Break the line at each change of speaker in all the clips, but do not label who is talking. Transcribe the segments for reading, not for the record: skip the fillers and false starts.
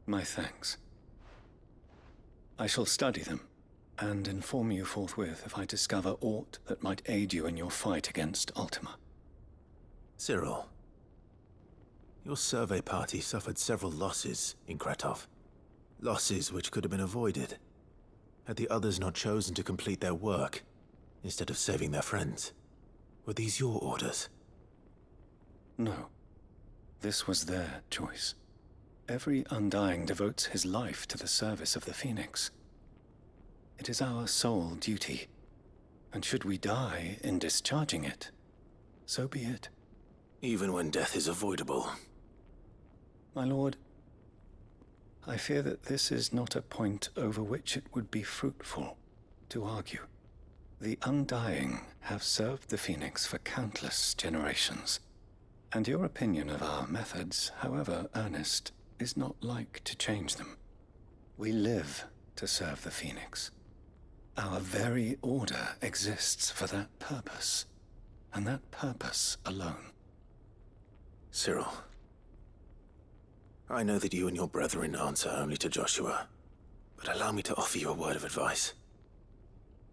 My thanks. I shall study them, and inform you forthwith if I discover aught that might aid you in your fight against Ultima.
Cyril, your survey party suffered several losses in Kratov. Losses which could have been avoided, had the others not chosen to complete their work, instead of saving their friends. Were these your orders?
No. This was their choice. Every Undying devotes his life to the service of the Phoenix. It is our sole duty, and should we die in discharging it, so be it.
Even when death is avoidable.
My lord, I fear that this is not a point over which it would be fruitful to argue. The Undying have served the Phoenix for countless generations, and your opinion of our methods, however earnest, is not like to change them. We live to serve the Phoenix. Our very order exists for that purpose, and that purpose alone.
Cyril, I know that you and your brethren answer only to Joshua, but allow me to offer you a word of advice.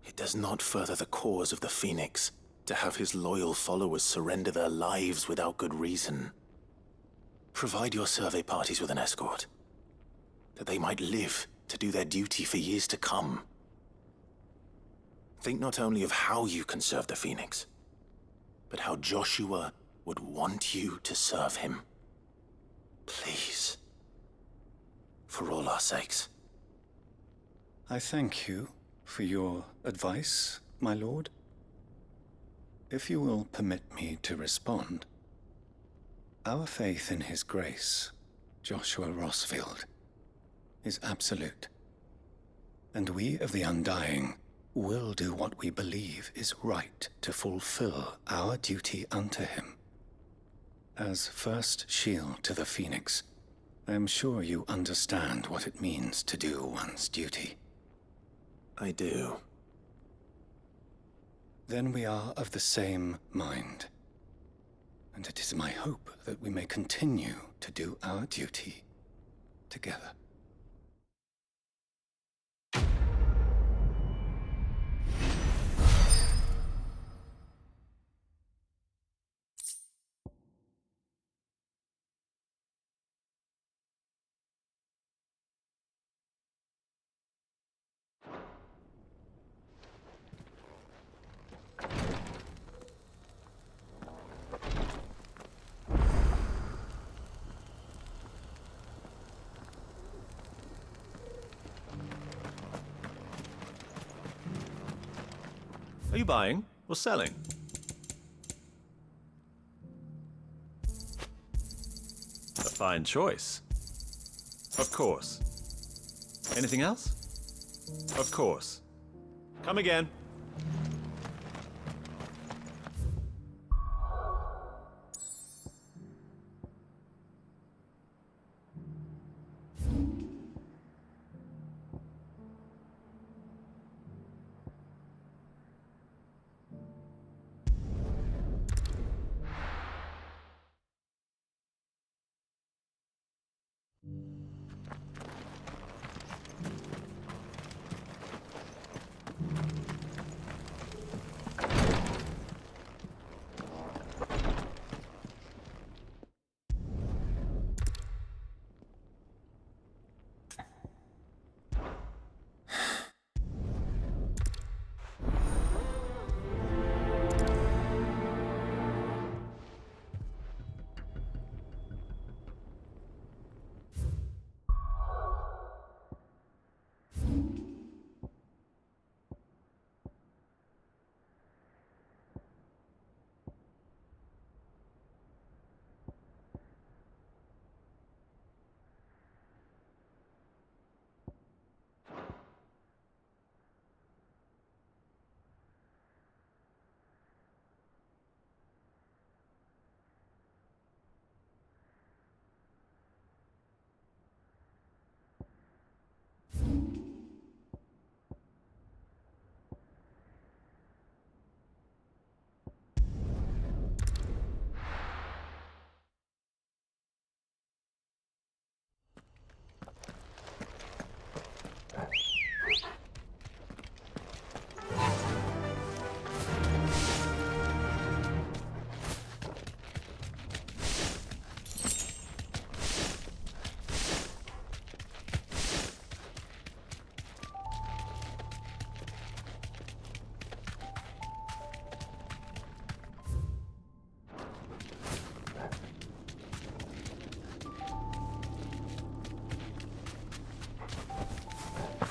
It does not further the cause of the Phoenix to have his loyal followers surrender their lives without good reason. Provide your survey parties with an escort, that they might live to do their duty for years to come. Think not only of how you can serve the Phoenix, but how Joshua would want you to serve him. Please. For all our sakes.
I thank you for your advice, my lord. If you will permit me to respond, our faith in his grace, Joshua Rosfield, is absolute, and we of the Undying will do what we believe is right to fulfill our duty unto him. As first shield to the Phoenix, I am sure you understand what it means to do one's duty.
I do.
Then we are of the same mind, and it is my hope that we may continue to do our duty together.
Are you buying or selling? A fine choice. Of course. Anything else? Of course. Come again.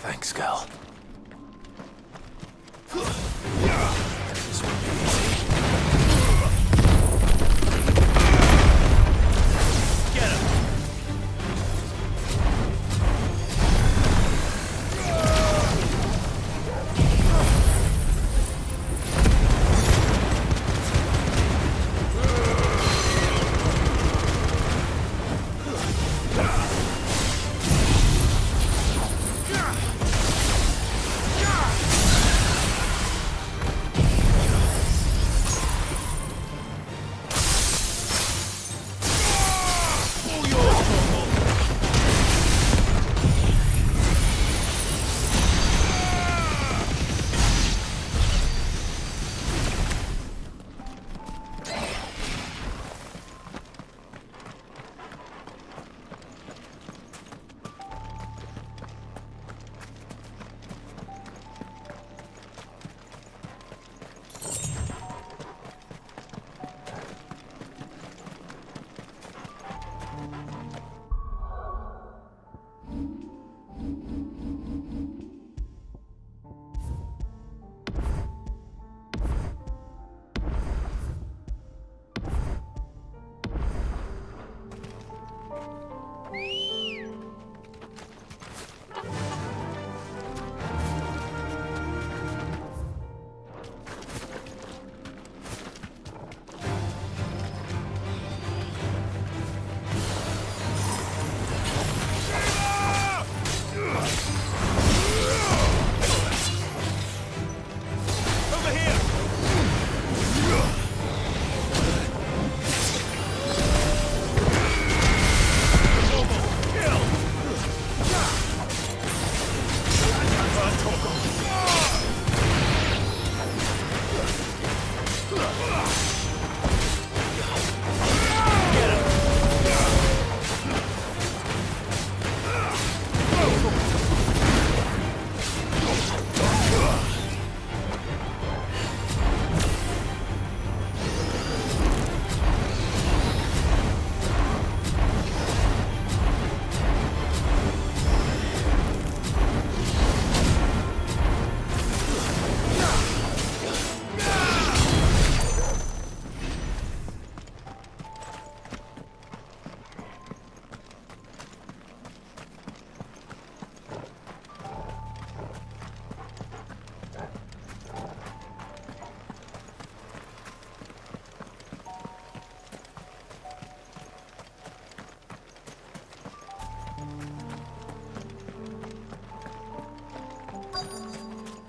Thanks, girl.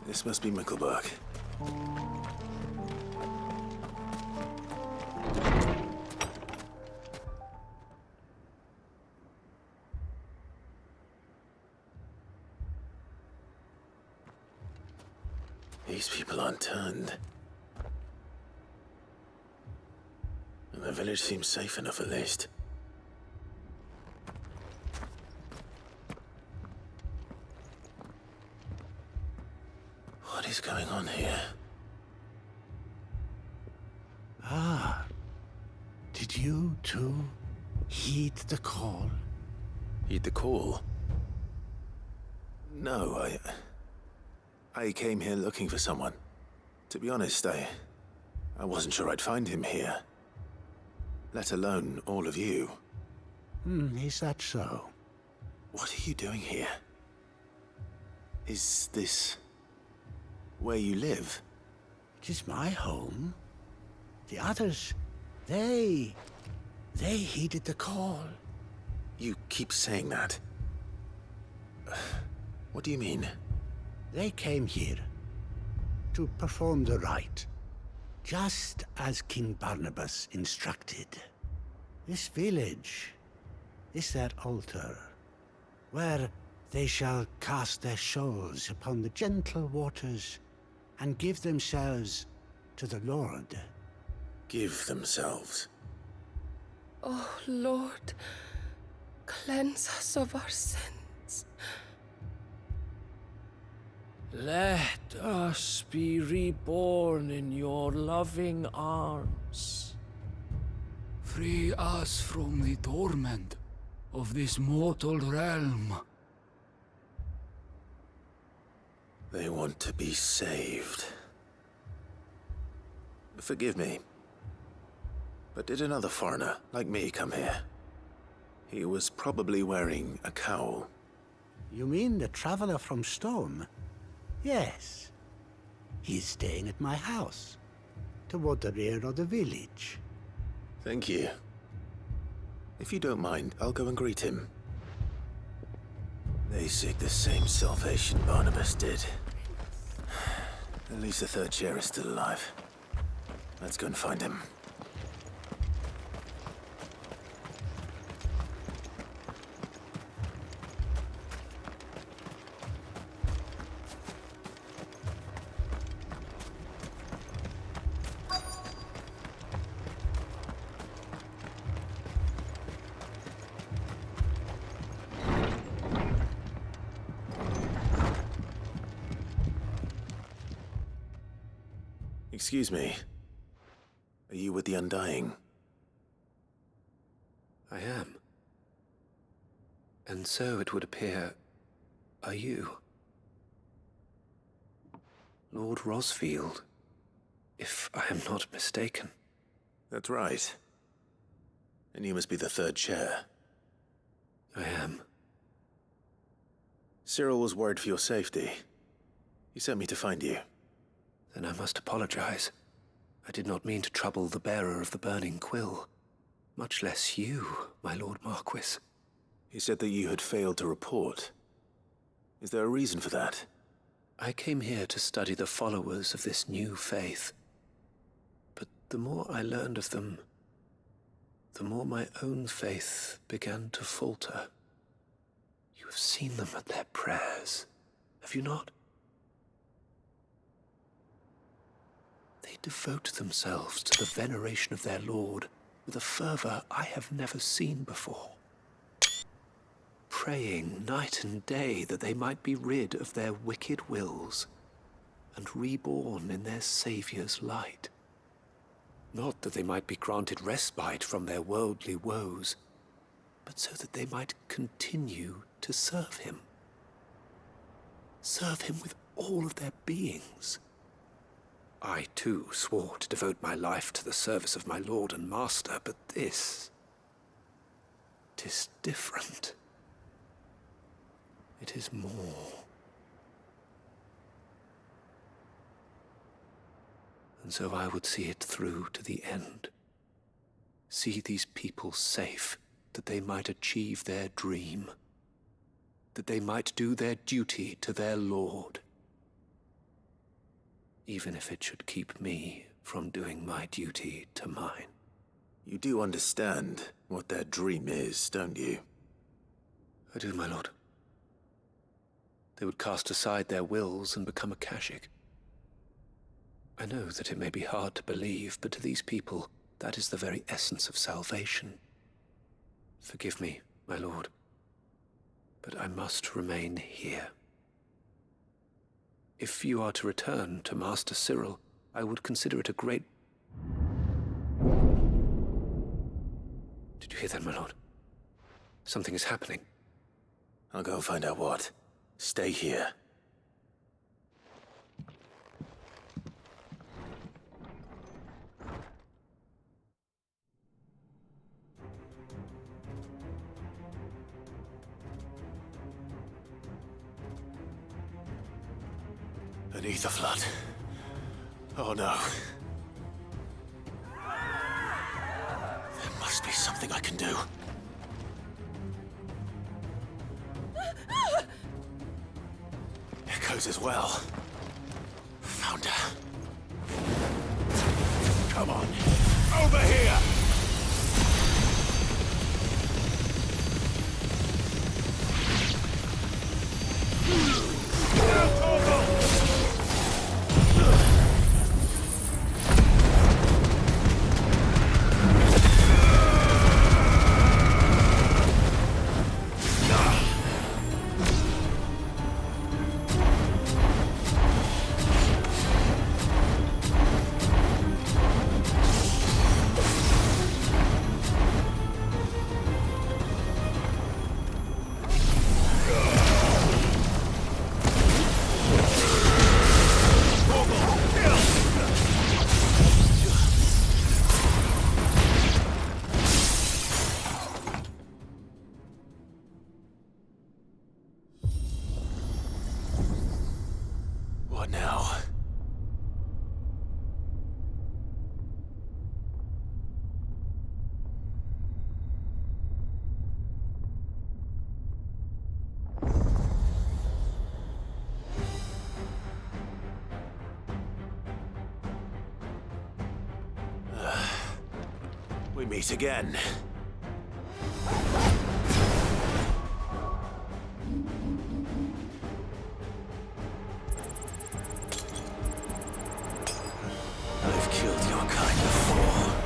This must be Mickelberg. These people aren't turned. And the village seems safe enough at least. What is going on here?
Ah, did you too heed the call?
Heed the call? No, I came here looking for someone. To be honest, I wasn't sure I'd find him here. Let alone all of you.
Is that so?
What are you doing here? Is this where you live?
It is my home. The others, they heeded the call.
You keep saying that. What do you mean?
They came here to perform the rite, just as King Barnabas instructed. This village is their altar, where they shall cast their souls upon the gentle waters and give themselves to the Lord.
Give themselves?
Oh, Lord, cleanse us of our sins.
Let us be reborn in your loving arms.
Free us from the torment of this mortal realm.
They want to be saved. Forgive me, but did another foreigner like me come here? He was probably wearing a cowl.
You mean the traveler from Stone? Yes. He's staying at my house, toward the rear of the village.
Thank you. If you don't mind, I'll go and greet him. They seek the same salvation Barnabas did. At least the third chair is still alive. Let's go and find him. Excuse me. Are you with the Undying?
I am. And so it would appear, are you? Lord Rosfield, if I am not mistaken.
That's right. And you must be the third chair.
I am.
Cyril was worried for your safety. He sent me to find you.
Then I must apologize. I did not mean to trouble the bearer of the burning quill. Much less you, my Lord Marquis.
He said that you had failed to report. Is there a reason for that?
I came here to study the followers of this new faith. But the more I learned of them, the more my own faith began to falter. You have seen them at their prayers, have you not? They devote themselves to the veneration of their Lord with a fervor I have never seen before. Praying night and day that they might be rid of their wicked wills and reborn in their Saviour's light. Not that they might be granted respite from their worldly woes, but so that they might continue to serve him. Serve him with all of their beings. I, too, swore to devote my life to the service of my Lord and Master, but this... 'tis different. It is more. And so I would see it through to the end. See these people safe, that they might achieve their dream. That they might do their duty to their Lord. Even if it should keep me from doing my duty to mine.
You do understand what their dream is, don't you?
I do, my lord. They would cast aside their wills and become Akashic. I know that it may be hard to believe, but to these people, that is the very essence of salvation. Forgive me, my lord, but I must remain here. If you are to return to Master Cyril, I would consider it a great... Did you hear that, my lord? Something is happening.
I'll go and find out what. Stay here. Beneath the flood. Oh no. There must be something I can do. Echoes as well. Found her. Come on. Over here! meet again. I've killed your kind before.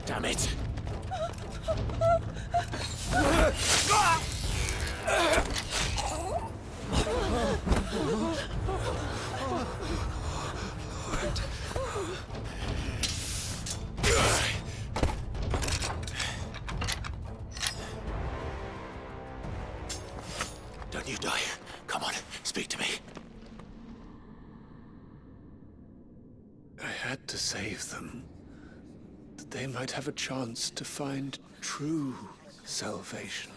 Damn it! Don't you die. Come on, speak to me.
I had to save them, that they might have a chance to find true salvation.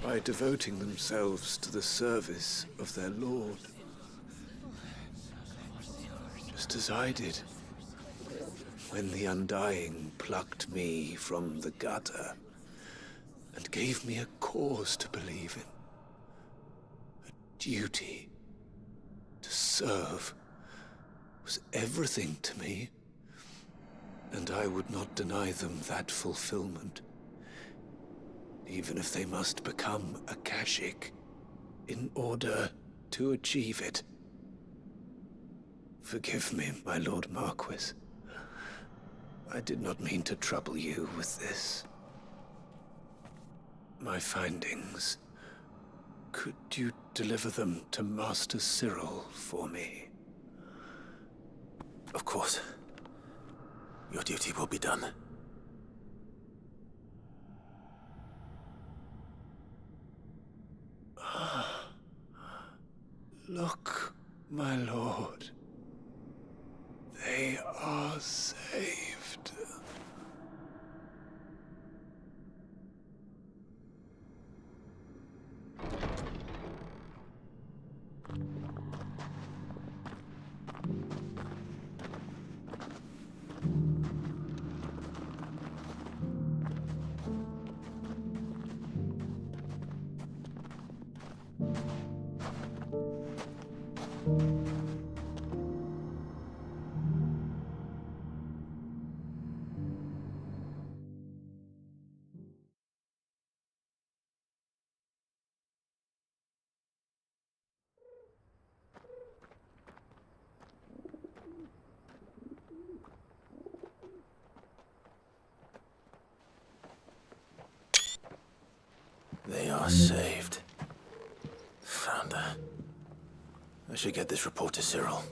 By devoting themselves to the service of their Lord. Just as I did, when the Undying plucked me from the gutter and gave me a cause to believe in. A duty to serve was everything to me. and I would not deny them that fulfillment, even if they must become Akashic in order to achieve it. Forgive me, my Lord Marquis. I did not mean to trouble you with this. My findings. Could you deliver them to Master Cyril for me?
Of course. Your duty will be done.
Look, my lord. They are saved.
They are saved. Founder. I should get this report to Cyril.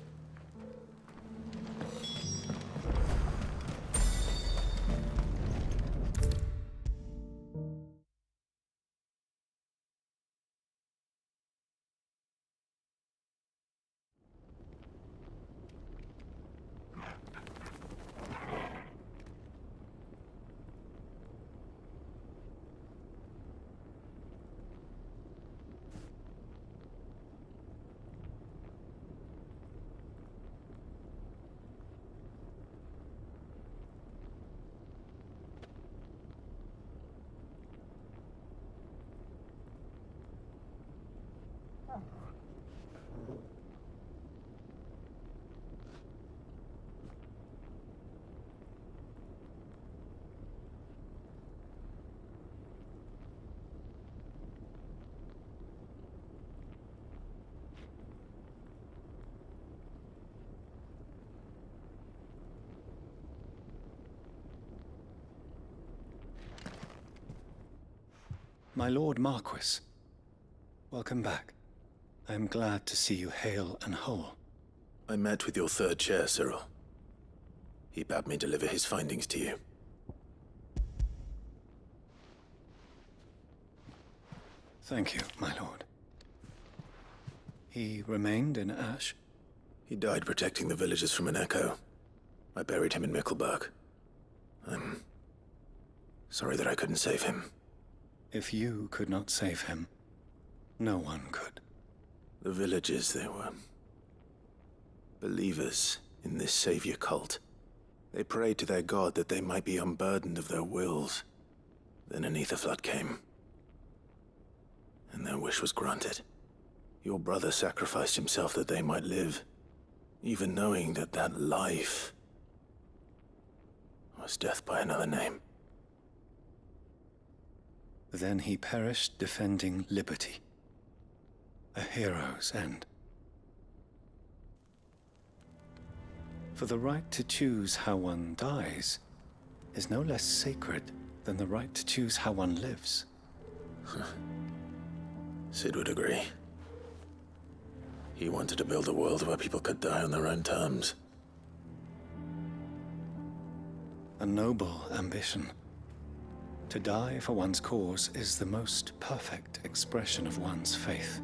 My Lord Marquis, welcome back. I am glad to see you hale and whole.
I met with your third chair, Cyril. He bade me deliver his findings to you.
Thank you, my lord. He remained in Ash?
He died protecting the villagers from an echo. I buried him in Mickelberg. I'm sorry that I couldn't save him.
If you could not save him, no one could.
The villagers, they were believers in this savior cult. They prayed to their god that they might be unburdened of their wills. Then an ether flood came, and their wish was granted. Your brother sacrificed himself that they might live, even knowing that that life was death by another name.
Then he perished defending liberty. A hero's end. For the right to choose how one dies is no less sacred than the right to choose how one lives.
Sid would agree. He wanted to build a world where people could die on their own terms.
A noble ambition. To die for one's cause is the most perfect expression of one's faith.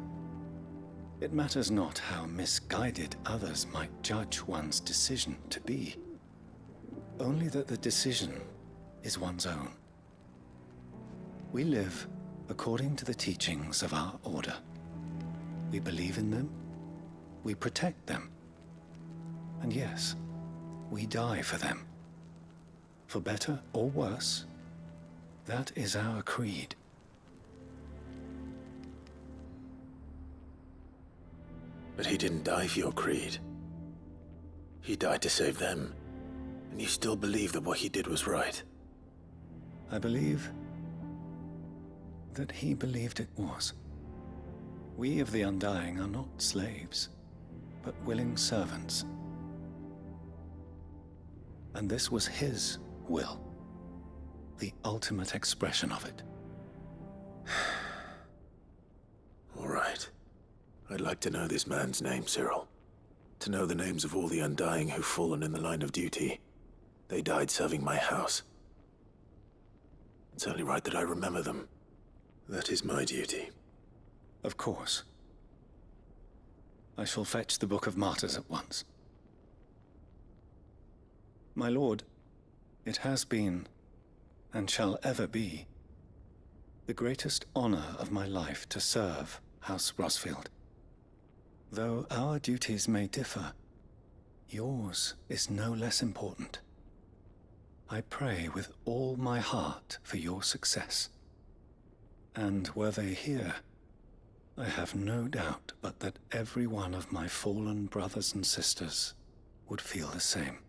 It matters not how misguided others might judge one's decision to be, only that the decision is one's own. We live according to the teachings of our order. We believe in them, we protect them, and yes, we die for them. For better or worse, that is our creed.
But he didn't die for your creed. He died to save them. And you still believe that what he did was right?
I believe that he believed it was. We of the Undying are not slaves, but willing servants. And this was his will, the ultimate expression of it.
All right. I'd like to know this man's name, Cyril. To know the names of all the Undying who've fallen in the line of duty. They died serving my house. It's only right that I remember them. That is my duty.
Of course. I shall fetch the Book of Martyrs at once. My lord, it has been, and shall ever be, the greatest honor of my life to serve House Rosfield. Though our duties may differ, yours is no less important. I pray with all my heart for your success. And were they here, I have no doubt but that every one of my fallen brothers and sisters would feel the same.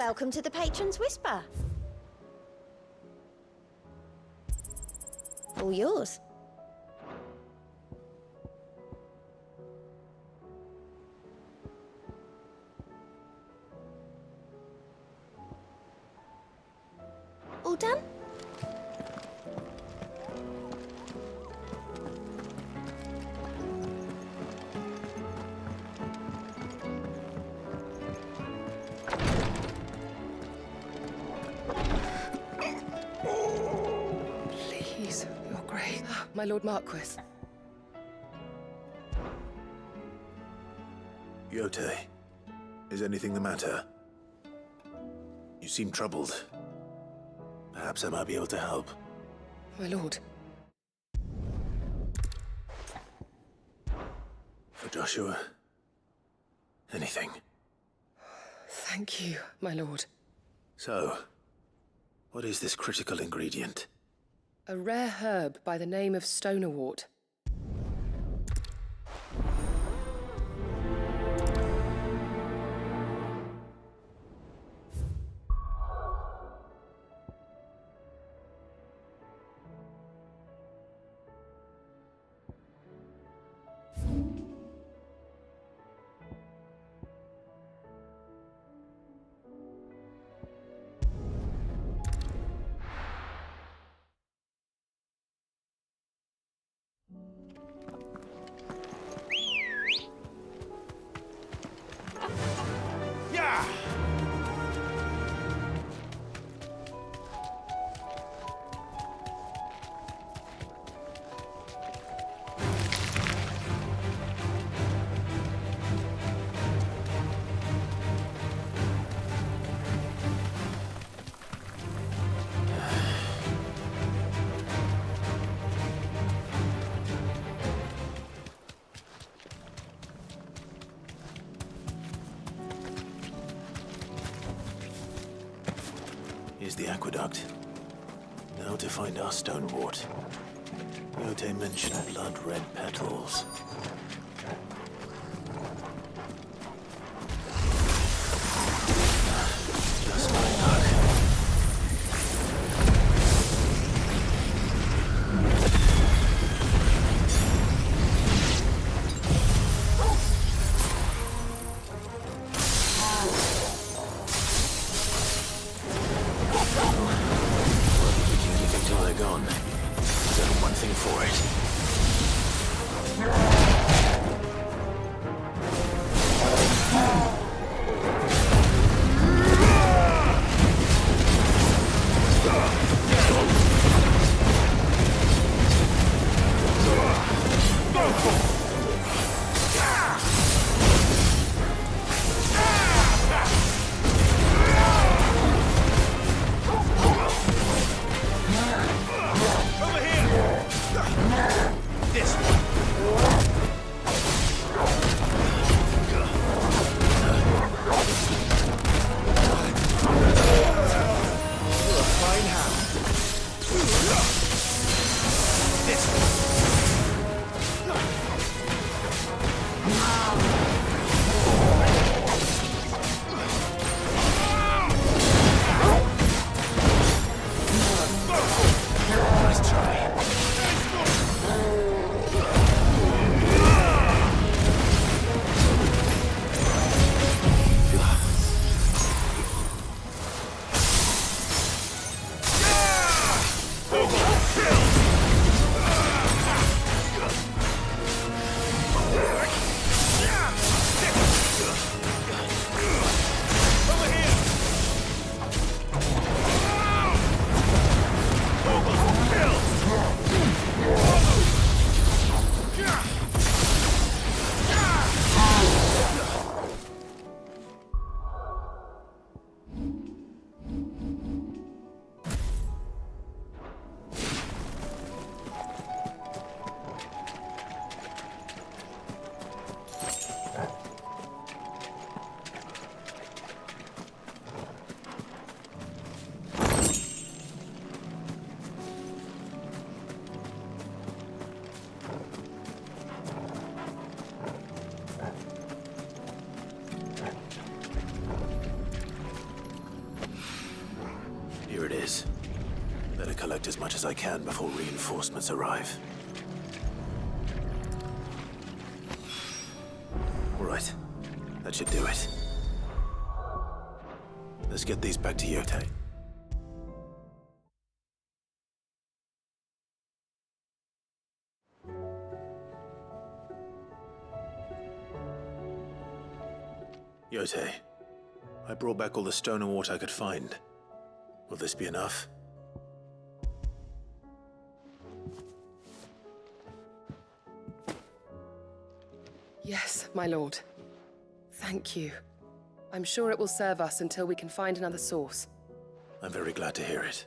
Welcome to the Patron's Whisper. All yours. All done?
Please, Your Grace. My Lord Marquis.
Yote, is anything the matter? You seem troubled. Perhaps I might be able to help.
My lord.
For Joshua? Anything?
Thank you, my lord.
So, what is this critical ingredient?
A rare herb by the name of stonerwort.
Here's the aqueduct. Now to find our stonewort. Yote mentioned blood-red petals. Just my luck. Gone. I've done one thing for collect as much as I can before reinforcements arrive. All right, that should do it. Let's get these back to Yote. Yote, I brought back all the stone and water I could find. Will this be enough?
Yes, my lord. Thank you. I'm sure it will serve us until we can find another source.
I'm very glad to hear it.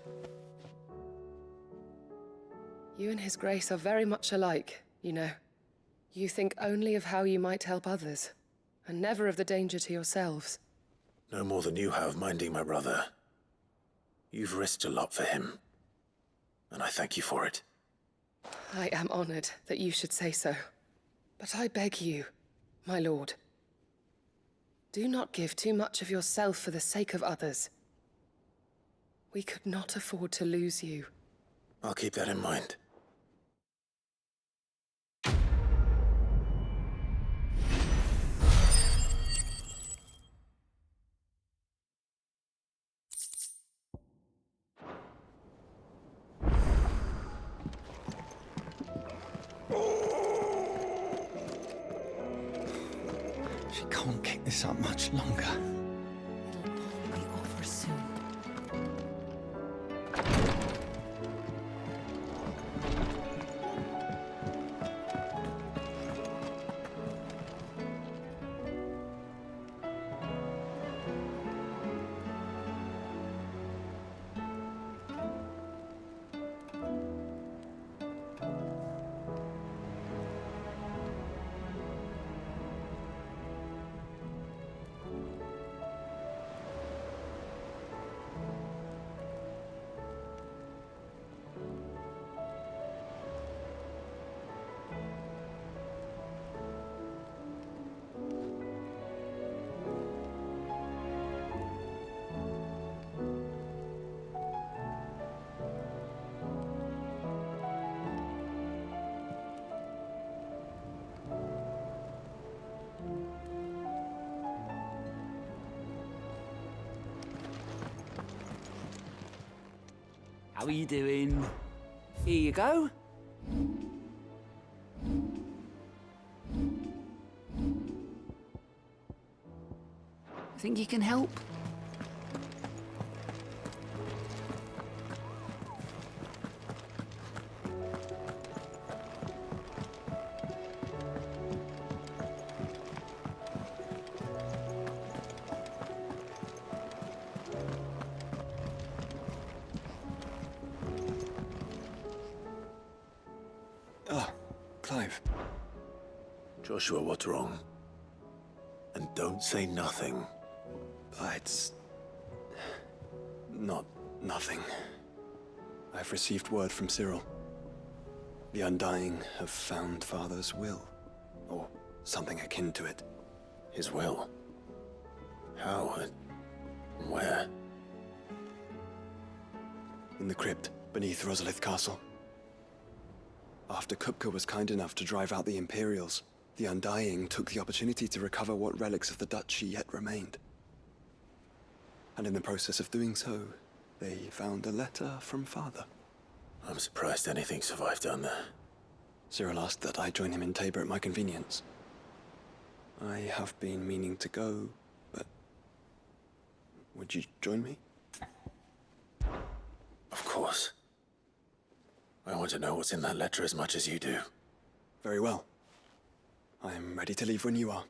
You and His Grace are very much alike, you know. You think only of how you might help others, and never of the danger to yourselves.
No more than you have minding my brother. You've risked a lot for him, and I thank you for it.
I am honored that you should say so. But I beg you, my lord, do not give too much of yourself for the sake of others. We could not afford to lose you.
I'll keep that in mind.
She can't keep this up much longer.
It'll all be over soon.
How are you doing? Here you go. Think you can help?
Clive.
Joshua, what's wrong? And don't say nothing.
It's... not nothing. I've received word from Cyril. The Undying have found Father's will, or something akin to it.
His will? How and where?
In the crypt beneath Rosalith Castle. After Kupka was kind enough to drive out the Imperials, the Undying took the opportunity to recover what relics of the Duchy yet remained. And in the process of doing so, they found a letter from Father.
I'm surprised anything survived down there.
Cyril asked that I join him in Tabor at my convenience. I have been meaning to go, but... would you join me?
Of course. I want to know what's in that letter as much as you do.
Very well. I am ready to leave when you are.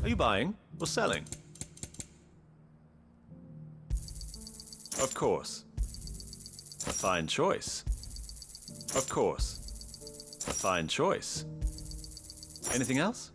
Are you buying or selling? Of course. A fine choice. Of course. A fine choice. Anything else?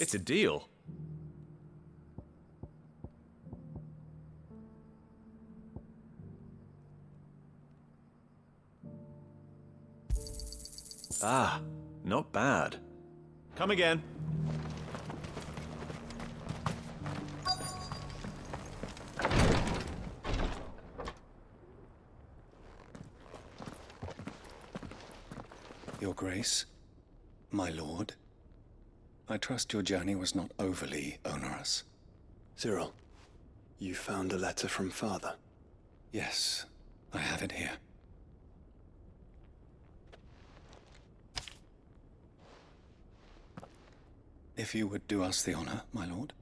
It's a deal. Ah, not bad. Come again.
Your Grace, my lord, I trust your journey was not overly onerous.
Cyril, you found a letter from Father?
Yes, I have it here. If you would do us the honor, my lord.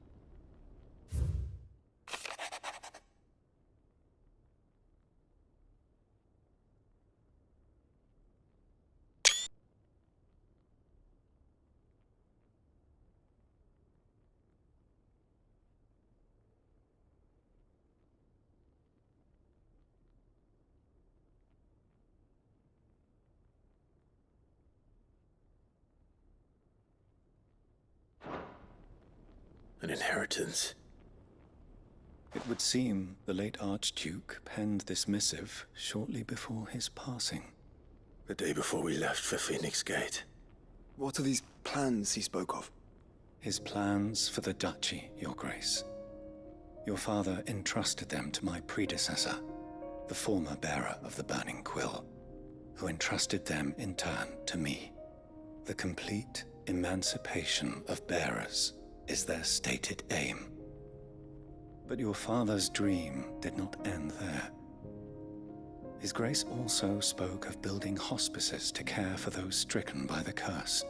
An inheritance.
It would seem the late Archduke penned this missive shortly before his passing.
The day before we left for Phoenix Gate. What are these plans he spoke of?
His plans for the duchy, Your Grace. Your father entrusted them to my predecessor, the former bearer of the Burning Quill, who entrusted them in turn to me. The complete emancipation of bearers is their stated aim. But your father's dream did not end there. His Grace also spoke of building hospices to care for those stricken by the curse,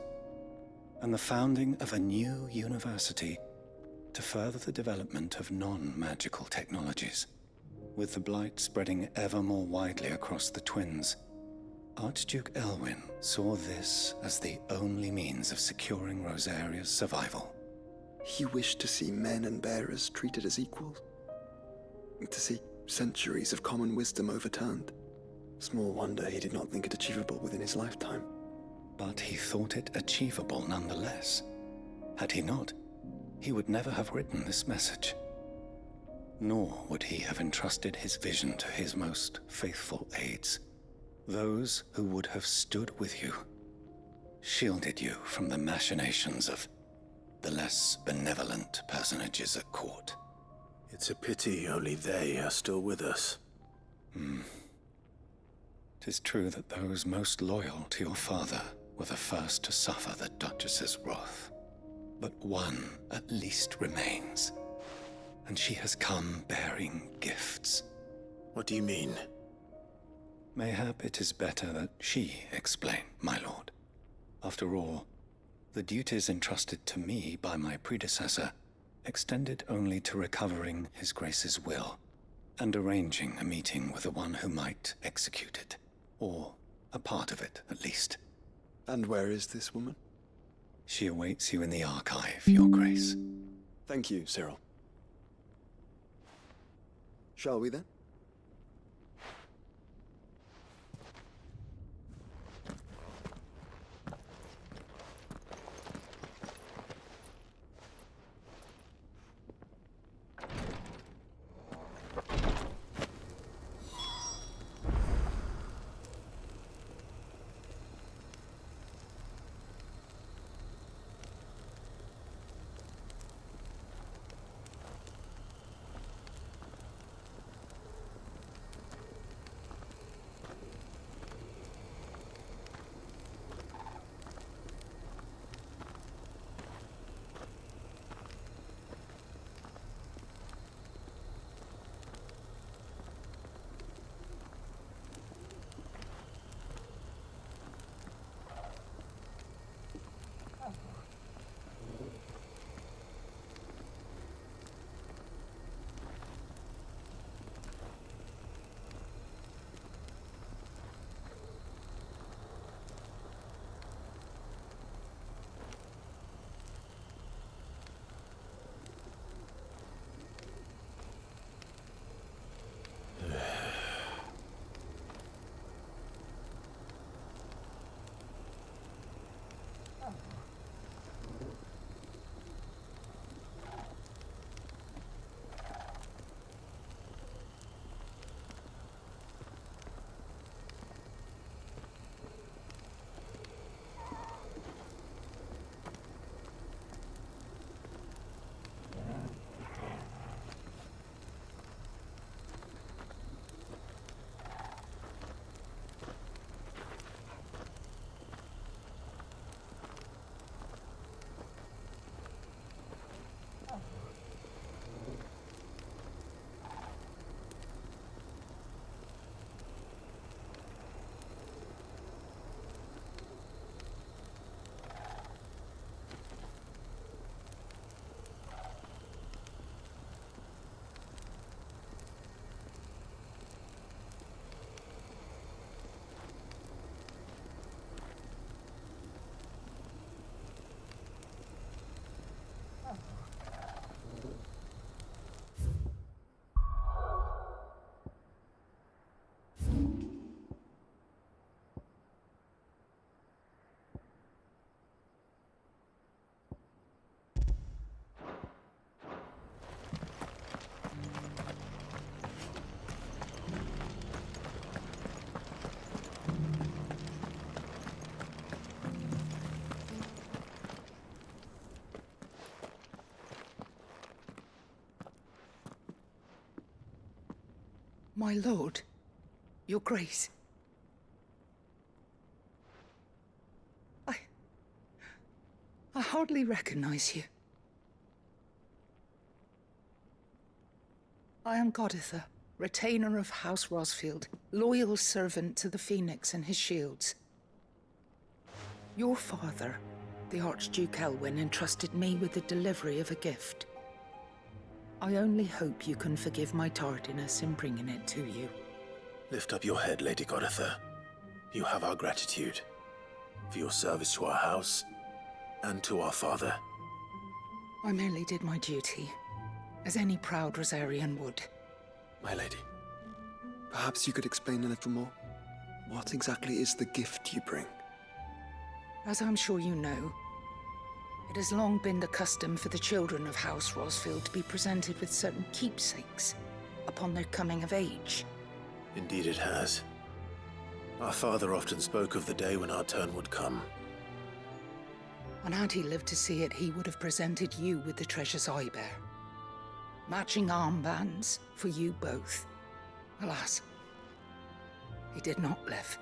and the founding of a new university to further the development of non-magical technologies. With the blight spreading ever more widely across the twins, Archduke Elwyn saw this as the only means of securing Rosaria's survival.
He wished to see men and bearers treated as equals. To see centuries of common wisdom overturned. Small wonder he did not think it achievable within his lifetime.
But he thought it achievable nonetheless. Had he not, he would never have written this message. Nor would he have entrusted his vision to his most faithful aides, those who would have stood with you, shielded you from the machinations of the less benevolent personages at court.
It's a pity only they are still with us.
'Tis true that those most loyal to your father were the first to suffer the Duchess's wrath. But one at least remains, and she has come bearing gifts.
What do you mean?
Mayhap it is better that she explain, my lord. After all, the duties entrusted to me by my predecessor extended only to recovering His Grace's will and arranging a meeting with the one who might execute it, or a part of it at least.
And where is this woman?
She awaits you in the archive, Your Grace.
Thank you, Cyril. Shall we then?
My lord, your grace. I hardly recognize you. I am Goditha, retainer of House Rosfield, loyal servant to the Phoenix and his shields. Your father, the Archduke Elwyn, entrusted me with the delivery of a gift. I only hope you can forgive my tardiness in bringing it to you.
Lift up your head, Lady Goditha. You have our gratitude for your service to our house and to our father.
I merely did my duty, as any proud Rosarian would.
My lady, perhaps you could explain a little more? What exactly is the gift you bring?
As I'm sure you know, it has long been the custom for the children of House Rosfield to be presented with certain keepsakes upon their coming of age.
Indeed it has. Our father often spoke of the day when our turn would come.
And had he lived to see it, he would have presented you with the treasures I bear. Matching armbands for you both. Alas, he did not live.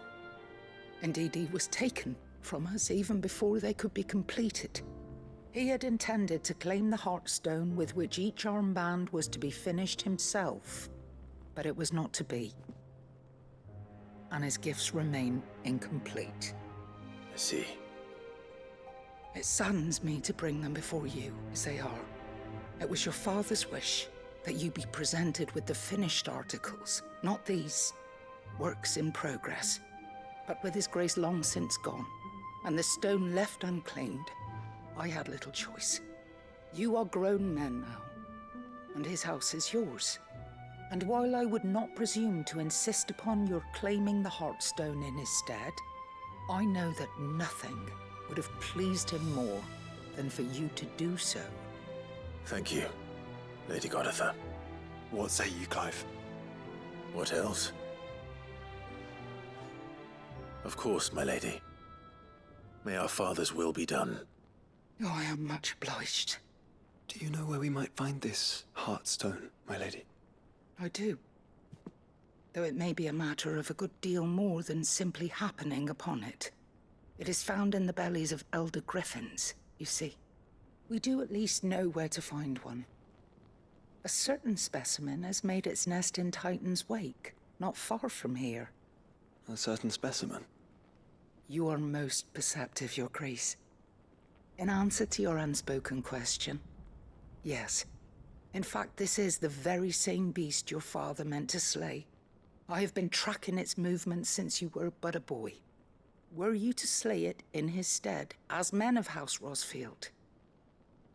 Indeed, he was taken from us even before they could be completed. He had intended to claim the Heartstone with which each armband was to be finished himself, but it was not to be. And his gifts remain incomplete.
I see.
It saddens me to bring them before you, as they are. It was your father's wish that you be presented with the finished articles, not these works in progress. But with his grace long since gone, and the stone left unclaimed, I had little choice. You are grown men now, and his house is yours. And while I would not presume to insist upon your claiming the Heartstone in his stead, I know that nothing would have pleased him more than for you to do so.
Thank you, Lady Goditha.
What say you, Clive?
What else? Of course, my lady. May our father's will be done.
Oh, I am much obliged.
Do you know where we might find this Heartstone, my lady?
I do. Though it may be a matter of a good deal more than simply happening upon it. It is found in the bellies of elder griffins, you see. We do at least know where to find one. A certain specimen has made its nest in Titan's Wake, not far from here.
A certain specimen?
You are most perceptive, Your Grace. In answer to your unspoken question, yes. In fact, this is the very same beast your father meant to slay. I have been tracking its movements since you were but a boy. Were you to slay it in his stead, as men of House Rosfield,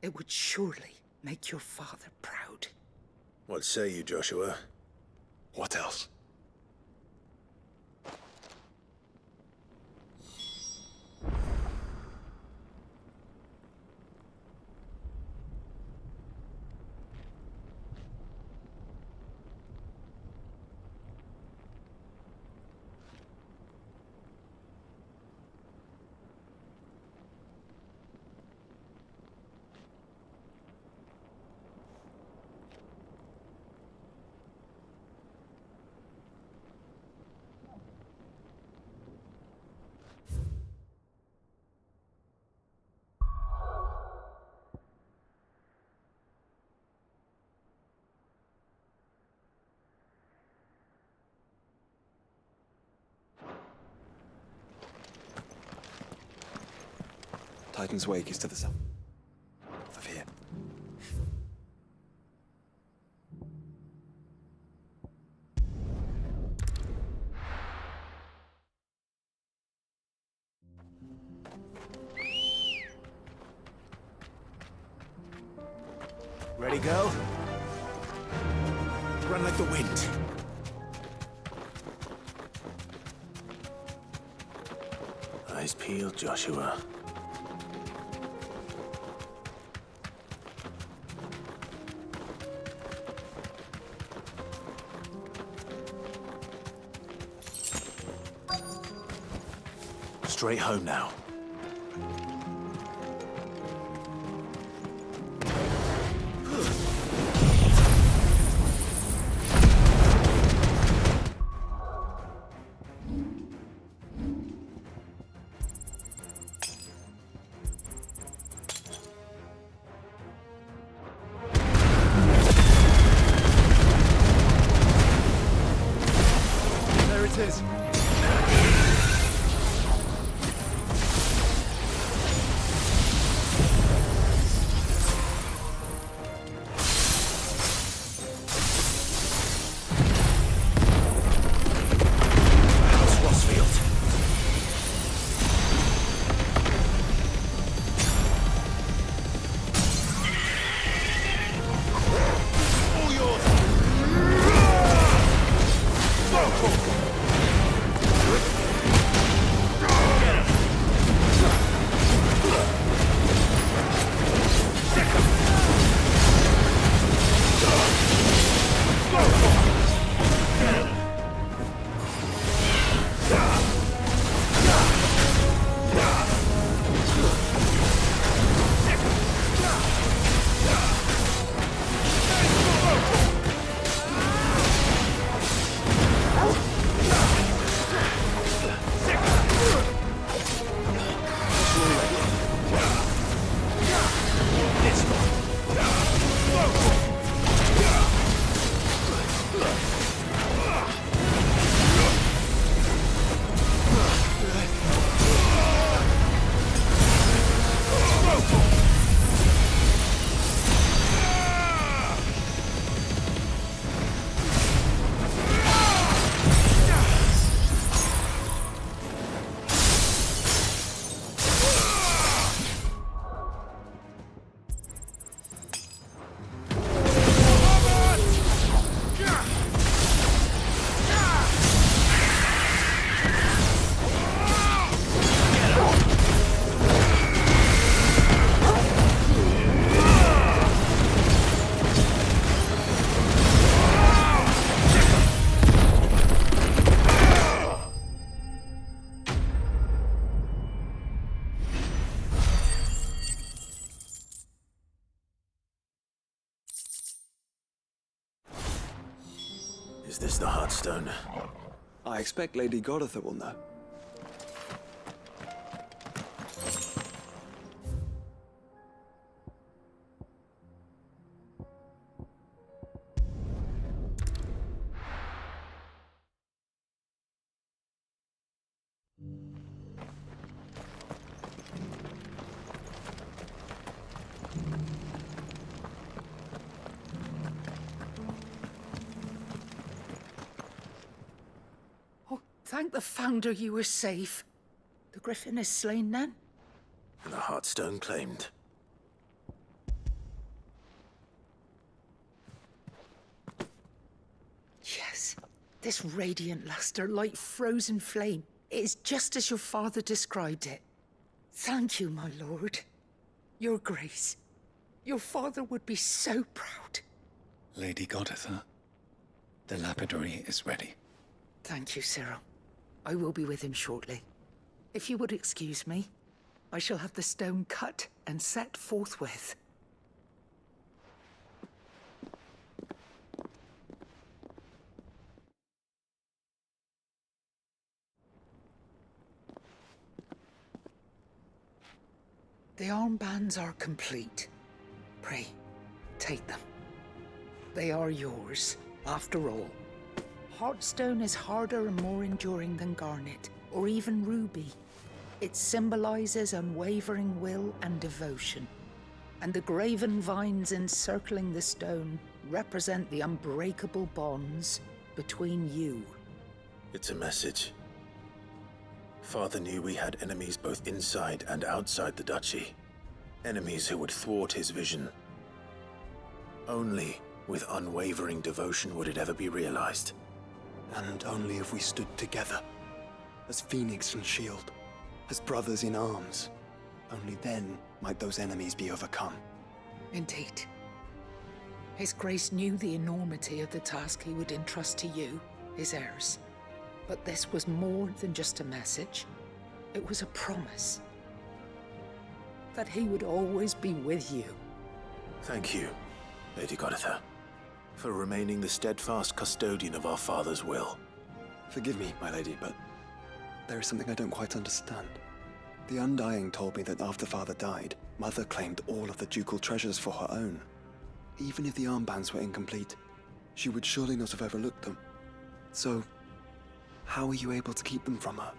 it would surely make your father proud.
What say you, Joshua?
What else? Titan's Wake is to the south of here.
Ready, go? Run like the wind. Eyes peeled, Joshua. Straight home now.
it is!
Rosfield. All yours! Is this the Heartstone?
I expect Lady Goditha will know.
Thank the Founder you were safe. The Griffin is slain then?
And the Heartstone claimed.
Yes. This radiant luster, like frozen flame. It is just as your father described it. Thank you, my lord. Your grace. Your father would be so proud.
Lady Goditha, the lapidary is ready.
Thank you, Cyril. I will be with him shortly. If you would excuse me, I shall have the stone cut and set forthwith. The armbands are complete. Pray, take them. They are yours, after all. Heartstone is harder and more enduring than garnet, or even ruby. It symbolizes unwavering will and devotion. And the graven vines encircling the stone represent the unbreakable bonds between you.
It's a message. Father knew we had enemies both inside and outside the duchy. Enemies who would thwart his vision. Only with unwavering devotion would it ever be realized.
And only if we stood together, as Phoenix and Shield, as brothers in arms. Only then might those enemies be overcome.
Indeed. His Grace knew the enormity of the task he would entrust to you, his heirs. But this was more than just a message. It was a promise. That he would always be with you.
Thank you, Lady Goditha, for remaining the steadfast custodian of our father's will.
Forgive me, my lady, but there is something I don't quite understand. The Undying told me that after Father died, Mother claimed all of the ducal treasures for her own. Even if the armbands were incomplete, she would surely not have overlooked them. So, How were you able to keep them from her?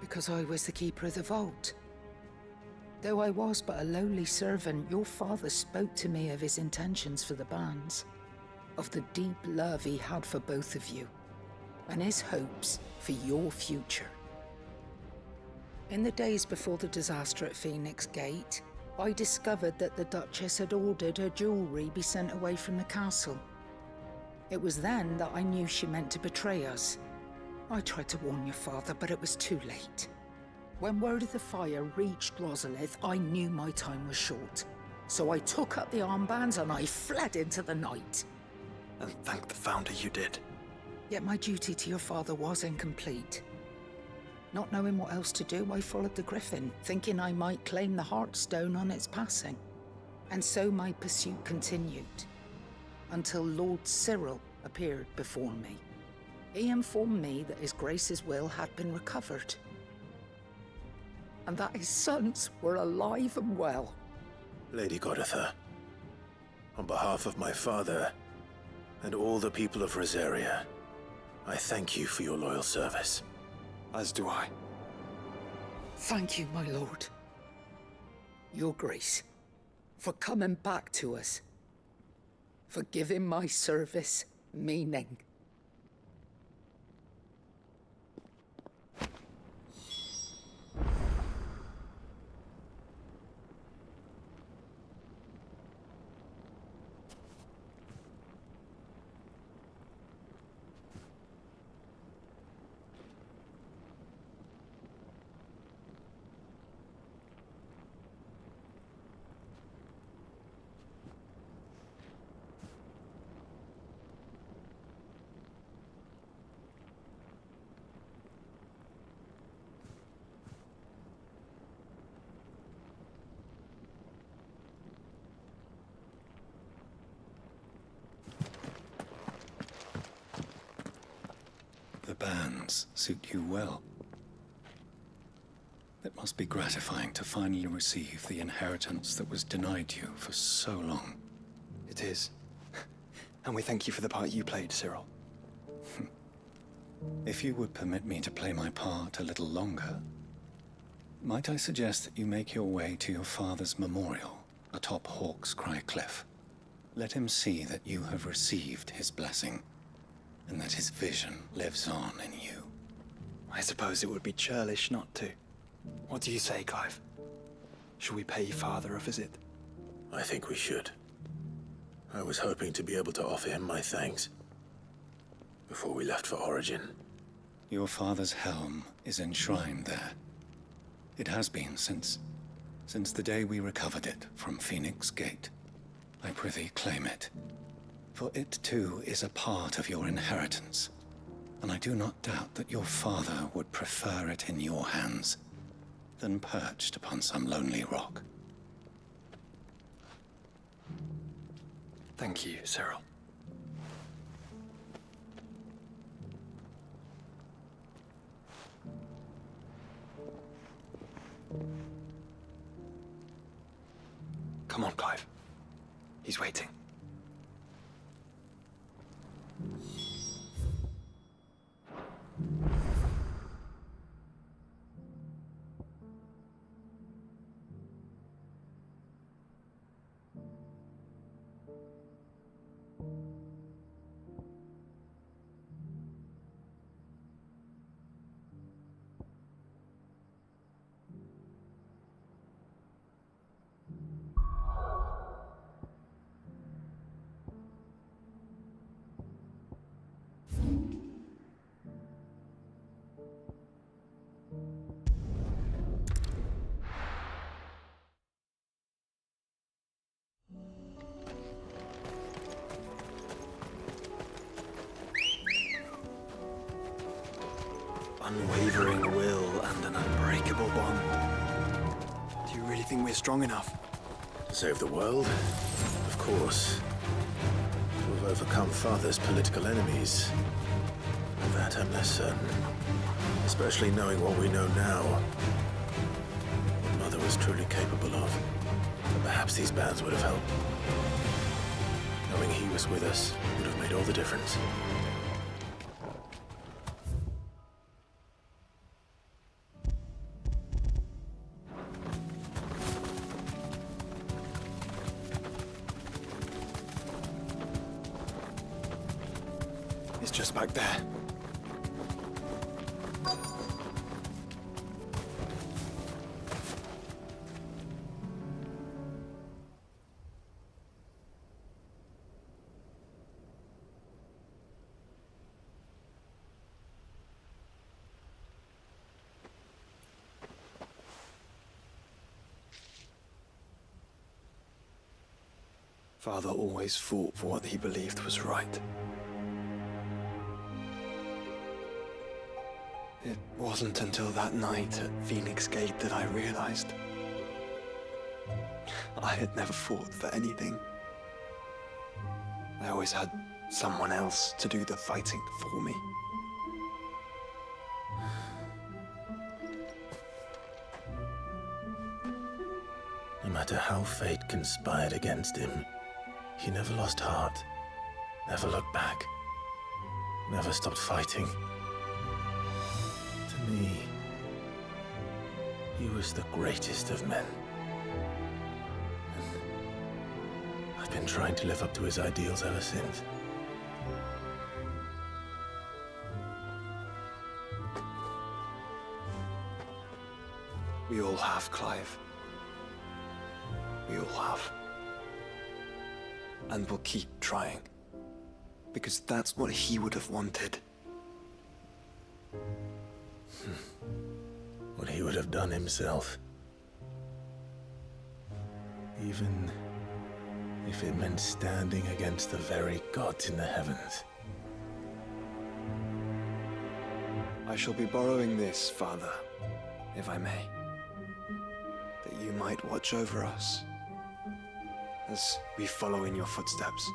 Because I was the keeper of the vault. Though I was but a lowly servant, your father spoke to me of his intentions for the bands, of the deep love he had for both of you, and his hopes for your future. In the days before the disaster at Phoenix Gate, I discovered that the Duchess had ordered her jewelry be sent away from the castle. It was then that I knew she meant to betray us. I tried to warn your father, but it was too late. When word of the fire reached Rosalith, I knew my time was short. So I took up the armbands and I fled into the night.
And thank the Founder you did.
Yet my duty to your father was incomplete. Not knowing what else to do, I followed the Griffin, thinking I might claim the Heartstone on its passing. And so my pursuit continued, until Lord Cyril appeared before me. He informed me that His Grace's will had been recovered, and that his sons were alive and well.
Lady Goditha, on behalf of my father and all the people of Rosaria, I thank you for your loyal service.
As do I.
Thank you, my lord. Your Grace, for coming back to us, for giving my service meaning.
The bands suit you well. It must be gratifying to finally receive the inheritance that was denied you for so long.
It is. And we thank you for the part you played, Cyril.
If you would permit me to play my part a little longer, might I suggest that you make your way to your father's memorial atop Hawk's Cry Cliff? Let him see that you have received his blessing, and that his vision lives on in you.
I suppose it would be churlish not to. What do you say, Clive? Shall we pay your father a visit?
I think we should. I was hoping to be able to offer him my thanks before we left for Origin.
Your father's helm is enshrined there. It has been since the day we recovered it from Phoenix Gate. I prithee claim it, for it too is a part of your inheritance, and I do not doubt that your father would prefer it in your hands than perched upon some lonely rock.
Thank you, Cyril. Come on, Clive. He's waiting. Unwavering will and an unbreakable bond. Do you really think we're strong enough?
To save the world? Of course. To have overcome Father's political enemies? Of that I'm less certain. Especially knowing what we know now. What Mother was truly capable of. But perhaps these bands would have helped. Knowing he was with us would have made all the difference.
It's just back there. Father always fought for what he believed was right. It wasn't until that night at Phoenix Gate that I realized I had never fought for anything. I always had someone else to do the fighting for me.
No matter how fate conspired against him, he never lost heart, never looked back, never stopped fighting. To me, he was the greatest of men. And I've been trying to live up to his ideals ever since.
We all have, Clive. We all have. And we'll keep trying. Because that's what he would have wanted.
What he would have done himself. Even if it meant standing against the very gods in the heavens.
I shall be borrowing this, Father, if I may. That you might watch over us as we follow in your footsteps.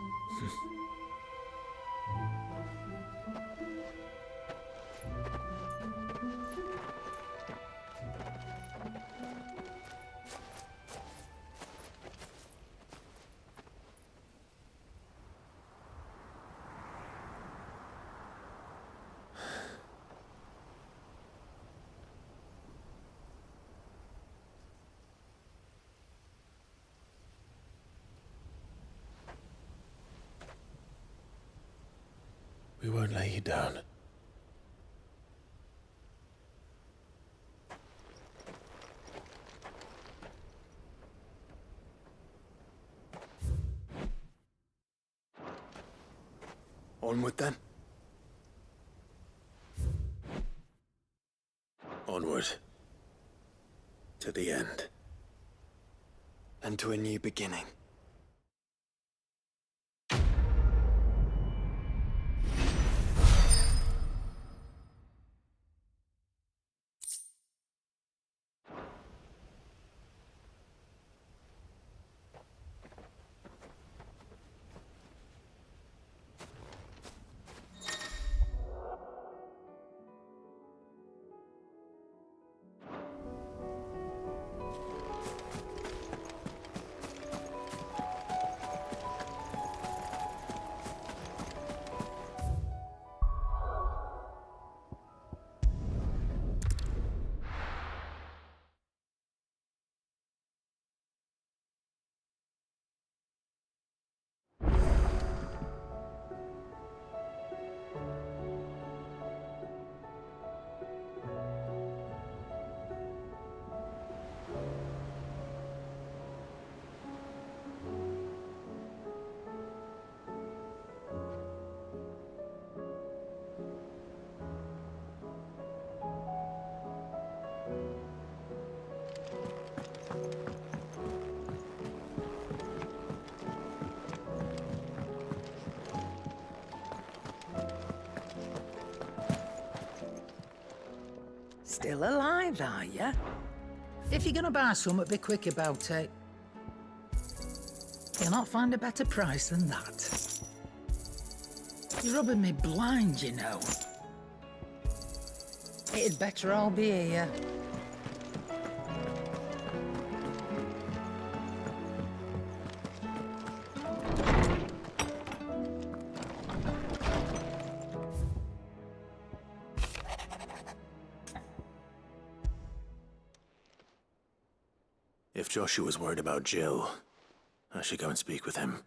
We won't lay you down.
Onward then.
Onward. To the end.
And to a new beginning.
Still alive, are ya? If you're gonna buy something, be quick about it. You'll not find a better price than that. You're rubbing me blind, you know. It'd better all be here.
If Joshua's worried about Jill, I should go and speak with him.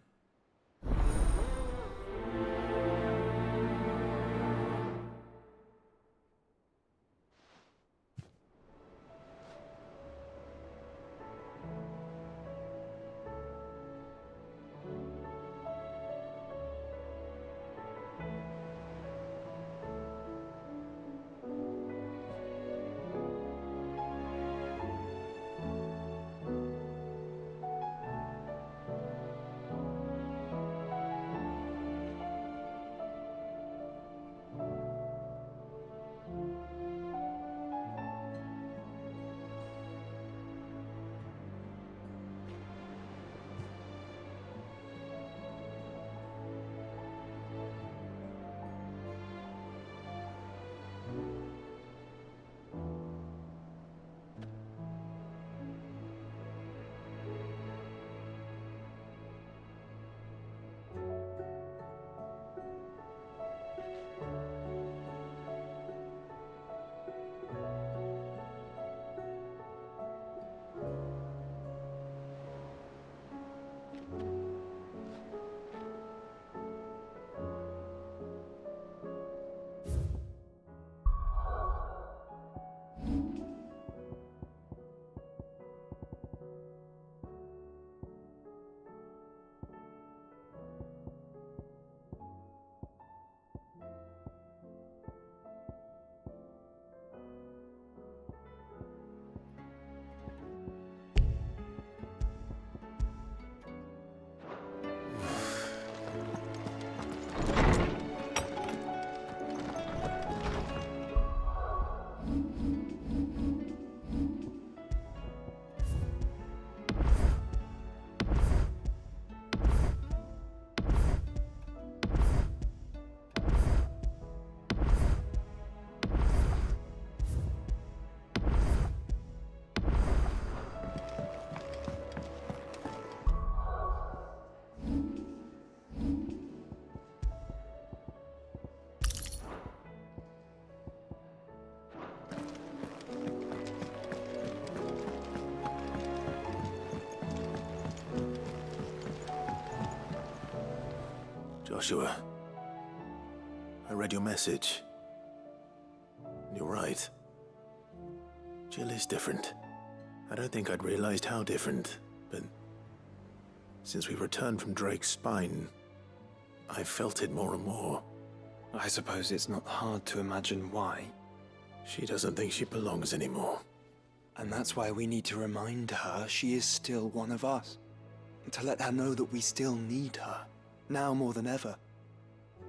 Joshua, I read your message. You're right. Jill is different. I don't think I'd realized how different, but since we returned from Drake's spine, I've felt it more and more.
I suppose it's not hard to imagine why.
She doesn't think she belongs anymore.
And that's why we need to remind her she is still one of us. To let her know that we still need her, now more than ever.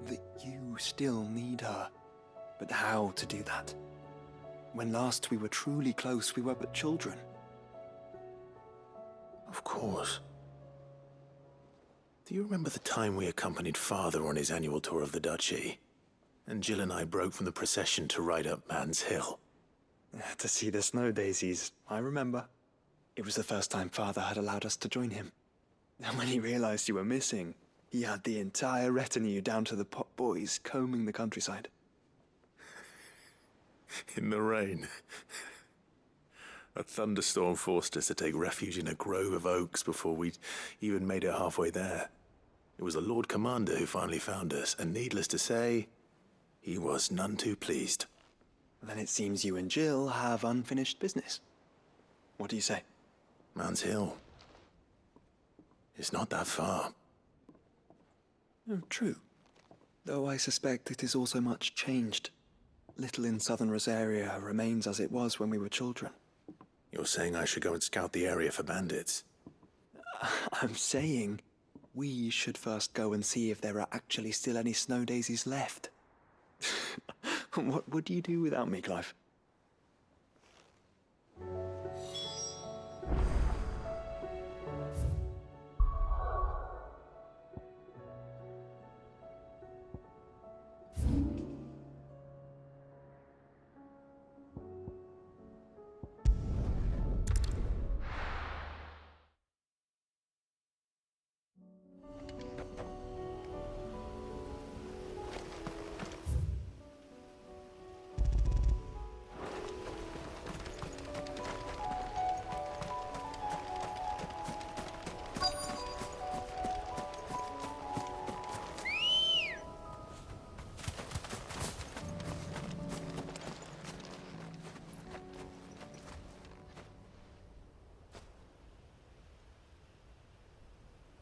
That you still need her. But how to do that? When last we were truly close, we were but children.
Of course. Do you remember the time we accompanied Father on his annual tour of the Duchy? And Jill and I broke from the procession to ride up Man's Hill.
To see the snow daisies, I remember. It was the first time Father had allowed us to join him. And when he realized you were missing, he had the entire retinue down to the pot boys combing the countryside.
In the rain. A thunderstorm forced us to take refuge in a grove of oaks before we'd even made it halfway there. It was the Lord Commander who finally found us, and needless to say, he was none too pleased.
Then it seems you and Jill have unfinished business. What do you say?
Man's Hill. It's not that far.
Oh, true. Though I suspect it is also much changed. Little in southern Rosaria remains as it was when we were children.
You're saying I should go and scout the area for bandits?
I'm saying we should first go and see if there are actually still any snow daisies left. What would you do without me, Clive?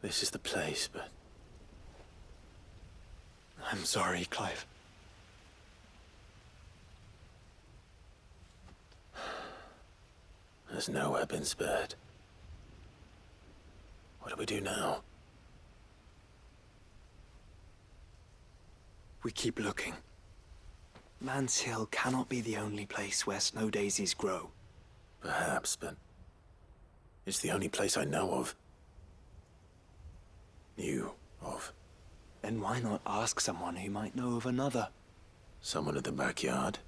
This is the place, but...
I'm sorry, Clive.
There's nowhere been spared. What do we do now?
We keep looking. Man's Hill cannot be the only place where snow daisies grow.
Perhaps, but... it's the only place I know of. Knew of.
Then why not ask someone who might know of another?
Someone in the backyard?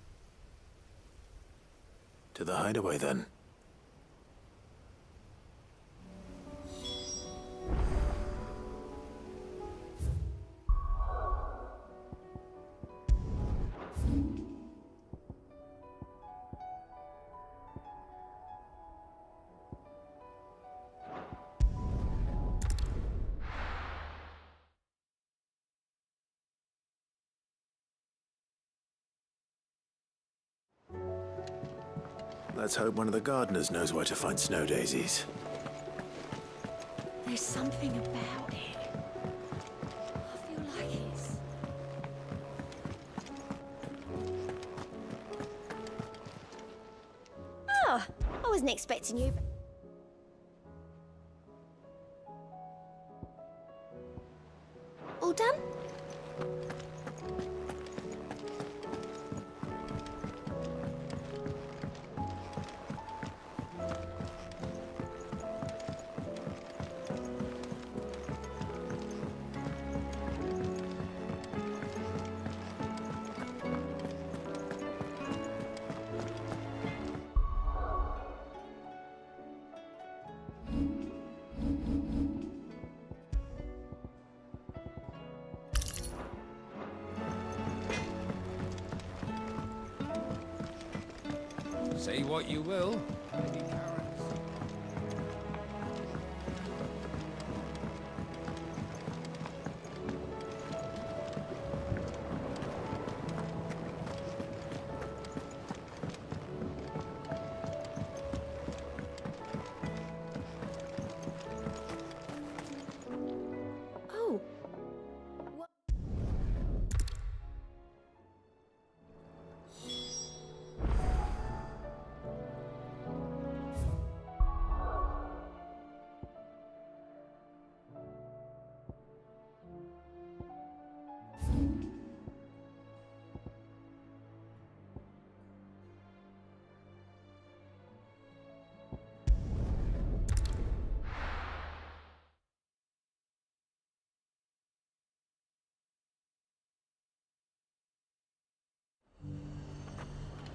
To the hideaway, then. Let's hope one of the gardeners knows where to find snow daisies.
There's something about it. I feel like it's... Ah, I wasn't expecting you. All done?
Say what you will. Maybe carrots.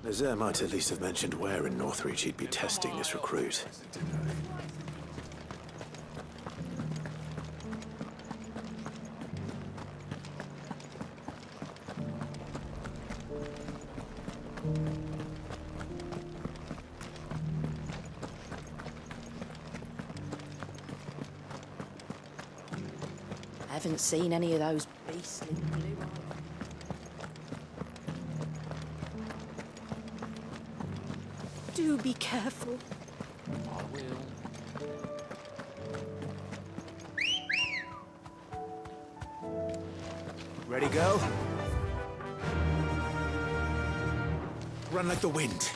Nazir might at least have mentioned where in Northreach he'd be testing this recruit.
I haven't seen any of those beastly blue eyes. Do be careful.
I will.
Ready, go? Run like the wind.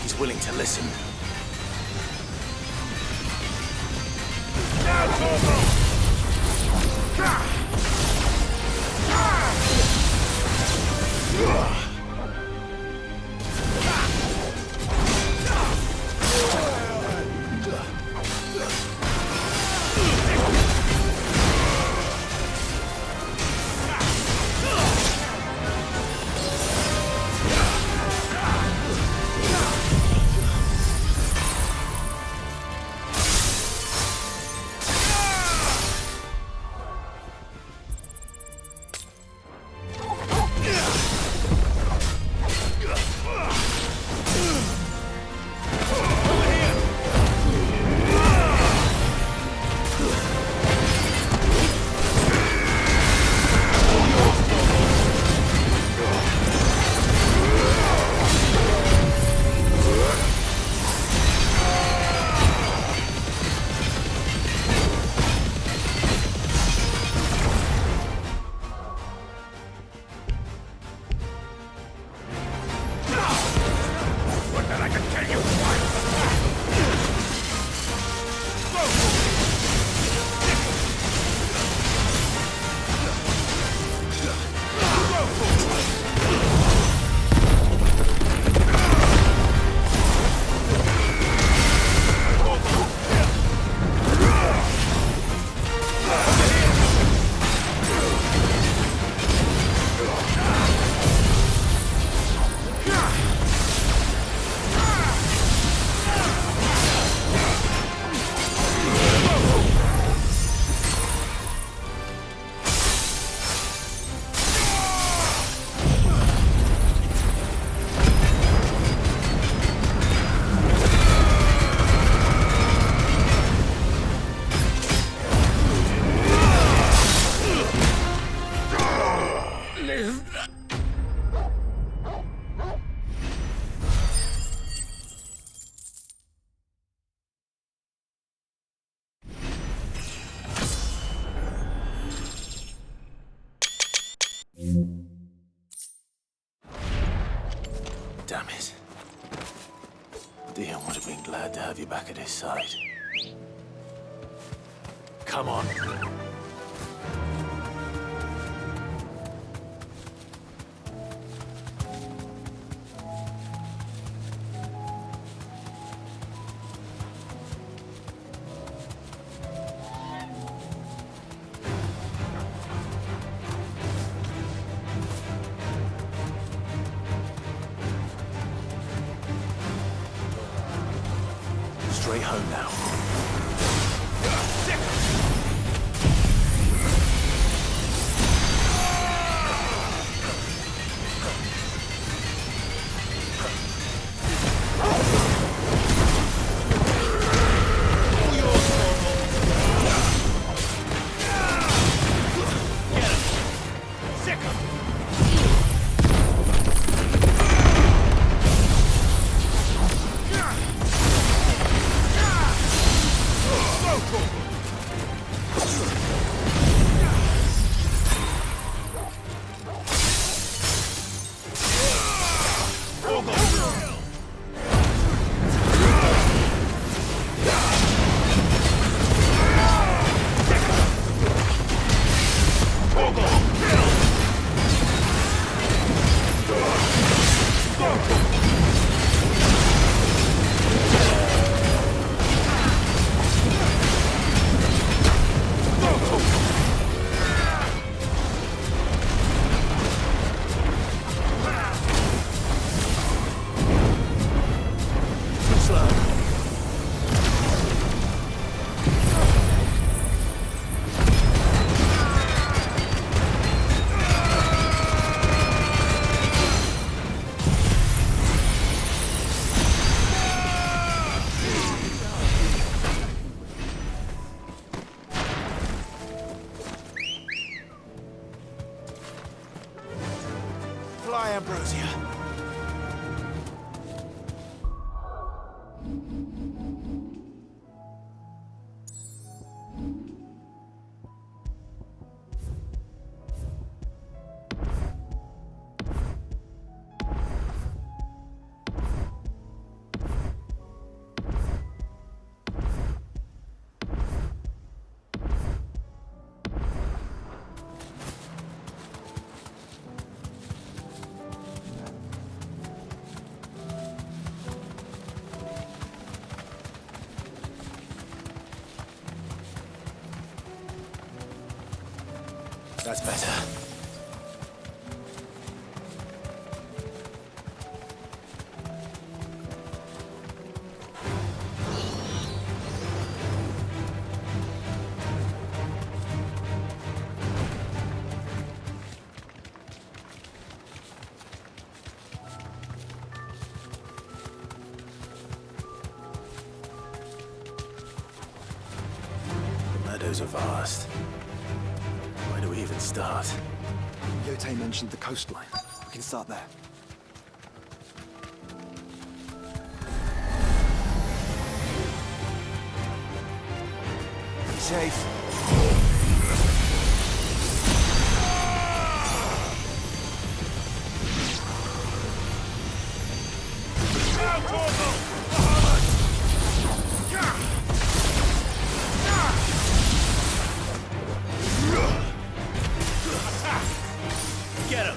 He's willing to listen. damn it. Dion would have been glad to have you back at his side. Come on. Straight home now. That's better. The meadows are vast. Where do we even start?
Yote mentioned the coastline. We can start there. Be safe.
Get him!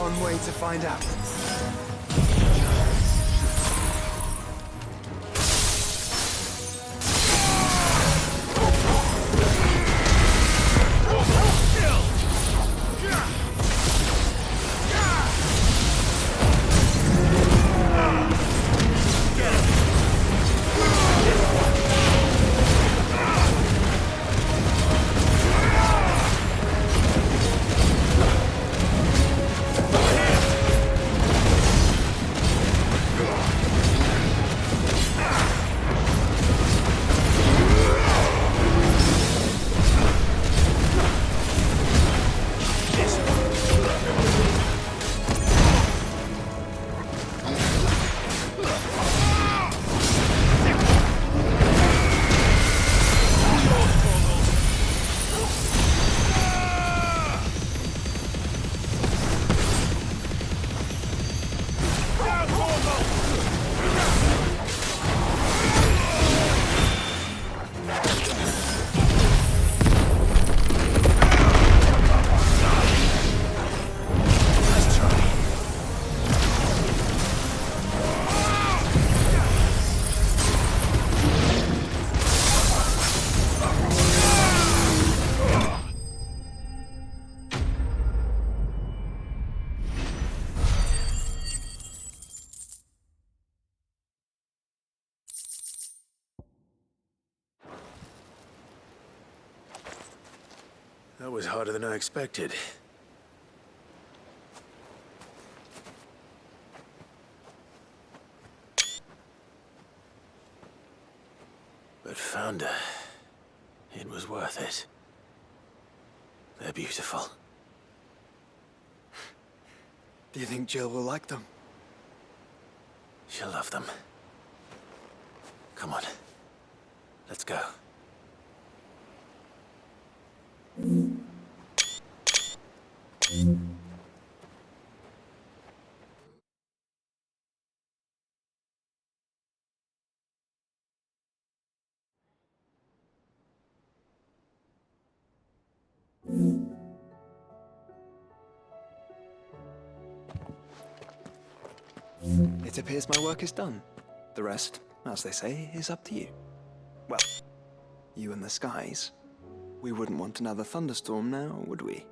one way to find out.
That was harder than I expected. But found her. It was worth it. They're beautiful.
Do you think Jill will like them?
She'll love them. Come on. Let's go.
It appears my work is done. The rest, as they say, is up to you. Well, you and the skies. We wouldn't want another thunderstorm now, would we?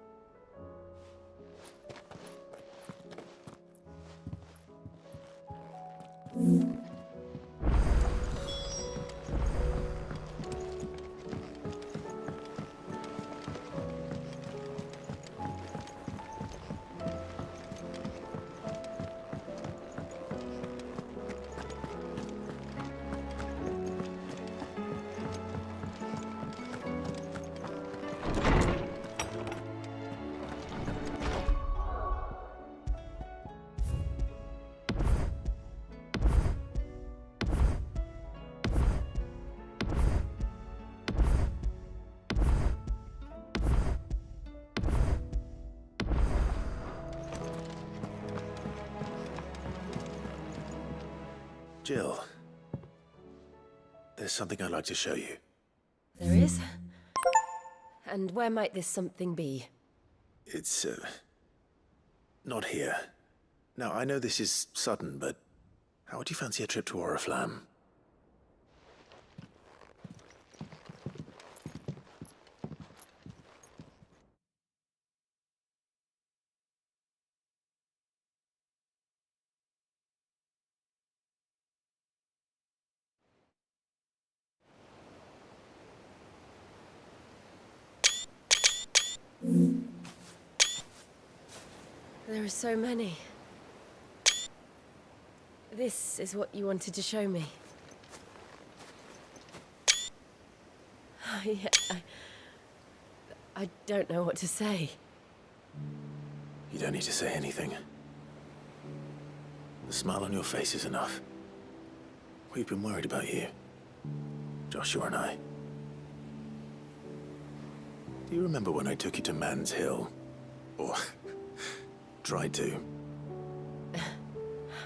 Jill, there's something I'd like to show you.
There is? And where might this something be?
It's, not here. Now, I know this is sudden, but how would you fancy a trip to Oriflamme?
There are so many. This is what you wanted to show me. Yeah, I don't know what to say.
You don't need to say anything. The smile on your face is enough. We've been worried about you, Joshua and I. Do you remember when I took you to Man's Hill? Or tried to?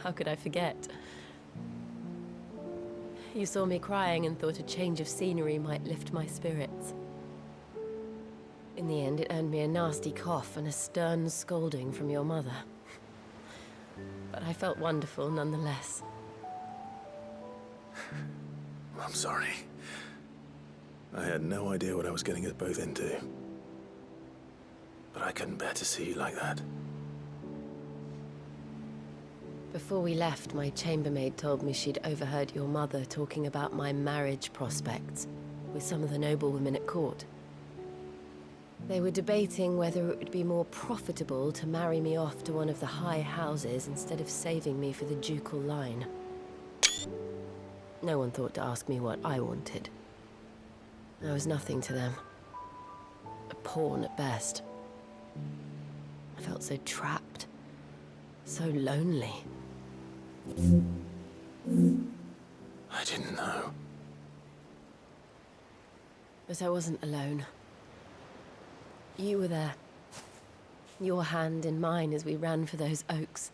How could I forget? You saw me crying and thought a change of scenery might lift my spirits. In the end, it earned me a nasty cough and a stern scolding from your mother. but I felt wonderful nonetheless.
I'm sorry. I had no idea what I was getting us both into. But I couldn't bear to see you like that.
Before we left, my chambermaid told me she'd overheard your mother talking about my marriage prospects with some of the noblewomen at court. They were debating whether it would be more profitable to marry me off to one of the high houses instead of saving me for the ducal line. No one thought to ask me what I wanted. I was nothing to them. A pawn at best. I felt so trapped, so lonely.
I didn't know.
But I wasn't alone. You were there. Your hand in mine as we ran for those oaks.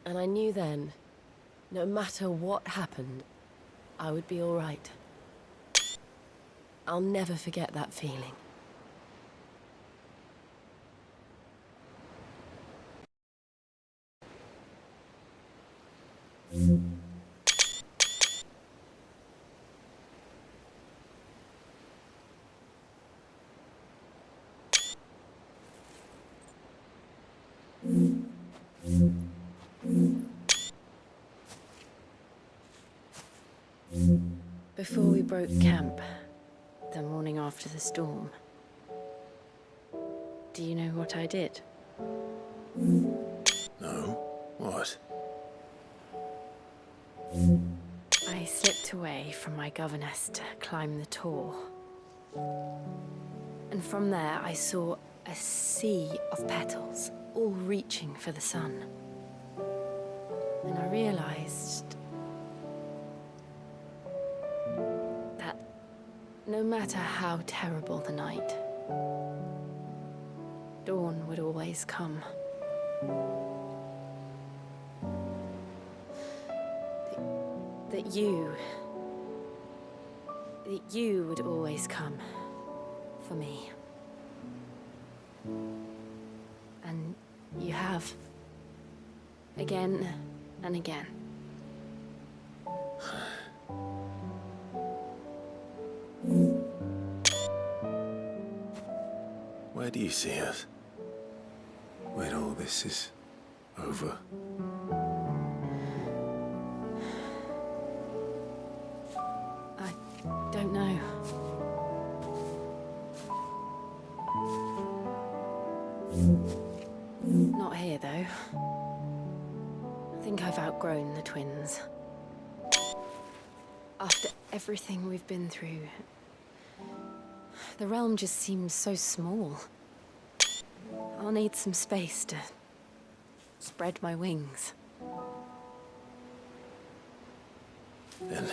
And I knew then, no matter what happened, I would be all right. I'll never forget that feeling.
Before we broke camp, the morning after the storm, do you know what I did?
No? What?
I slipped away from my governess to climb the tor. And from there I saw a sea of petals, all reaching for the sun. And I realized that no matter how terrible the night, dawn would always come. That you would always come for me. And you have. Again and again.
Where do you see us? When all this is over?
I don't know. Not here, though. I think I've outgrown the twins. After everything we've been through, the realm just seems so small. I'll need some space to spread my wings.
Then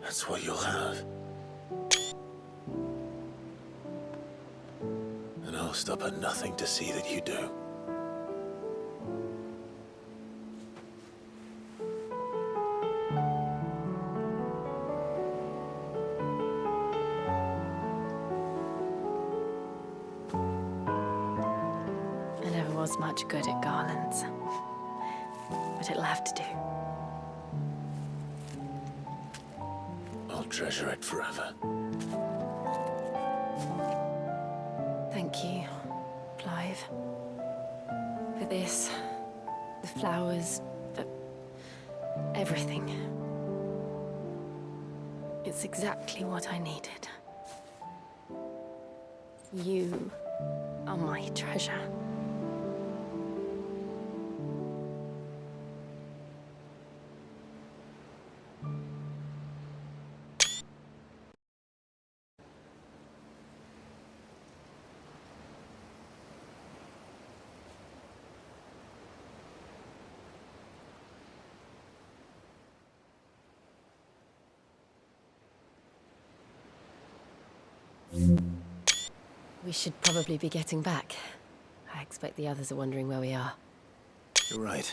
that's what you'll have. And I'll stop at nothing to see that you do.
I never was much good at garlands, but it'll have to do.
I'll treasure it forever.
Thank you, Clive. For this, the flowers, for everything. It's exactly what I needed. You are my treasure.
We should probably be getting back. I expect the others are wondering where we are.
You're right.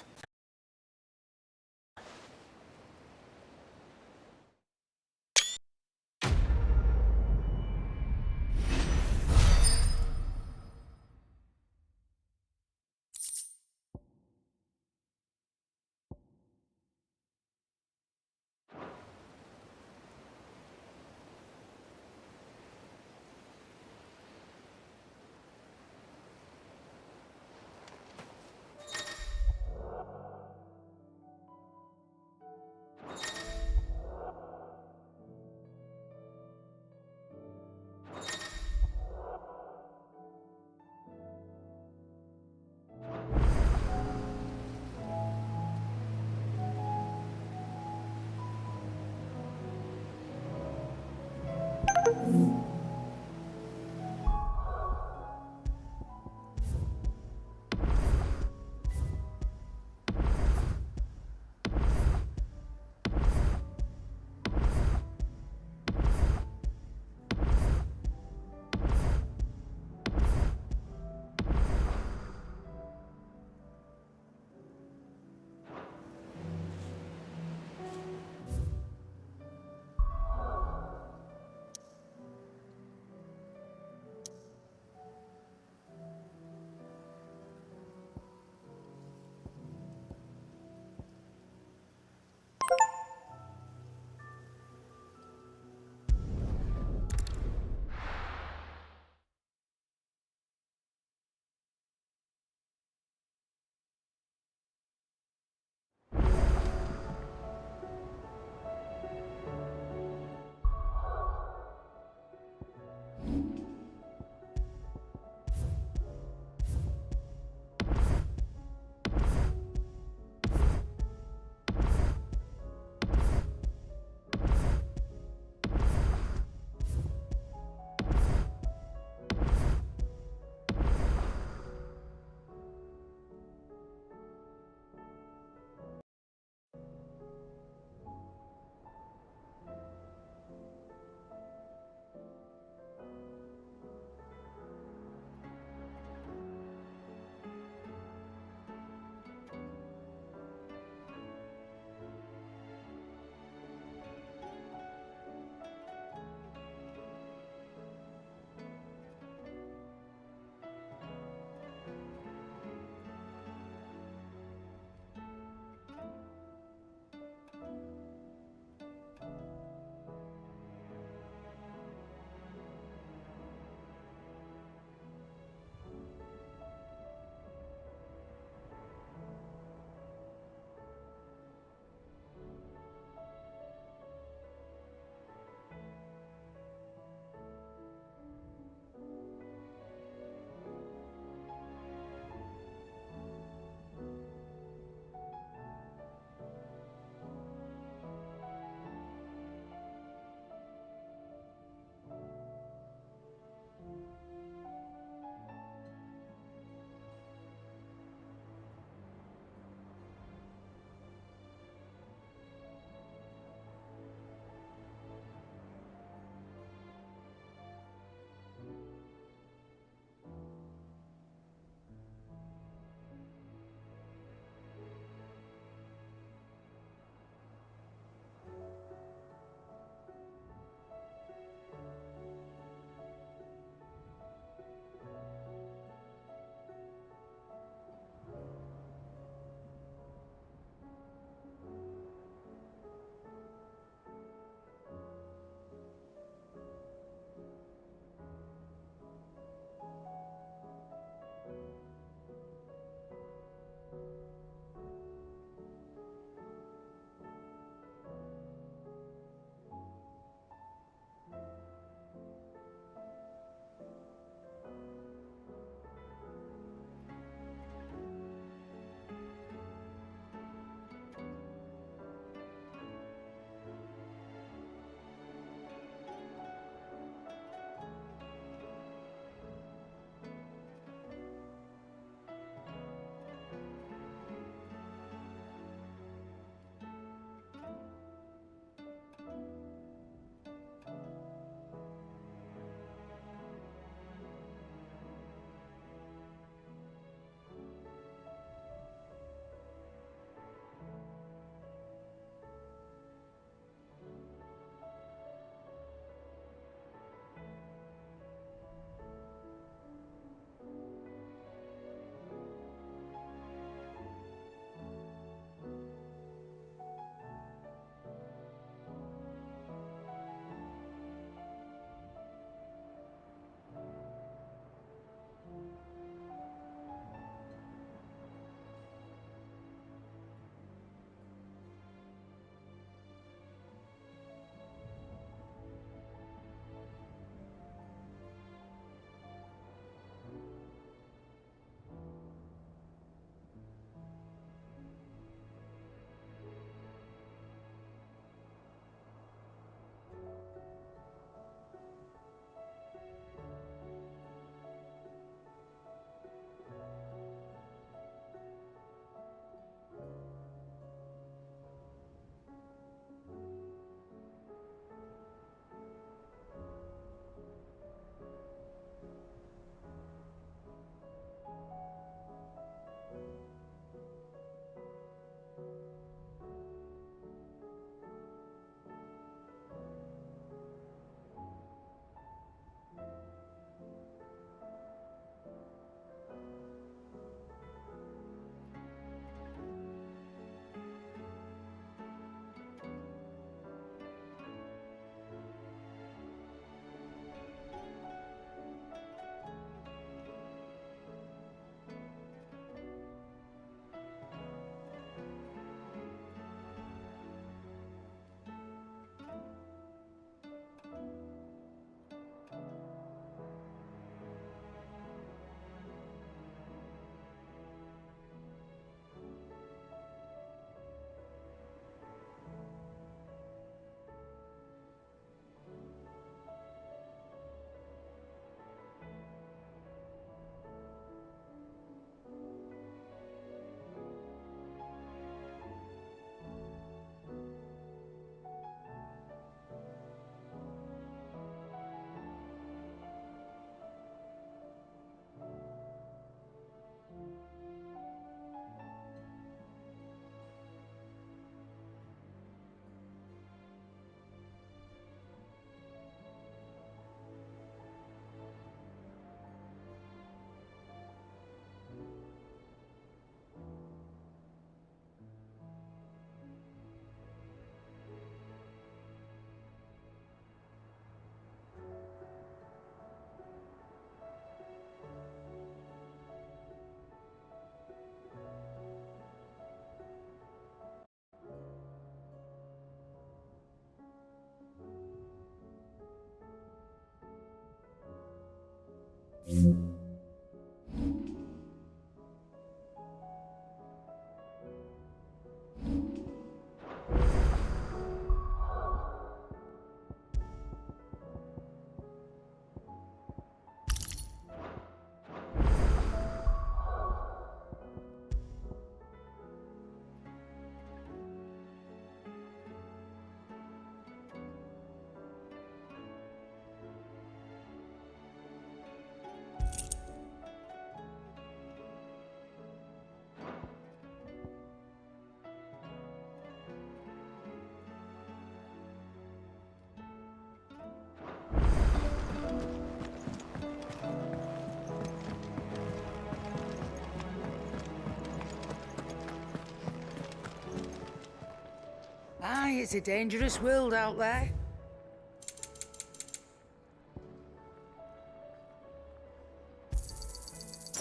Aye, it's a dangerous world out there.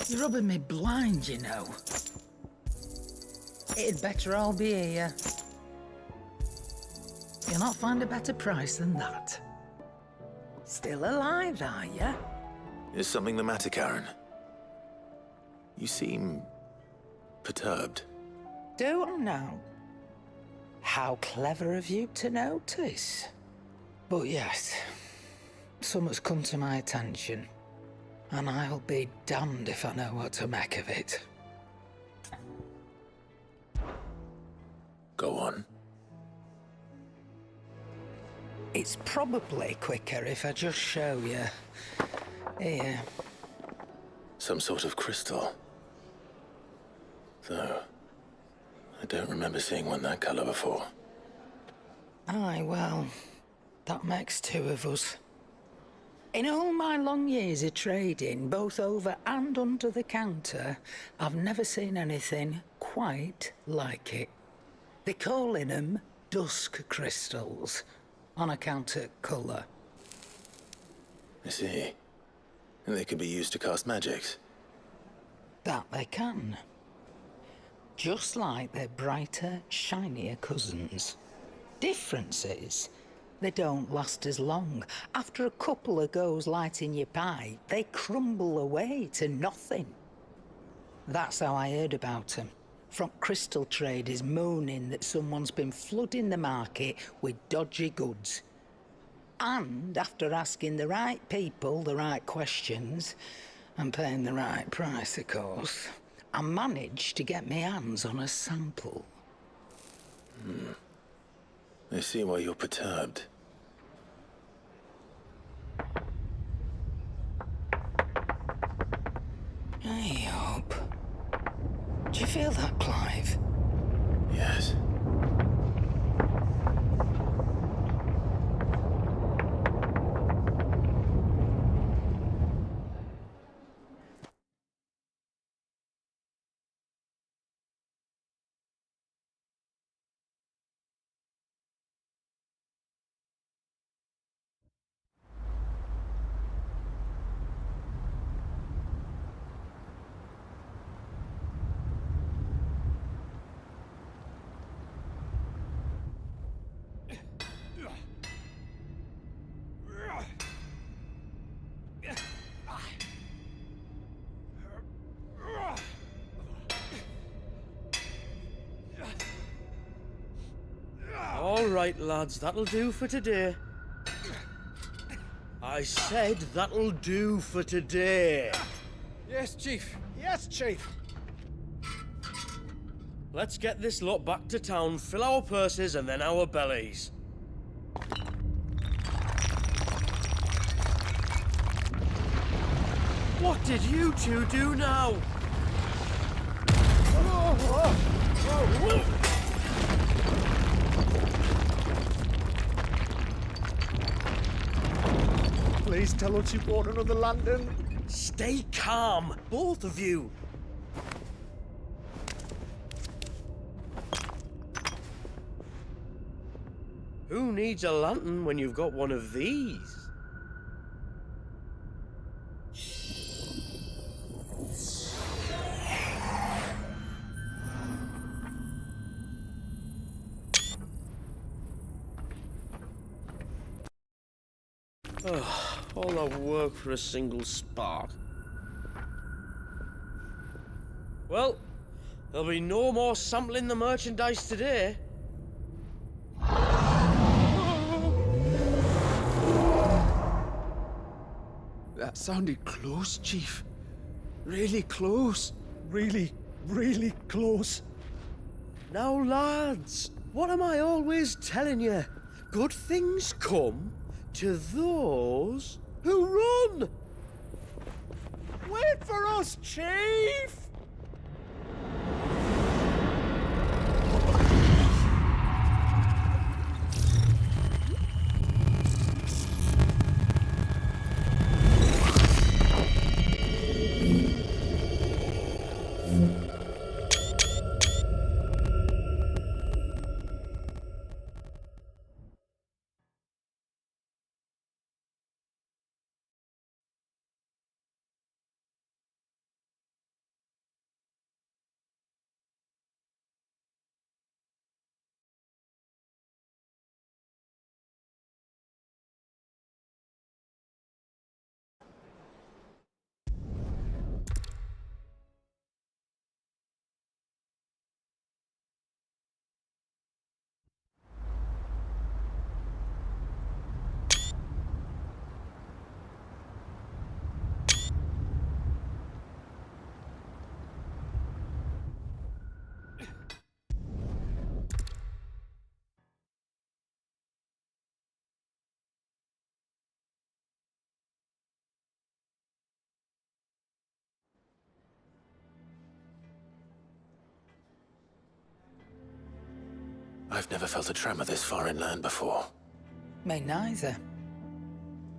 You're rubbing me blind, you know. It'd better all be here. You'll not find a better price than that. Still alive, are you?
Is something the matter, Karen? You seem perturbed.
Do I know? How clever of you to notice. But yes, something's come to my attention, and I'll be damned if I know what to make of it.
Go on.
It's probably quicker if I just show you. Here.
Some sort of crystal. Though, I don't remember seeing one that color before.
Aye, well, that makes two of us. In all my long years of trading, both over and under the counter, I've never seen anything quite like it. They're calling them dusk crystals, on account of colour.
I see. And they can be used to cast magics.
That they can. Just like their brighter, shinier cousins. Difference is, they don't last as long. After a couple of goes lighting your pipe, they crumble away to nothing. That's how I heard about them. From crystal traders moaning that someone's been flooding the market with dodgy goods. And after asking the right people the right questions, and paying the right price, of course, I managed to get my hands on a sample.
I see why you're perturbed.
Hey up. Do you feel that, Clive?
Yes.
All right, lads, that'll do for today. I said that'll do for today.
Yes, Chief. Yes, Chief.
Let's get this lot back to town, fill our purses and then our bellies. What did you two do now?
Please tell us you bought another lantern.
Stay calm, both of you. Who needs a lantern when you've got one of these? All that work for a single spark. Well, there'll be no more sampling the merchandise today.
That sounded close, Chief. Really close. Really, really close.
Now, lads, what am I always telling you? Good things come to those who run!
Wait for us, Chief!
I've never felt a tremor this far inland before.
Me neither.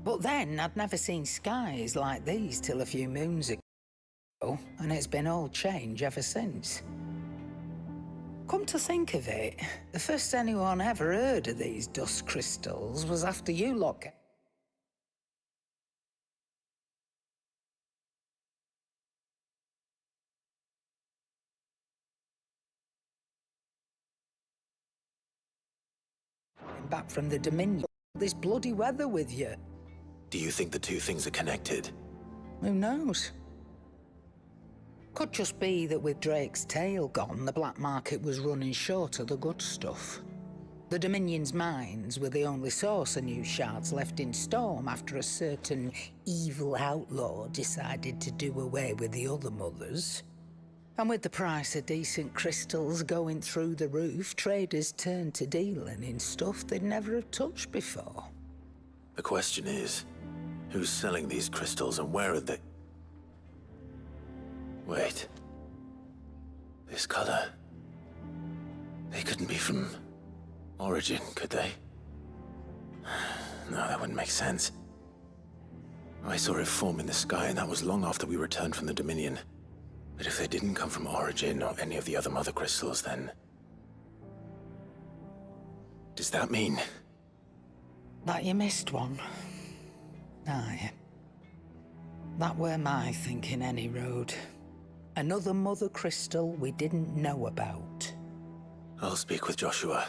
But then, I'd never seen skies like these till a few moons ago, and it's been all change ever since. Come to think of it, the first anyone ever heard of these dust crystals was after you lot came back from the Dominion. This bloody weather with you.
Do you think the two things are connected?
Who knows? Could just be that with Drake's tail gone, the black market was running short of the good stuff. The Dominion's mines were the only source of new shards left in Storm after a certain evil outlaw decided to do away with the other mothers. And with the price of decent crystals going through the roof, traders turned to dealing in stuff they'd never have touched before.
The question is, who's selling these crystals and where are they? Wait. This color. They couldn't be from Origin, could they? No, that wouldn't make sense. I saw it form in the sky, and that was long after we returned from the Dominion. But if they didn't come from Origin or any of the other mother crystals, then... does that mean...
that you missed one? Aye. That were my thinking, any road. Another mother crystal we didn't know about.
I'll speak with Joshua.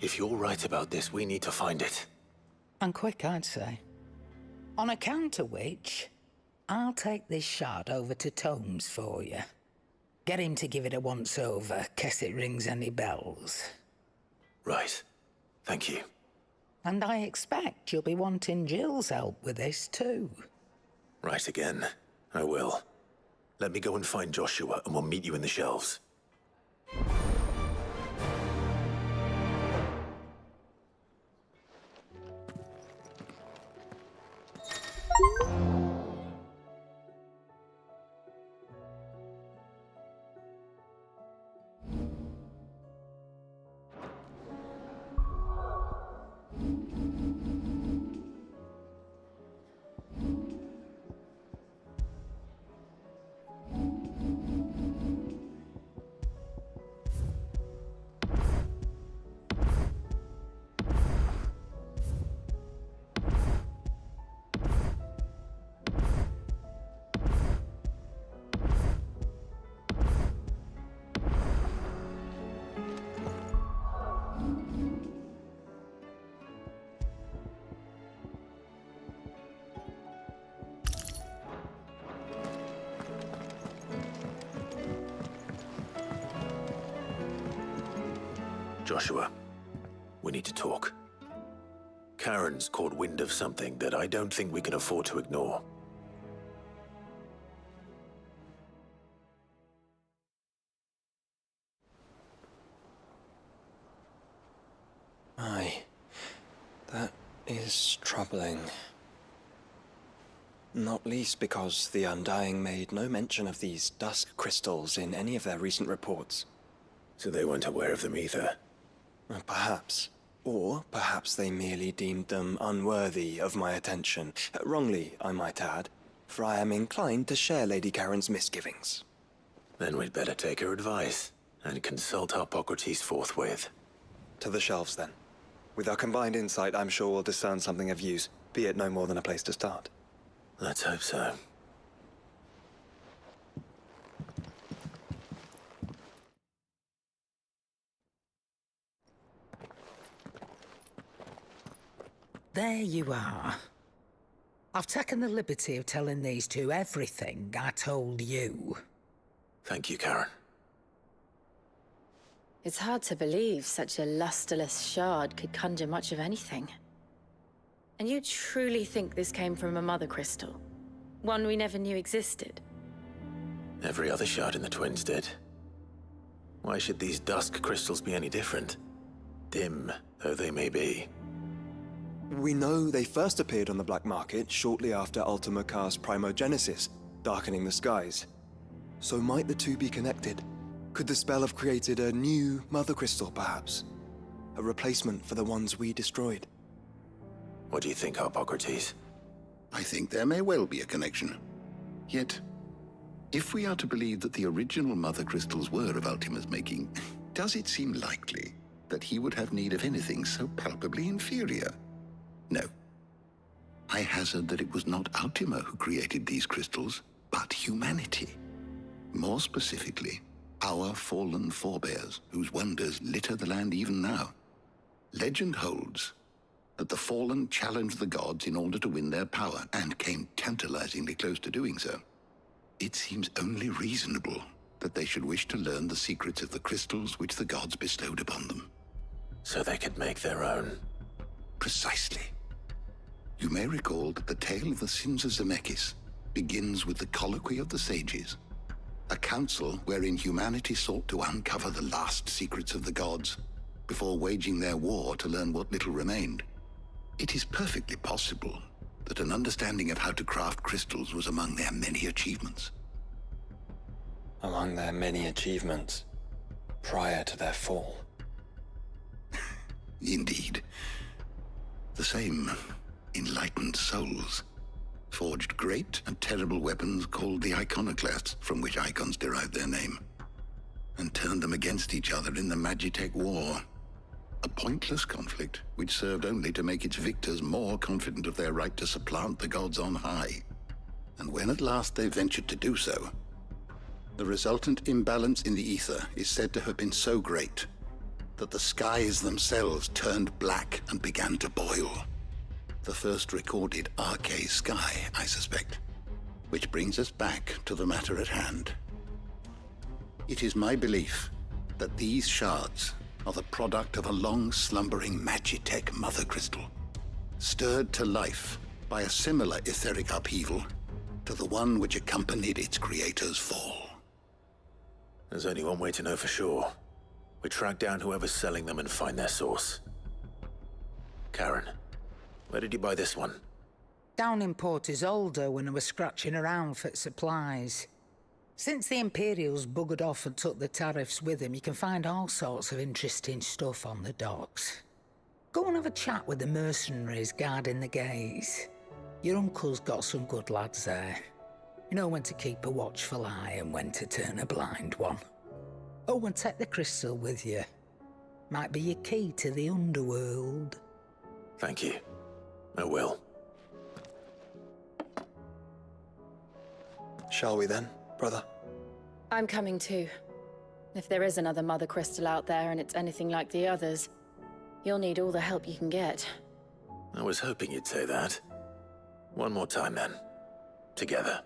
If you're right about this, we need to find it.
And quick, I'd say. On account of which, I'll take this shard over to Tomes for you. Get him to give it a once-over, case it rings any bells.
Right. Thank you.
And I expect you'll be wanting Jill's help with this, too.
Right again. I will. Let me go and find Joshua, and we'll meet you in the shelves. Joshua, we need to talk. Karen's caught wind of something that I don't think we can afford to ignore.
Aye. That is troubling. Not least because the Undying made no mention of these dusk crystals in any of their recent reports.
So they weren't aware of them either?
Perhaps. Or perhaps they merely deemed them unworthy of my attention. Wrongly, I might add, for I am inclined to share Lady Karen's misgivings.
Then we'd better take her advice and consult Harpocrates forthwith.
To the shelves, then. With our combined insight, I'm sure we'll discern something of use, be it no more than a place to start.
Let's hope so.
There you are. I've taken the liberty of telling these two everything I told you.
Thank you, Karen.
It's hard to believe such a lusterless shard could conjure much of anything. And you truly think this came from a mother crystal? One we never knew existed?
Every other shard in the Twins did. Why should these dusk crystals be any different? Dim though they may be.
We know they first appeared on the black market shortly after Ultima cast Primogenesis, darkening the skies. So might the two be connected? Could the spell have created a new mother crystal, perhaps? A replacement for the ones we destroyed.
What do you think, Harpocrates?
I think there may well be a connection. Yet, if we are to believe that the original Mother Crystals were of Ultima's making, does it seem likely that he would have need of anything so palpably inferior? No. I hazard that it was not Ultima who created these crystals, but humanity. More specifically, our fallen forebears, whose wonders litter the land even now. Legend holds that the fallen challenged the gods in order to win their power, and came tantalizingly close to doing so. It seems only reasonable that they should wish to learn the secrets of the crystals which the gods bestowed upon them.
So they could make their own.
Precisely. You may recall that the tale of the sins of Zemeckis begins with the colloquy of the sages, a council wherein humanity sought to uncover the last secrets of the gods before waging their war to learn what little remained. It is perfectly possible that an understanding of how to craft crystals was among their many achievements.
Among their many achievements, prior to their fall.
Indeed. The same enlightened souls forged great and terrible weapons called the iconoclasts, from which icons derived their name, and turned them against each other in the Magitech War. A pointless conflict which served only to make its victors more confident of their right to supplant the gods on high. And when at last they ventured to do so, the resultant imbalance in the ether is said to have been so great that the skies themselves turned black and began to boil. The first recorded Arcade sky, I suspect. Which brings us back to the matter at hand. It is my belief that these shards are the product of a long-slumbering Magitech mother crystal, stirred to life by a similar etheric upheaval to the one which accompanied its creator's fall.
There's only one way to know for sure. We track down whoever's selling them and find their source. Karen, where did you buy this one?
Down in Port Isolde when I was scratching around for supplies. Since the Imperials buggered off and took the tariffs with them, you can find all sorts of interesting stuff on the docks. Go and have a chat with the mercenaries guarding the gates. Your uncle's got some good lads there. You know when to keep a watchful eye and when to turn a blind one. Oh, and take the crystal with you. Might be your key to the underworld.
Thank you. I will.
Shall we then, brother?
I'm coming too. If there is another Mother Crystal out there and it's anything like the others, you'll need all the help you can get.
I was hoping you'd say that. One more time then. Together.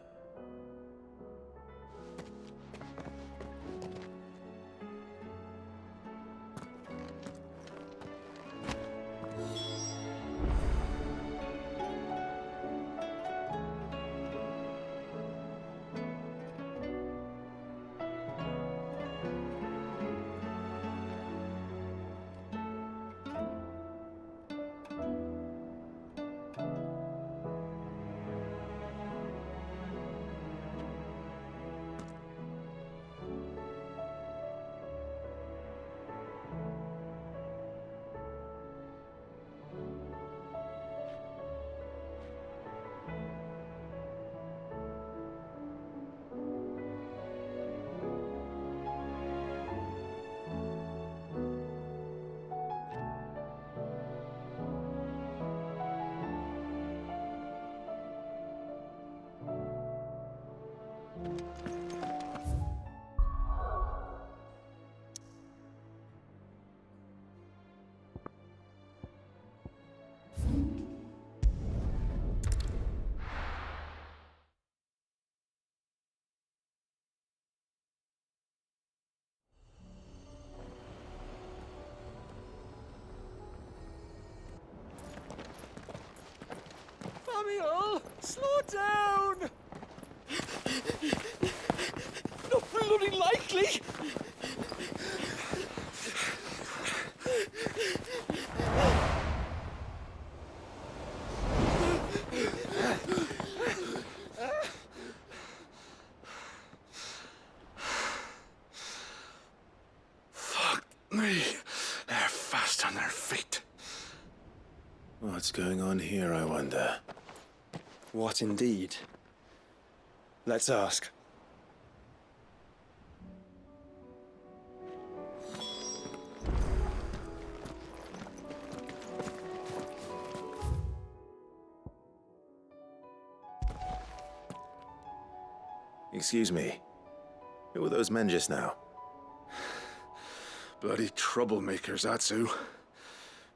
Samuel, slow down! Not bloody likely!
Fuck me. They're fast on their
What's going on here, I wonder?
What indeed? Let's ask.
Excuse me. Who were those men just now?
Bloody troublemakers, that's who.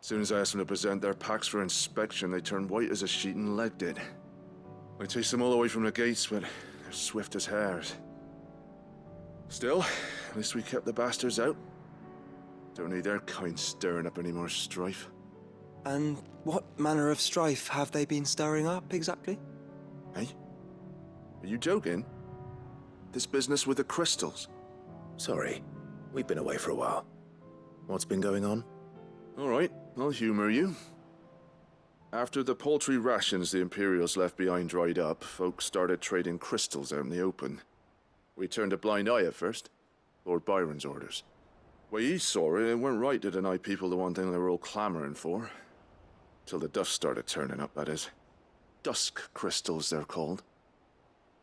As soon as I asked them to present their packs for inspection, they turned white as a sheet and legged it. I chased them all away from the gates, but they're swift as hares. Still, at least we kept the bastards out. Don't need their kind stirring up any more strife.
And what manner of strife have they been stirring up, exactly?
Hey? Are you joking? This business with the crystals?
Sorry, we've been away for a while. What's been going on?
All right, I'll humor you. After the paltry rations the Imperials left behind dried up, folks started trading crystals out in the open. We turned a blind eye at first. Lord Byron's orders. Way he saw it, it weren't right to deny people the one thing they were all clamoring for. Till the dust started turning up, that is. Dusk crystals, they're called.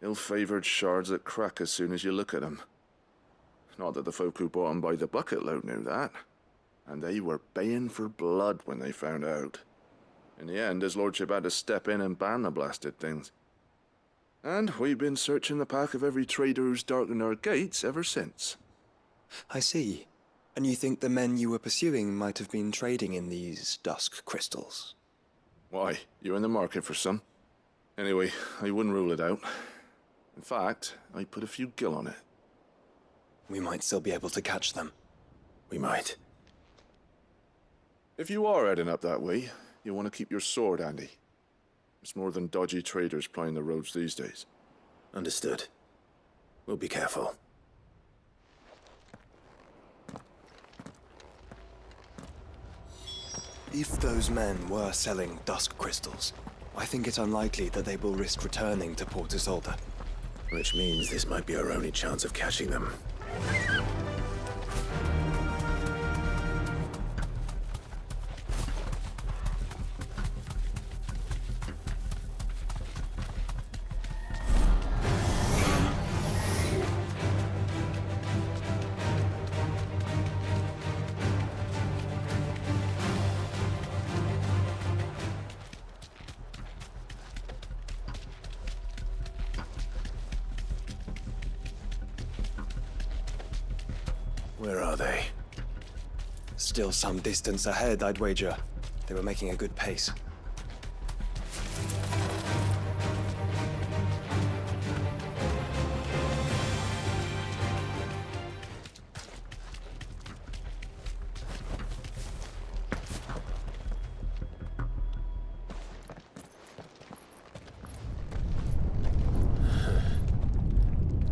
Ill-favored shards that crack as soon as you look at them. Not that the folk who bought them by the bucket load knew that. And they were baying for blood when they found out. In the end, his lordship had to step in and ban the blasted things. And we've been searching the pack of every trader who's darkened our gates ever since.
I see. And you think the men you were pursuing might have been trading in these dusk crystals?
Why? You in the market for some? Anyway, I wouldn't rule it out. In fact, I put a few gil on it.
We might still be able to catch them.
We might.
If you are heading up that way, you'll want to keep your sword handy. There's more than dodgy traders plying the roads these days.
Understood. We'll be careful.
If those men were selling dusk crystals, I think it unlikely that they will risk returning to Port Isolde.
Which means this might be our only chance of catching them. Where are they?
Still some distance ahead, I'd wager. They were making a good pace.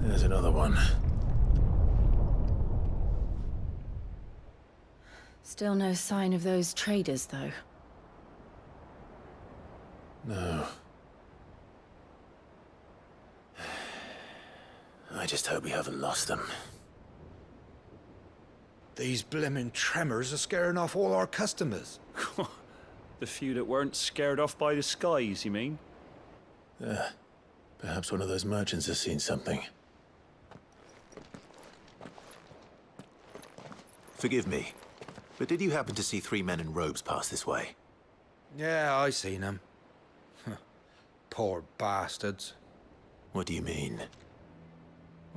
There's another one.
Still no sign of those traders, though.
No. I just hope we haven't lost them.
These blimmin' tremors are scaring off all our customers.
The few that weren't scared off by the skies, you mean?
Perhaps one of those merchants has seen something. Forgive me, but did you happen to see 3 men in robes pass this way?
Yeah, I seen them. Poor bastards.
What do you mean?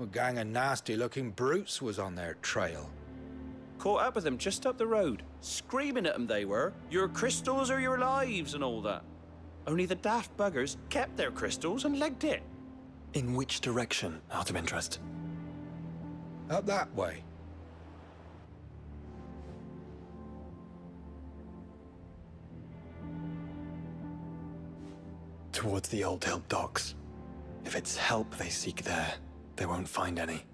A gang of nasty-looking brutes was on their trail.
Caught up with them just up the road, screaming at them they were. Your crystals are your lives and all that. Only the daft buggers kept their crystals and legged it.
In which direction, out of interest?
Up that way.
Towards the Old Hill docks. If it's help they seek there, they won't find any.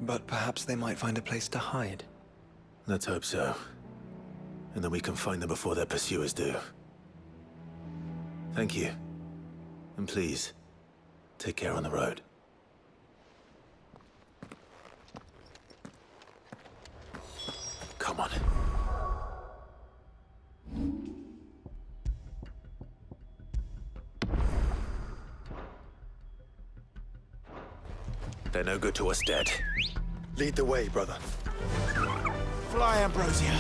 But perhaps they might find a place to hide.
Let's hope so. And then we can find them before their pursuers do. Thank you. And please, take care on the road. Come on. They're no good to us dead.
Lead the way, brother.
Fly, Ambrosia.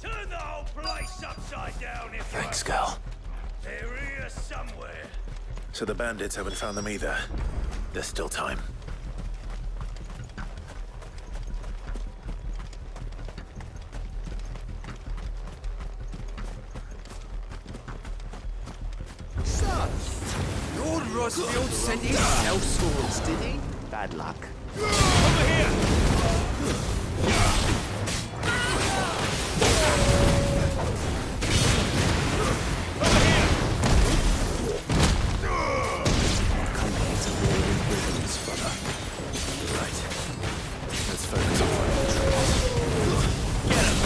Turn the whole place upside down if
Thanks, girl.
they're here somewhere.
So the bandits haven't found them either. There's still time.
Lord Rosfield sent his hell swords, did he?
Bad luck.
Over here!
Right. Let's focus on finding the trees.
Get him!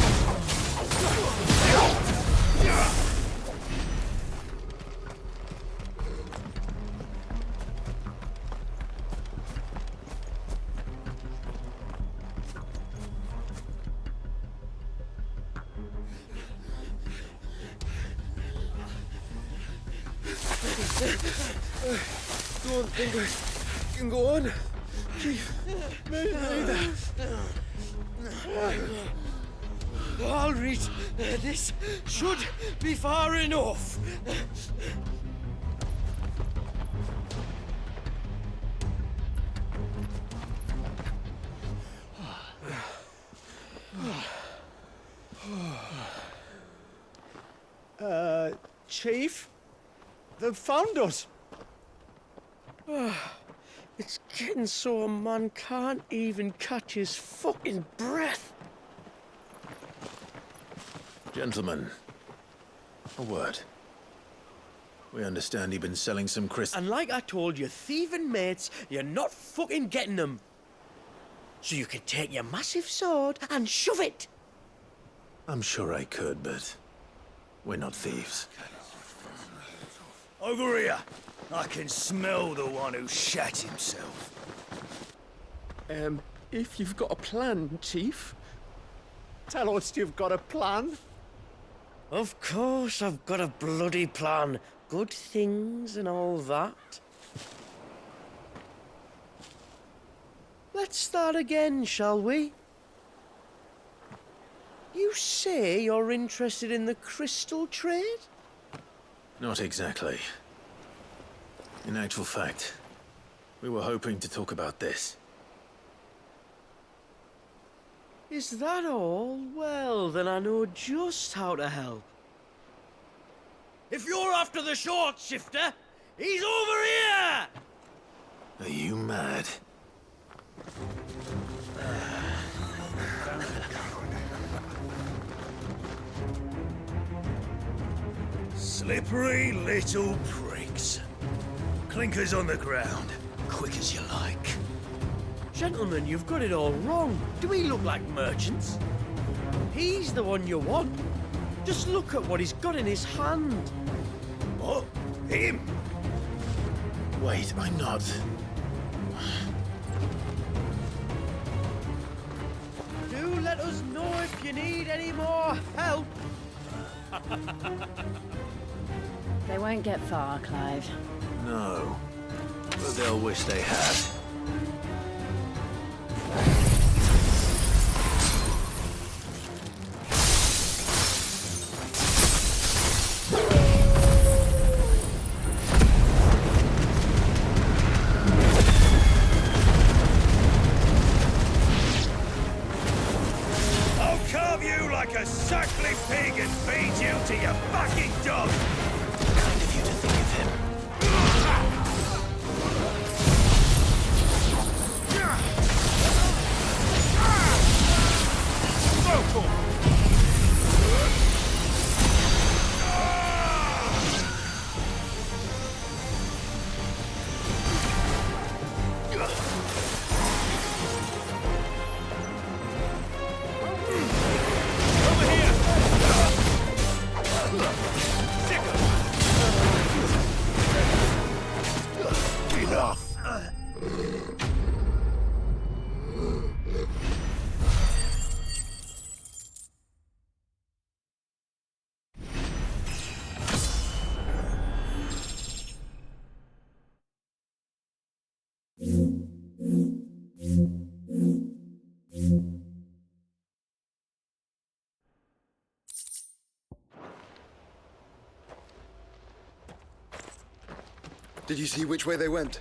Don't think I can go on. Chief, neither. I'll reach. This should be far enough. Chief? They've found us. It's getting so a man can't even catch his fucking breath.
Gentlemen, a word. We understand you've been selling some crystals.
And like I told your thieving mates, you're not fucking getting them. So you can take your massive sword and shove it.
I'm sure I could, but we're not thieves.
Over here. I can smell the one who shat himself.
If you've got a plan, Chief. Tell us you've got a plan. Of course I've got a bloody plan. Good things and all that. Let's start again, shall we? You say you're interested in the crystal trade?
Not exactly. In actual fact, we were hoping to talk about this.
Is that all? Well, then I know just how to help. If you're after the short shifter, he's over here!
Are you mad?
Slippery little pricks. Clinkers on the ground, quick as you like.
Gentlemen, you've got it all wrong. Do we look like merchants? He's the one you want. Just look at what he's got in his hand.
What? Him?
Wait, I'm not.
Do let us know if you need any more help.
They won't get far, Clive.
No. But they'll wish they had.
I'll carve you like a suckling pig and feed you to your fucking dog!
Kind of you to think of him.
Did you see which way they went?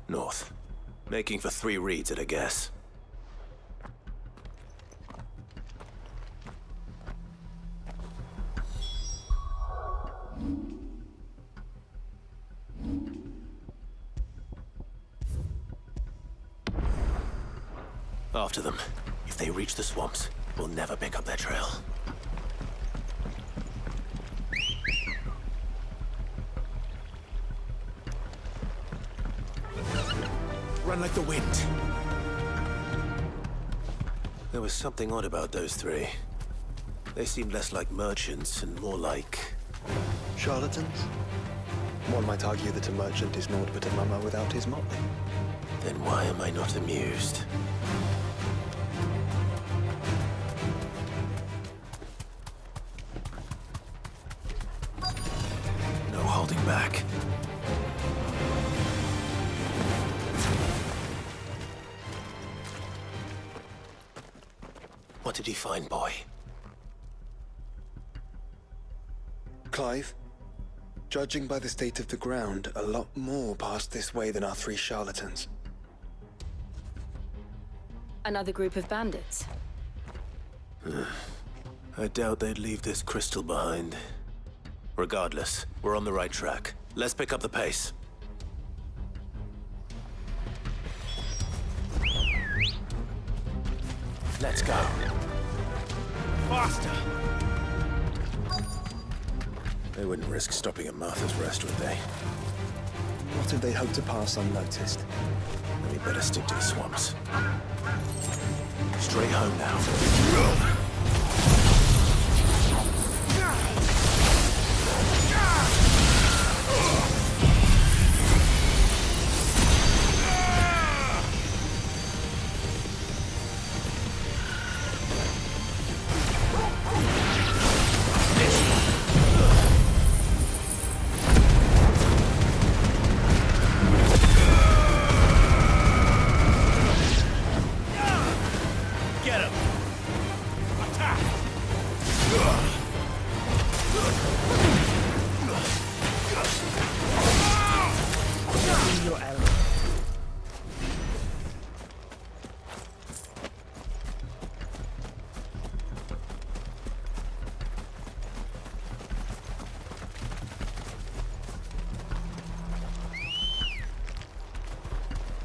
North. Making for 3 reads at a guess. After them. If they reach the swamps, we'll never pick up their trail. Run like the wind. There was something odd about those 3. They seemed less like merchants and more like...
charlatans? One might argue that a merchant is naught but a mummer without his motley.
Then why am I not amused? No holding back. What did he find, boy?
Clive, judging by the state of the ground, a lot more passed this way than our 3 charlatans.
Another group of bandits.
I doubt they'd leave this crystal behind. Regardless, we're on the right track. Let's pick up the pace. Let's go. Faster! They wouldn't risk stopping at Martha's Rest, would they?
What if they hope to pass unnoticed?
Then we better stick to the swamps. Straight home now.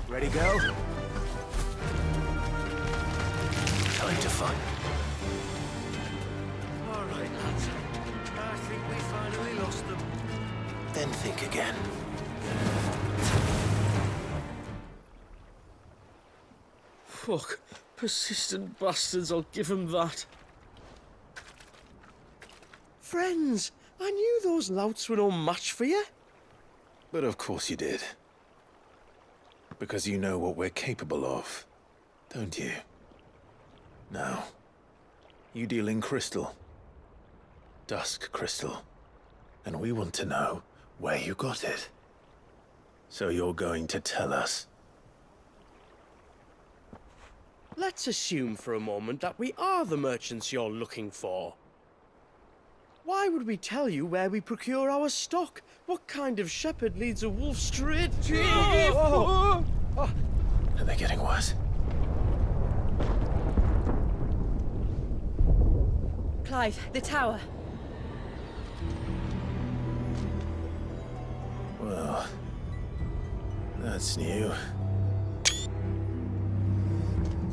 Ready, go? Time to fight.
All right, lads. I think we finally lost them.
Then think again.
Fuck. Persistent bastards, I'll give them that. Friends, I knew those louts were no match for you.
But of course you did. Because you know what we're capable of, don't you? Now, you deal in crystal. Dusk crystal. And we want to know where you got it. So you're going to tell us.
Let's assume for a moment that we are the merchants you're looking for. Why would we tell you where we procure our stock? What kind of shepherd leads a wolf straight to...
Oh. Are they getting worse?
Clive, the tower.
Well, that's new.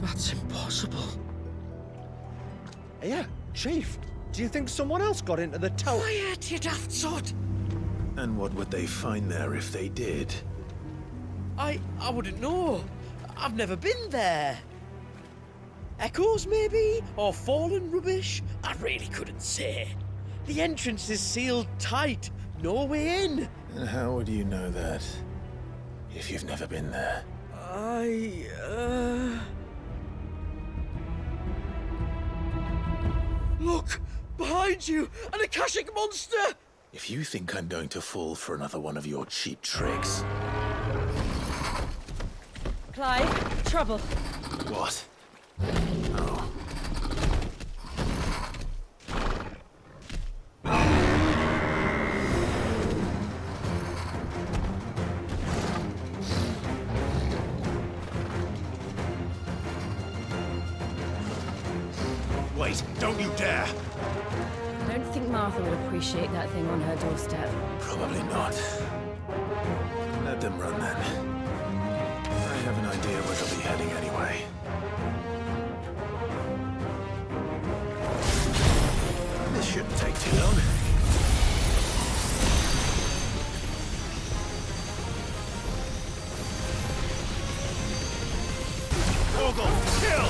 That's impossible. Yeah, Chief. Do you think someone else got into the tower?
Quiet, you daft sod!
And what would they find there if they did?
I wouldn't know. I've never been there. Echoes, maybe? Or fallen rubbish? I really couldn't say. The entrance is sealed tight. No way in.
And how would you know that? If you've never been there?
Look! Behind you! An Akashic monster!
If you think I'm going to fall for another one of your cheap tricks...
Clive, trouble.
What? Oh.
Wait, don't you dare!
I don't think Martha would appreciate that thing on her doorstep.
Probably not. Let them run then. I have an idea where they'll be heading anyway. This shouldn't take too long.
Torgal, kill!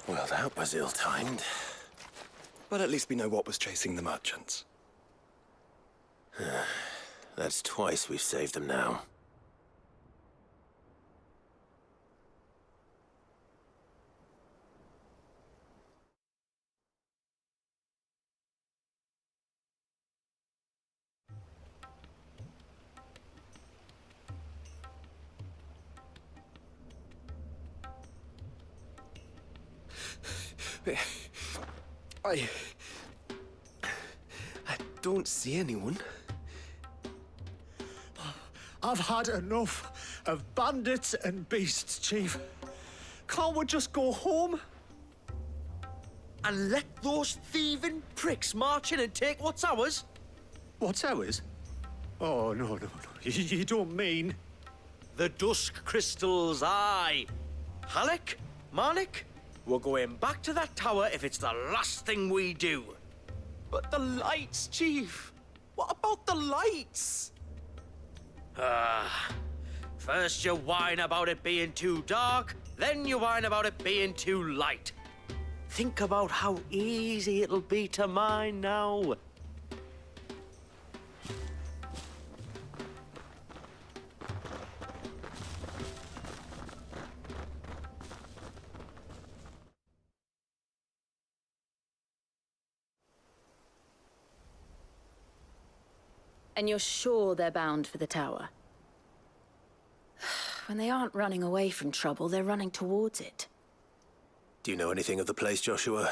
Well, that was ill-timed.
But at least we know what was chasing the merchants.
That's twice we've saved them now.
I don't see anyone.
I've had enough of bandits and beasts, Chief. Can't we just go home?
And let those thieving pricks march in and take what's ours?
What's ours? Oh, no. You don't mean...
The dusk crystals, aye. Halleck, Marnik, we're going back to that tower if it's the last thing we do.
But the lights, Chief. What about the lights?
First you whine about it being too dark, then you whine about it being too light. Think about how easy it'll be to mine now.
And you're sure they're bound for the tower? When they aren't running away from trouble, they're running towards it.
Do you know anything of the place, Joshua?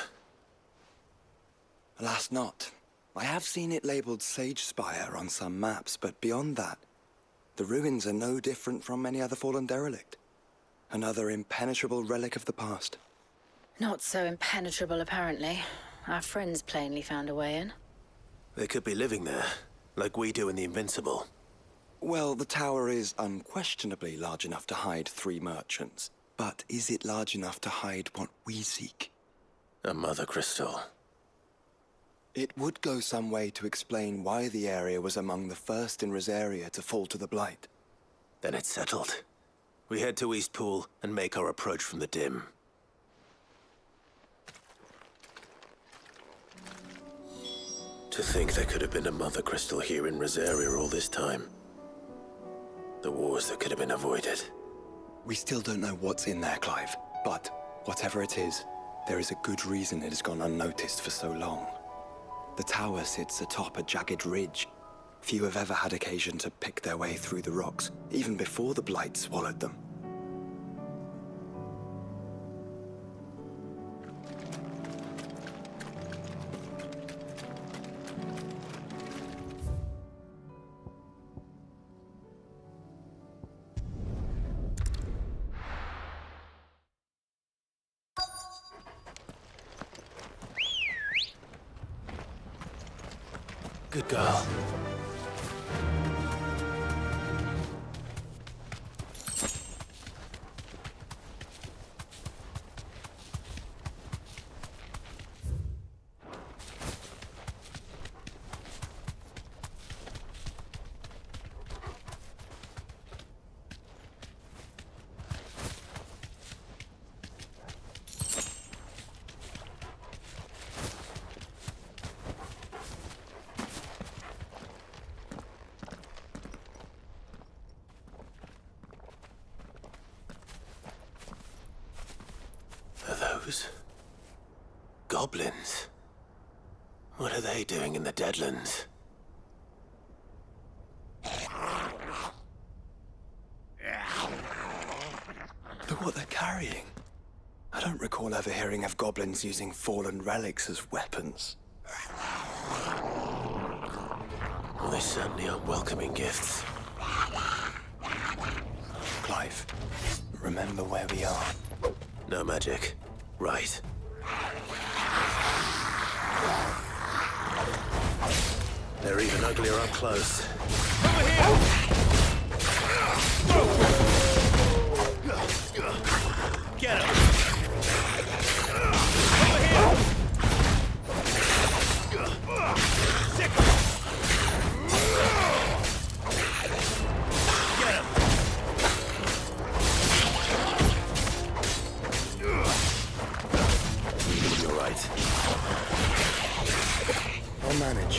Alas, not. I have seen it labeled Sage Spire on some maps, but beyond that, the ruins are no different from any other fallen derelict. Another impenetrable relic of the past.
Not so impenetrable, apparently. Our friends plainly found a way in.
They could be living there, like we do in the Invincible.
Well, the tower is unquestionably large enough to hide 3 merchants. But is it large enough to hide what we seek?
A mother crystal.
It would go some way to explain why the area was among the first in Rosaria to fall to the Blight.
Then it's settled. We head to Eastpool and make our approach from the dim. To think there could have been a mother crystal here in Rosaria all this time. The wars that could have been avoided.
We still don't know what's in there, Clive. But whatever it is, there is a good reason it has gone unnoticed for so long. The tower sits atop a jagged ridge. Few have ever had occasion to pick their way through the rocks, even before the Blight swallowed them.
Good girl. Goblins? What are they doing in the Deadlands?
Look what they're carrying. I don't recall ever hearing of goblins using fallen relics as weapons.
Well, they certainly aren't welcoming gifts.
Clive, remember where we are.
No magic. Right. They're even uglier up close. Over here! Get him! Over here! Sick him! Get him! You're right.
I'll manage.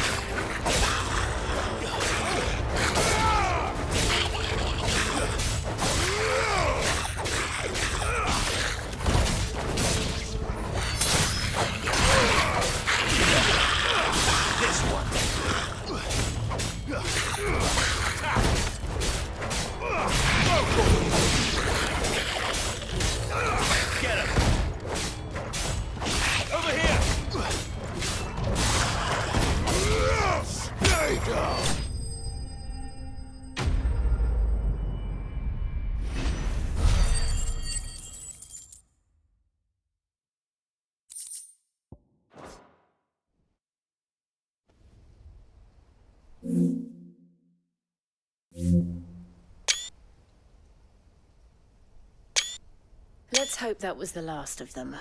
Let's hope that was the last of them.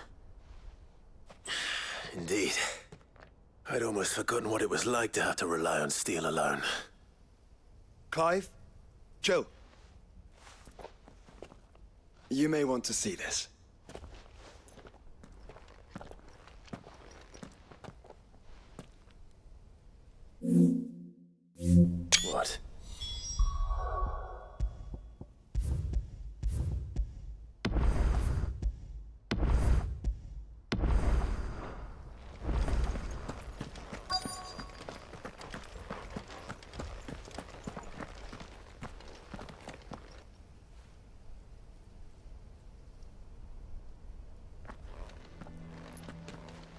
Indeed. I'd almost forgotten what it was like to have to rely on steel alone.
Clive? Joe? You may want to see this.
What?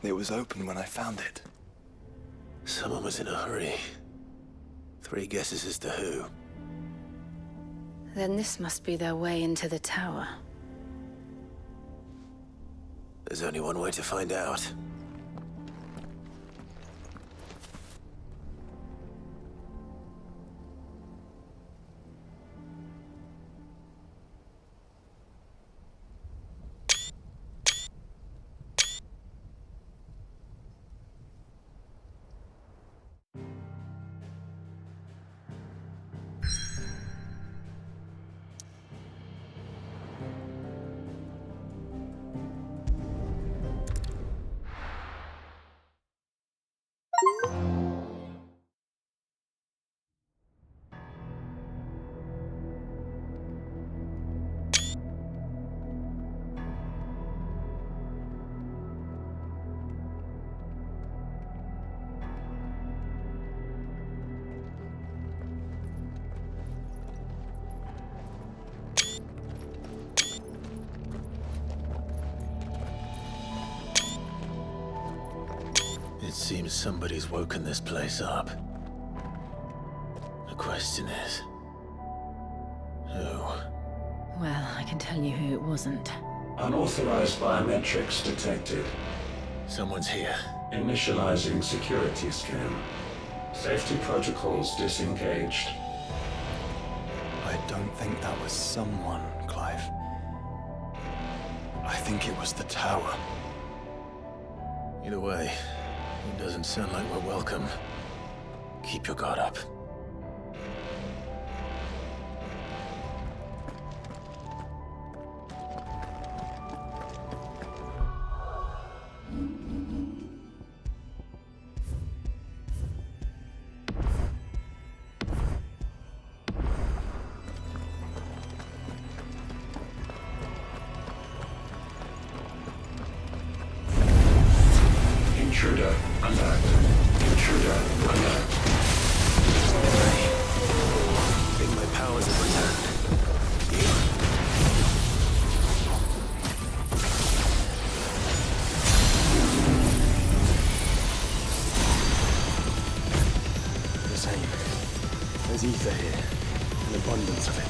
It was open when I found it.
Someone was in a hurry. 3 guesses as to who.
Then this must be their way into the tower.
There's only one way to find out. It seems somebody's woken this place up. The question is, who?
Well, I can tell you who it wasn't.
Unauthorized biometrics detected.
Someone's here.
Initializing security scan. Safety protocols disengaged.
I don't think that was someone, Clive. I think it was the tower.
Either way, it doesn't sound like we're welcome. Keep your guard up.
Intruder alert. Intruder alert.
I think my powers have returned.
The same. There's ether here. An abundance of it.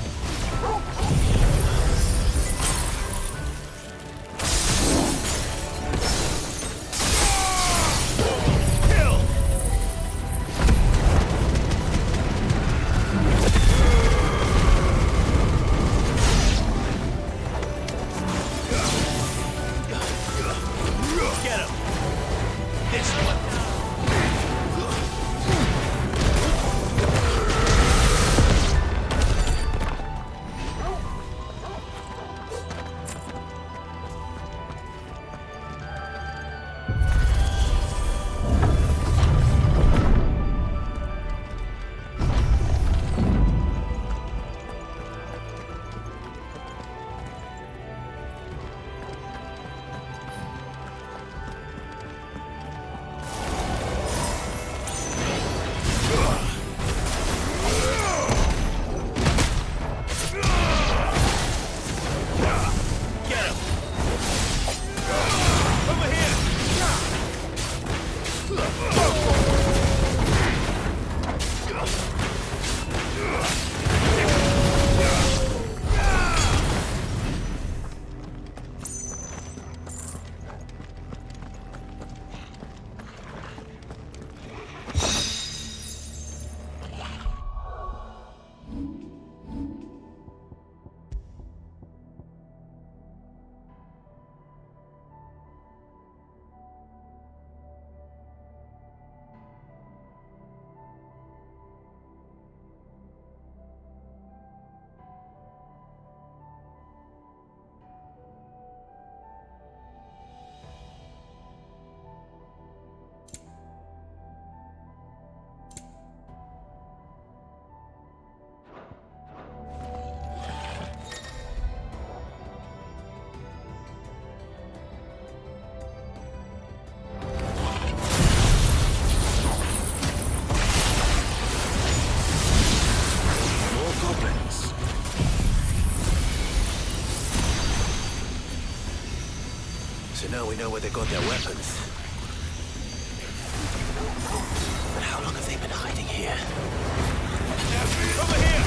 So now we know where they got their weapons. But how long have they been hiding here? Over here!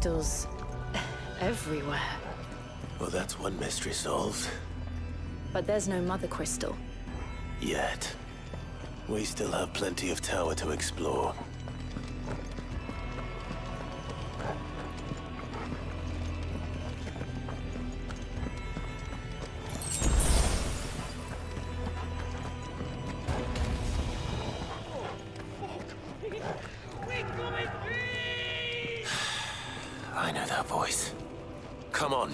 crystals everywhere.
Well, that's one mystery solved.
But there's no mother crystal.
Yet. We still have plenty of tower to explore. I know that voice. Come on.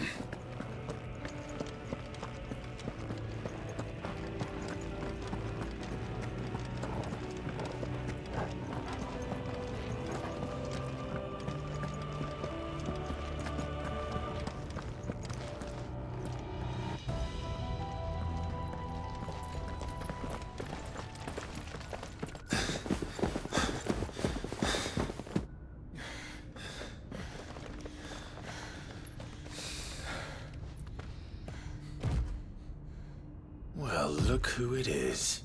Well, look who it is.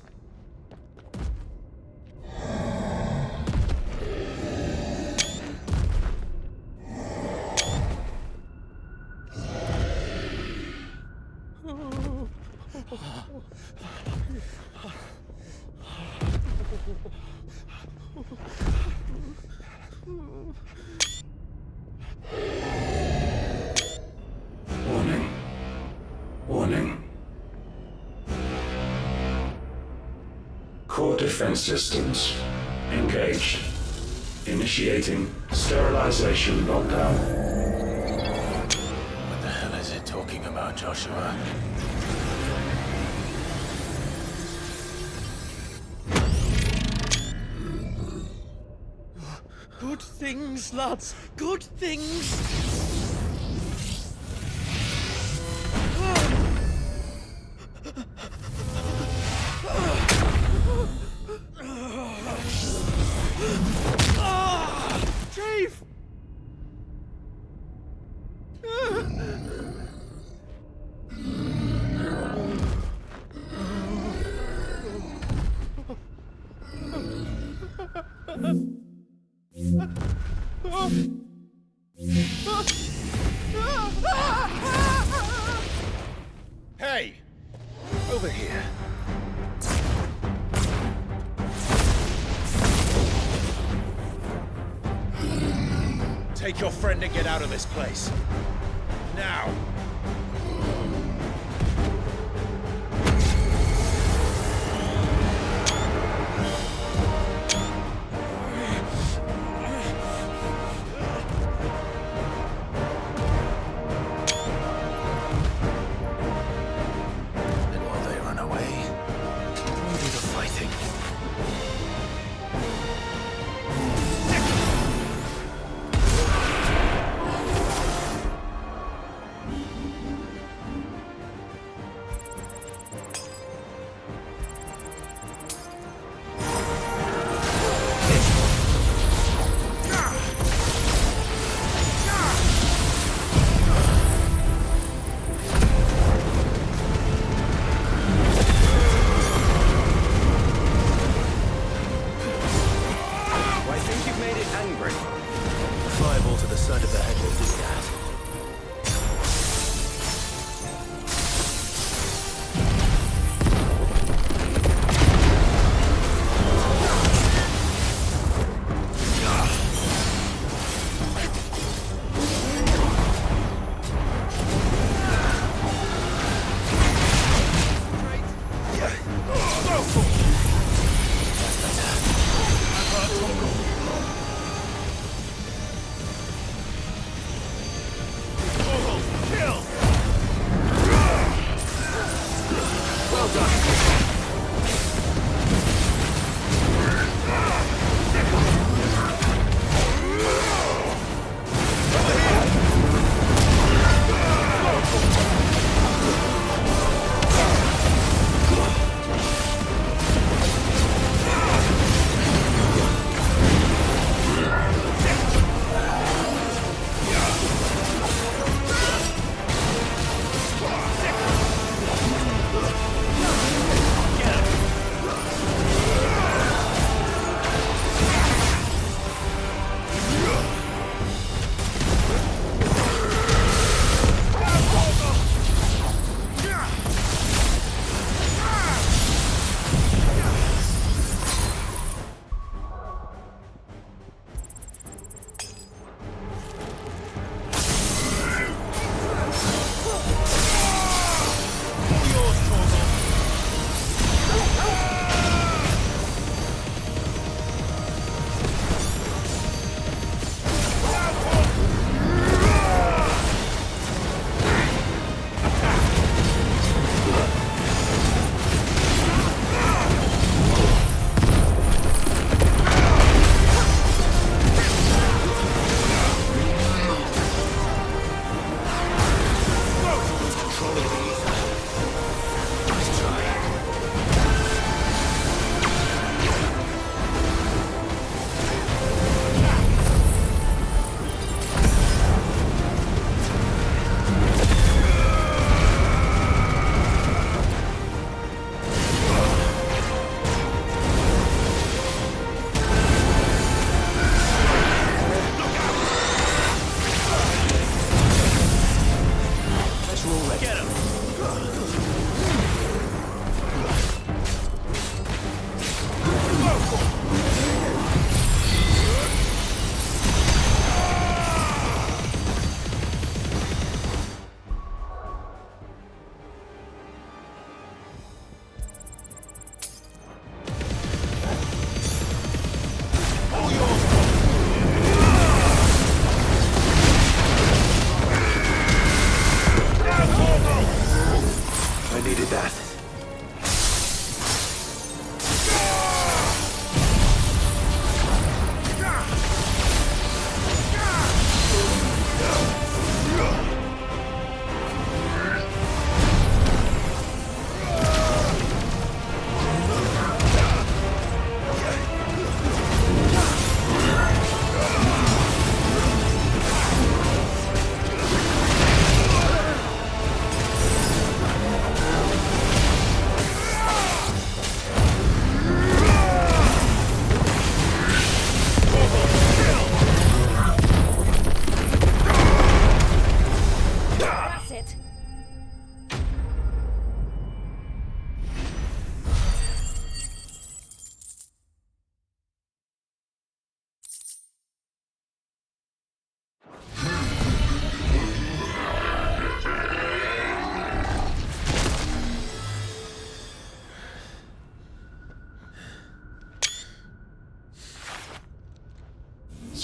Warning. Warning. Core defense systems engaged. Initiating sterilization lockdown.
What the hell is it talking about, Joshua?
Good things, lads. Good things. Chief!
Hey! Over here. Take your friend and get out of this place. Now!
And while they run away, we'll do the fighting.
I think you've made it angry.
Fireball to the side of the head will do that.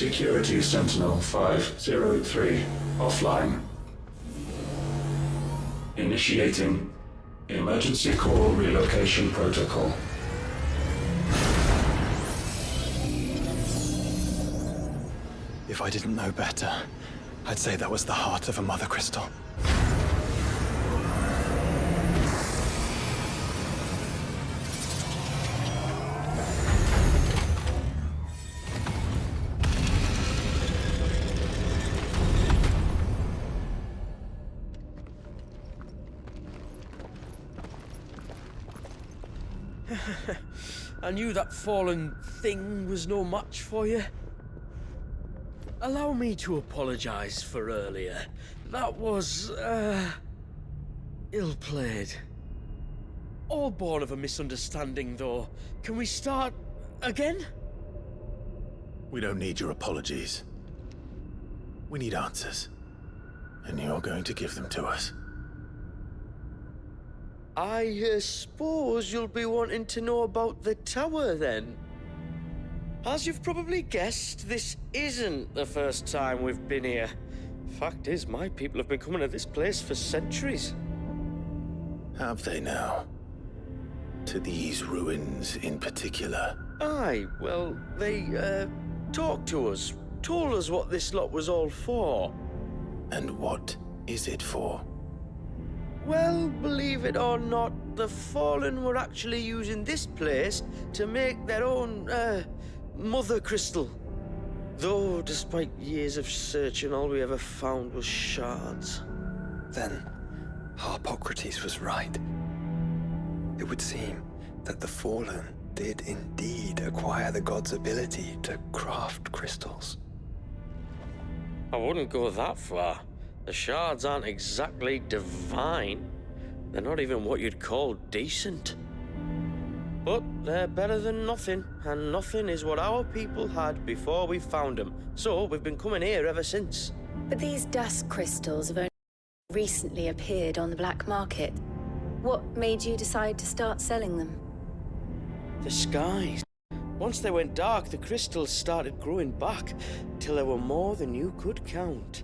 Security Sentinel 503 offline. Initiating Emergency Core Relocation Protocol.
If I didn't know better, I'd say that was the heart of a Mother Crystal.
I knew that fallen thing was no match for you. Allow me to apologize for earlier. That was, ill-played. All born of a misunderstanding, though. Can we start again?
We don't need your apologies. We need answers. And you're going to give them to us.
I suppose you'll be wanting to know about the tower, then? As you've probably guessed, this isn't the first time we've been here. Fact is, my people have been coming to this place for centuries.
Have they now? To these ruins in particular?
Aye, well, they, talked to us. Told us what this lot was all for.
And what is it for?
Well, believe it or not, the Fallen were actually using this place to make their own, Mother Crystal. Though, despite years of searching, all we ever found was shards.
Then, Harpocrates was right. It would seem that the Fallen did indeed acquire the god's ability to craft crystals.
I wouldn't go that far. The shards aren't exactly divine. They're not even what you'd call decent. But they're better than nothing, and nothing is what our people had before we found them. So we've been coming here ever since.
But these dust crystals have only recently appeared on the black market. What made you decide to start selling them?
The skies. Once they went dark, the crystals started growing back, till there were more than you could count.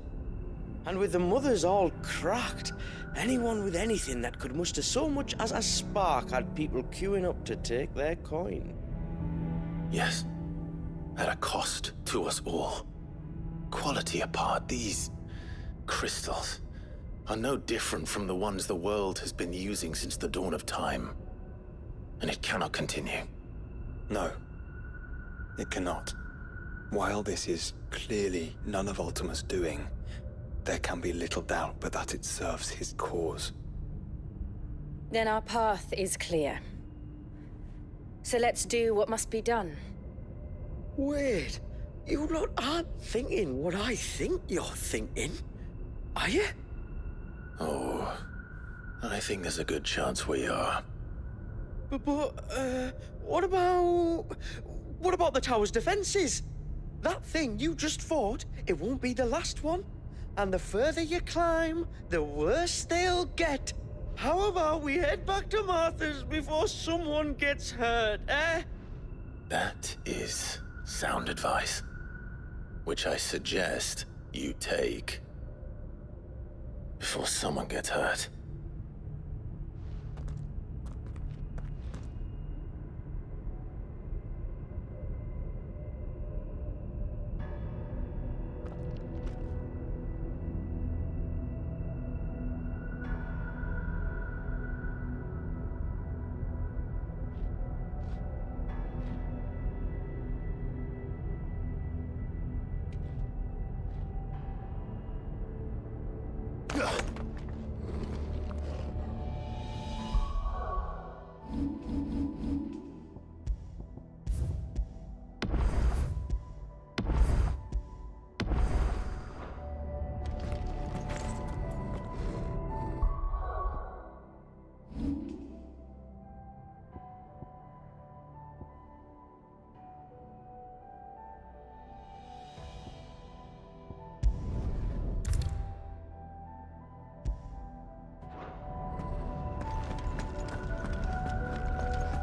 And with the mothers all cracked, anyone with anything that could muster so much as a spark had people queuing up to take their coin.
Yes, at a cost to us all. Quality apart, these crystals are no different from the ones the world has been using since the dawn of time. And it cannot continue.
No, it cannot. While this is clearly none of Ultima's doing, there can be little doubt but that it serves his cause.
Then our path is clear. So let's do what must be done.
Wait, you lot aren't thinking what I think you're thinking, are you?
Oh, I think there's a good chance we are.
But what about the tower's defenses? That thing you just fought, it won't be the last one. And the further you climb, the worse they'll get. How about we head back to Martha's before someone gets hurt, eh?
That is sound advice, which I suggest you take before someone gets hurt.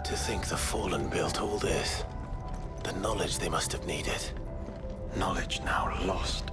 To think the Fallen built all this. The knowledge they must have needed.
Knowledge now lost.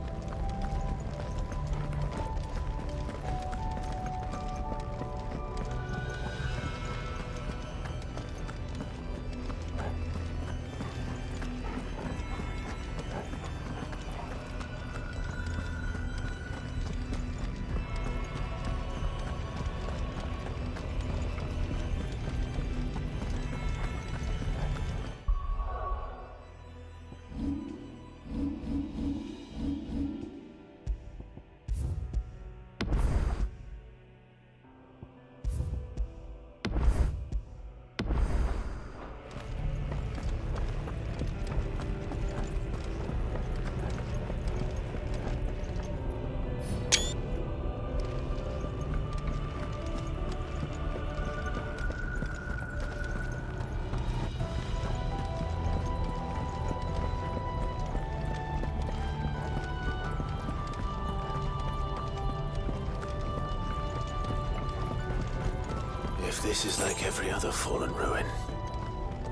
If this is like every other fallen ruin,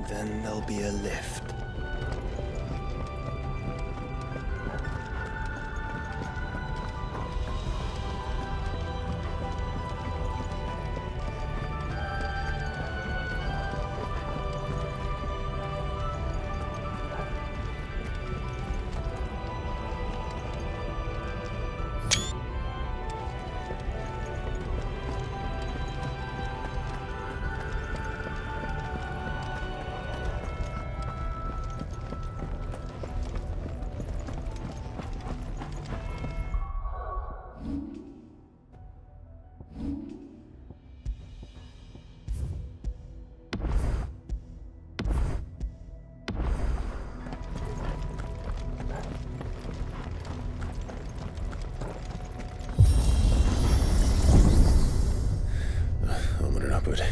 then there'll be a lift.
Onward and upward.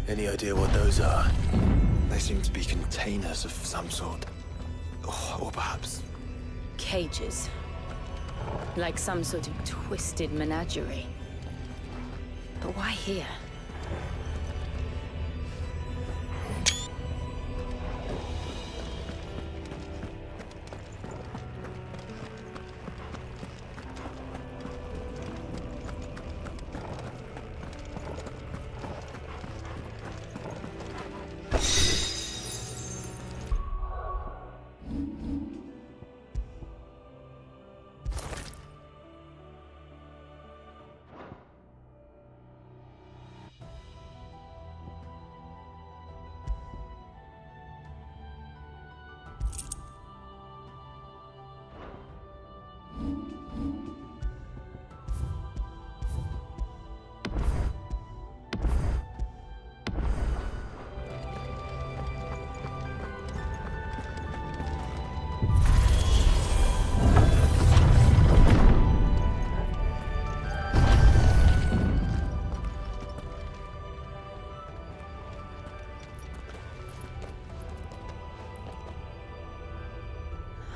Any idea what those are?
They seem to be containers of some sort. Or perhaps...
Cages. Like some sort of twisted menagerie. But why here?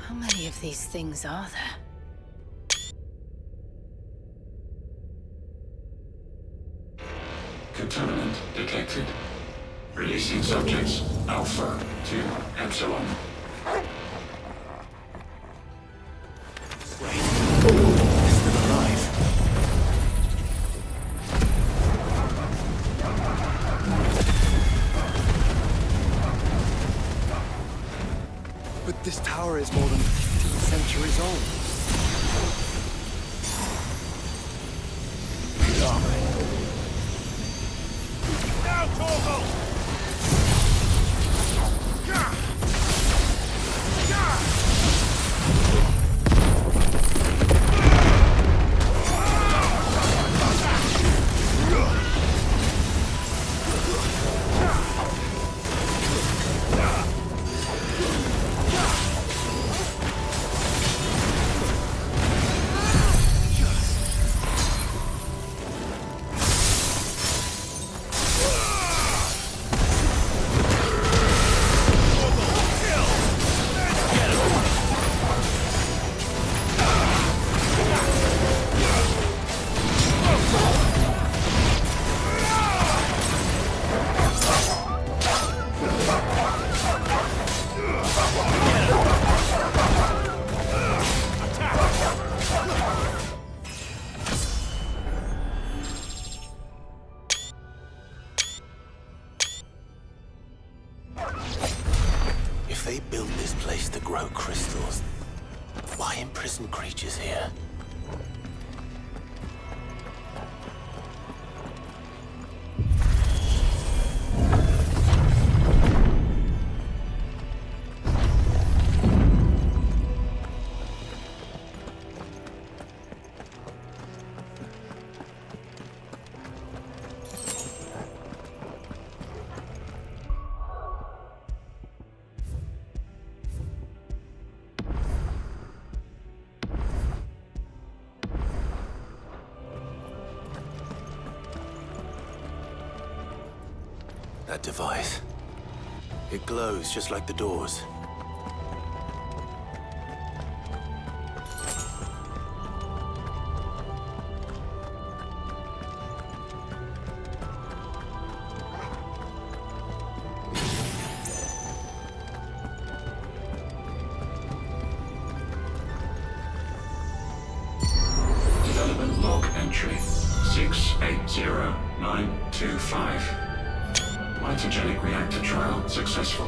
How many of these things are there?
Contaminant detected. Releasing subjects Alpha to Epsilon.
But this tower is more than 15 centuries old.
mages here. That device. It glows just like the doors.
Development log entry 680925. Mitogenic reactor trial successful.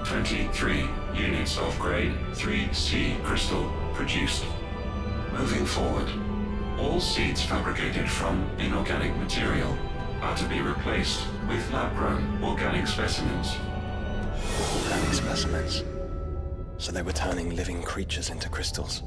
23 units of grade 3C crystal produced. Moving forward, all seeds fabricated from inorganic material are to be replaced with lab-grown organic specimens.
Organic specimens? So they were turning living creatures into crystals.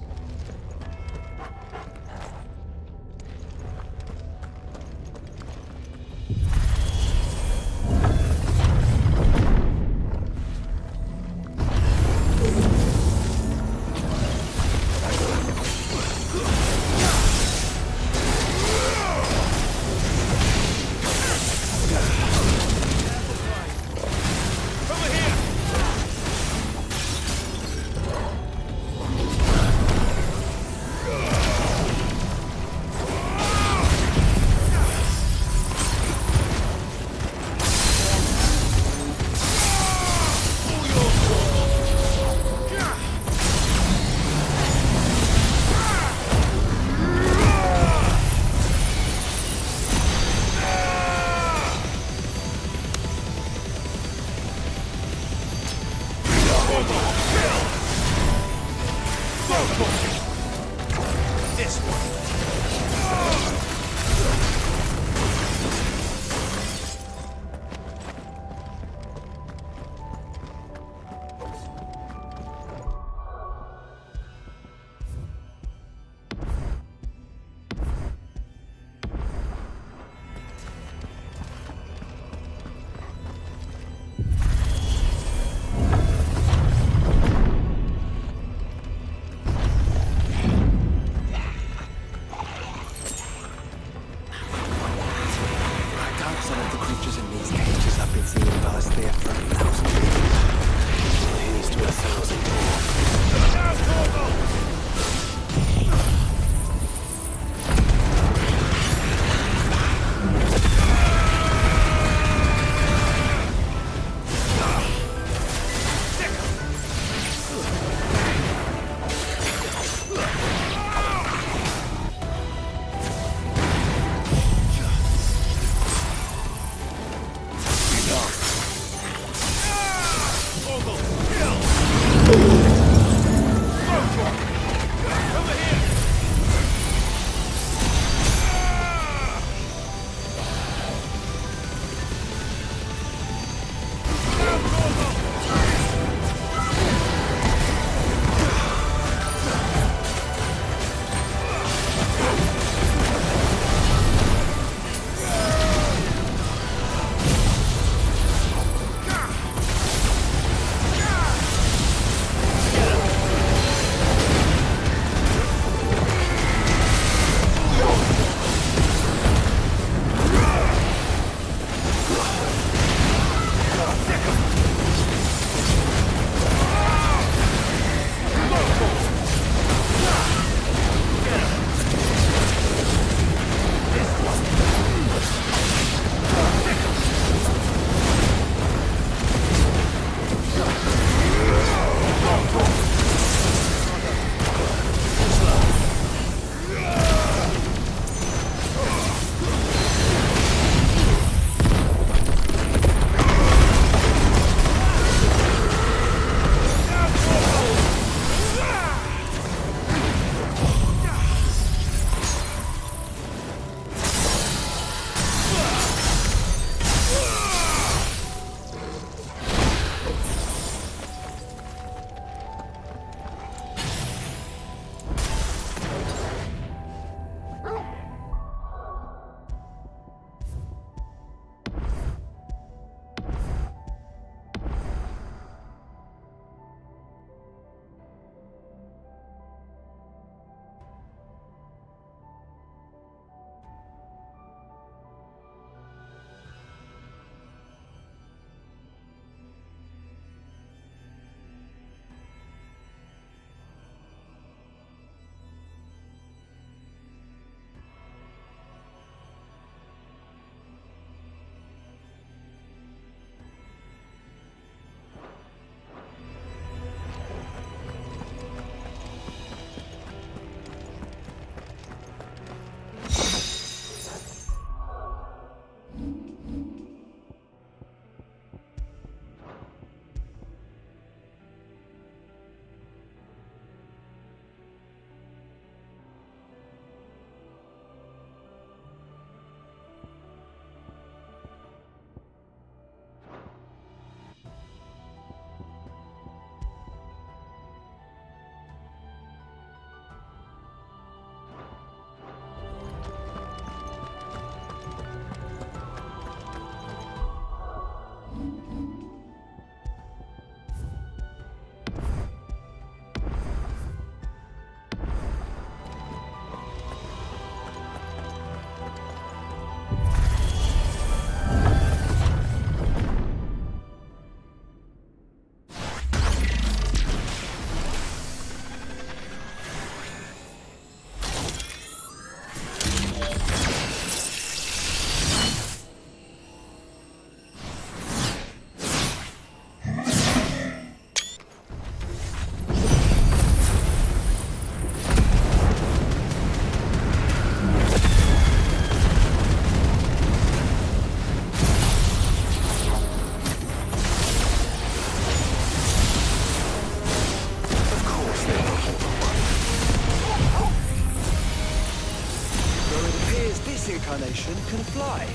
incarnation can fly.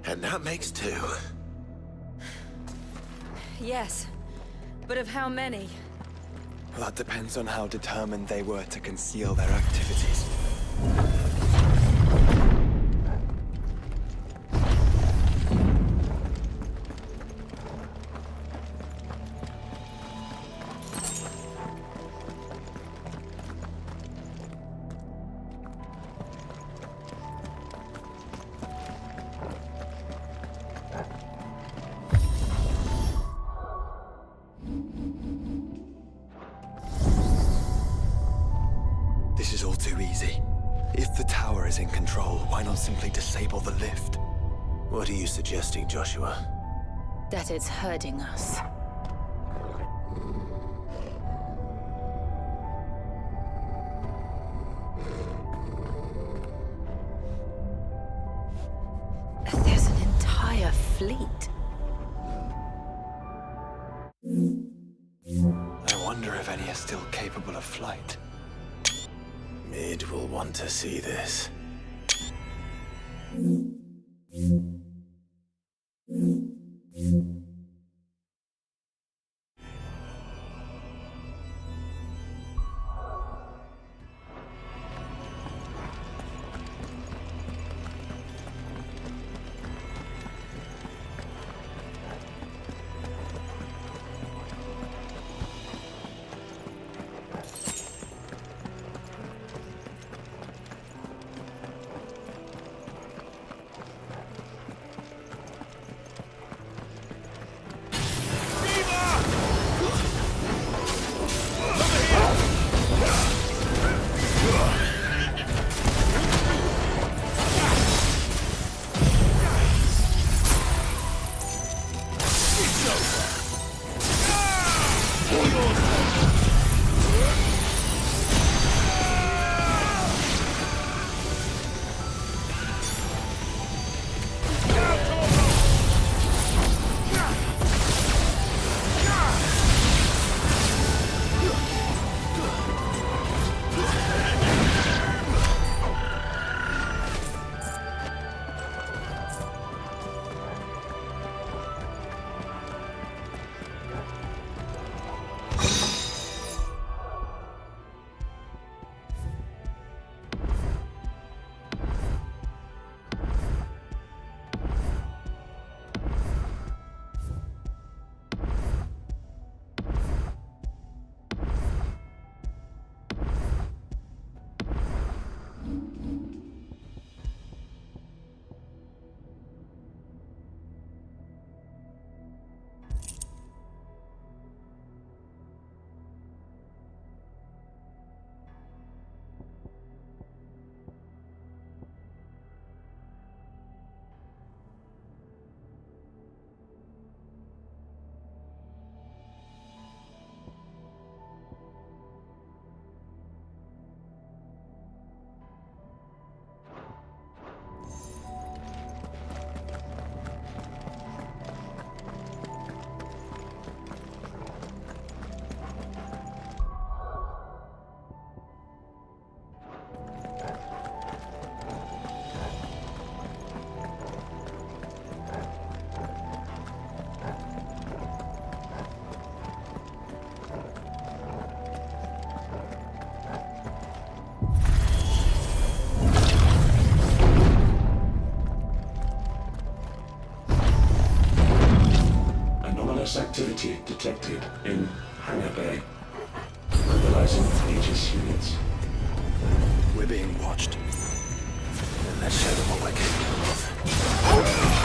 And that makes 2.
Yes, but of how many?
Well, that depends on how determined they were to conceal their activities. This is all too easy. If the tower is in control, why not simply disable the lift?
What are you suggesting, Joshua?
That it's hurting us.
There's an entire fleet.
I wonder if any are still capable of flight.
Mid will want to see this.
Initializing Aegis units.
We're being watched. Then let's show them what we're capable of.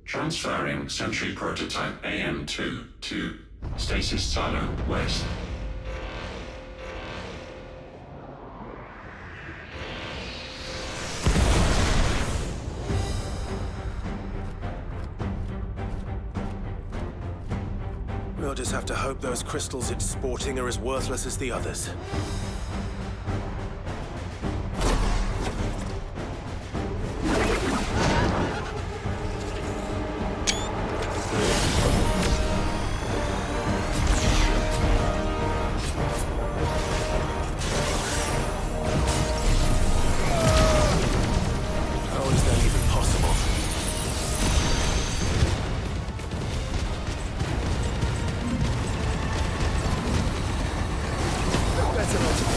Transferring Sentry Prototype AM2 to Stasis Silo West.
We'll just have to hope those crystals it's sporting are as worthless as the others.
Better not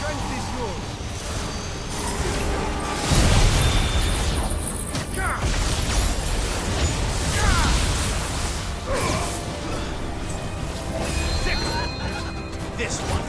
strength is yours.
This one.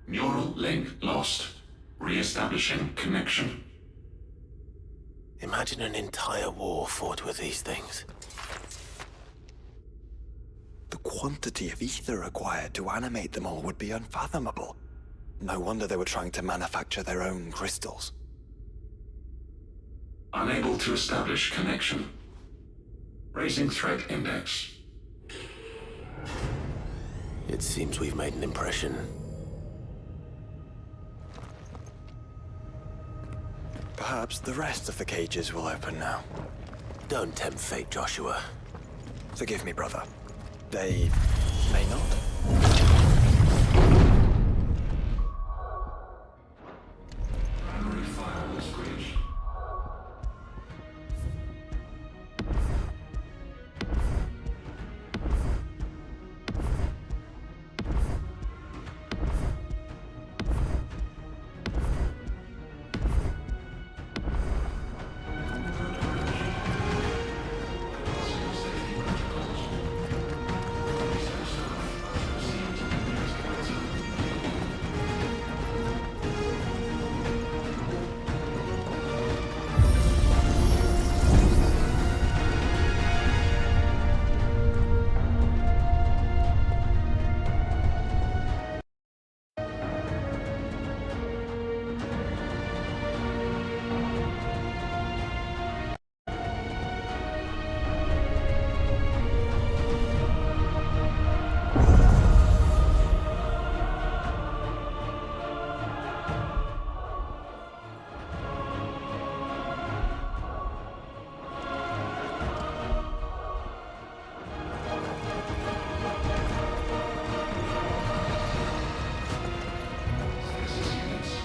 Neural link lost. Re-establishing connection.
Imagine an entire war fought with these things.
The quantity of ether required to animate them all would be unfathomable. No wonder they were trying to manufacture their own crystals.
Unable to establish connection. Raising threat index.
It seems we've made an impression.
Perhaps the rest of the cages will open now.
Don't tempt fate, Joshua.
Forgive me, brother. They may not.
Primary file was breached.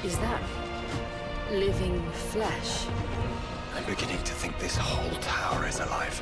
Is that living flesh?
I'm beginning to think this whole tower is alive.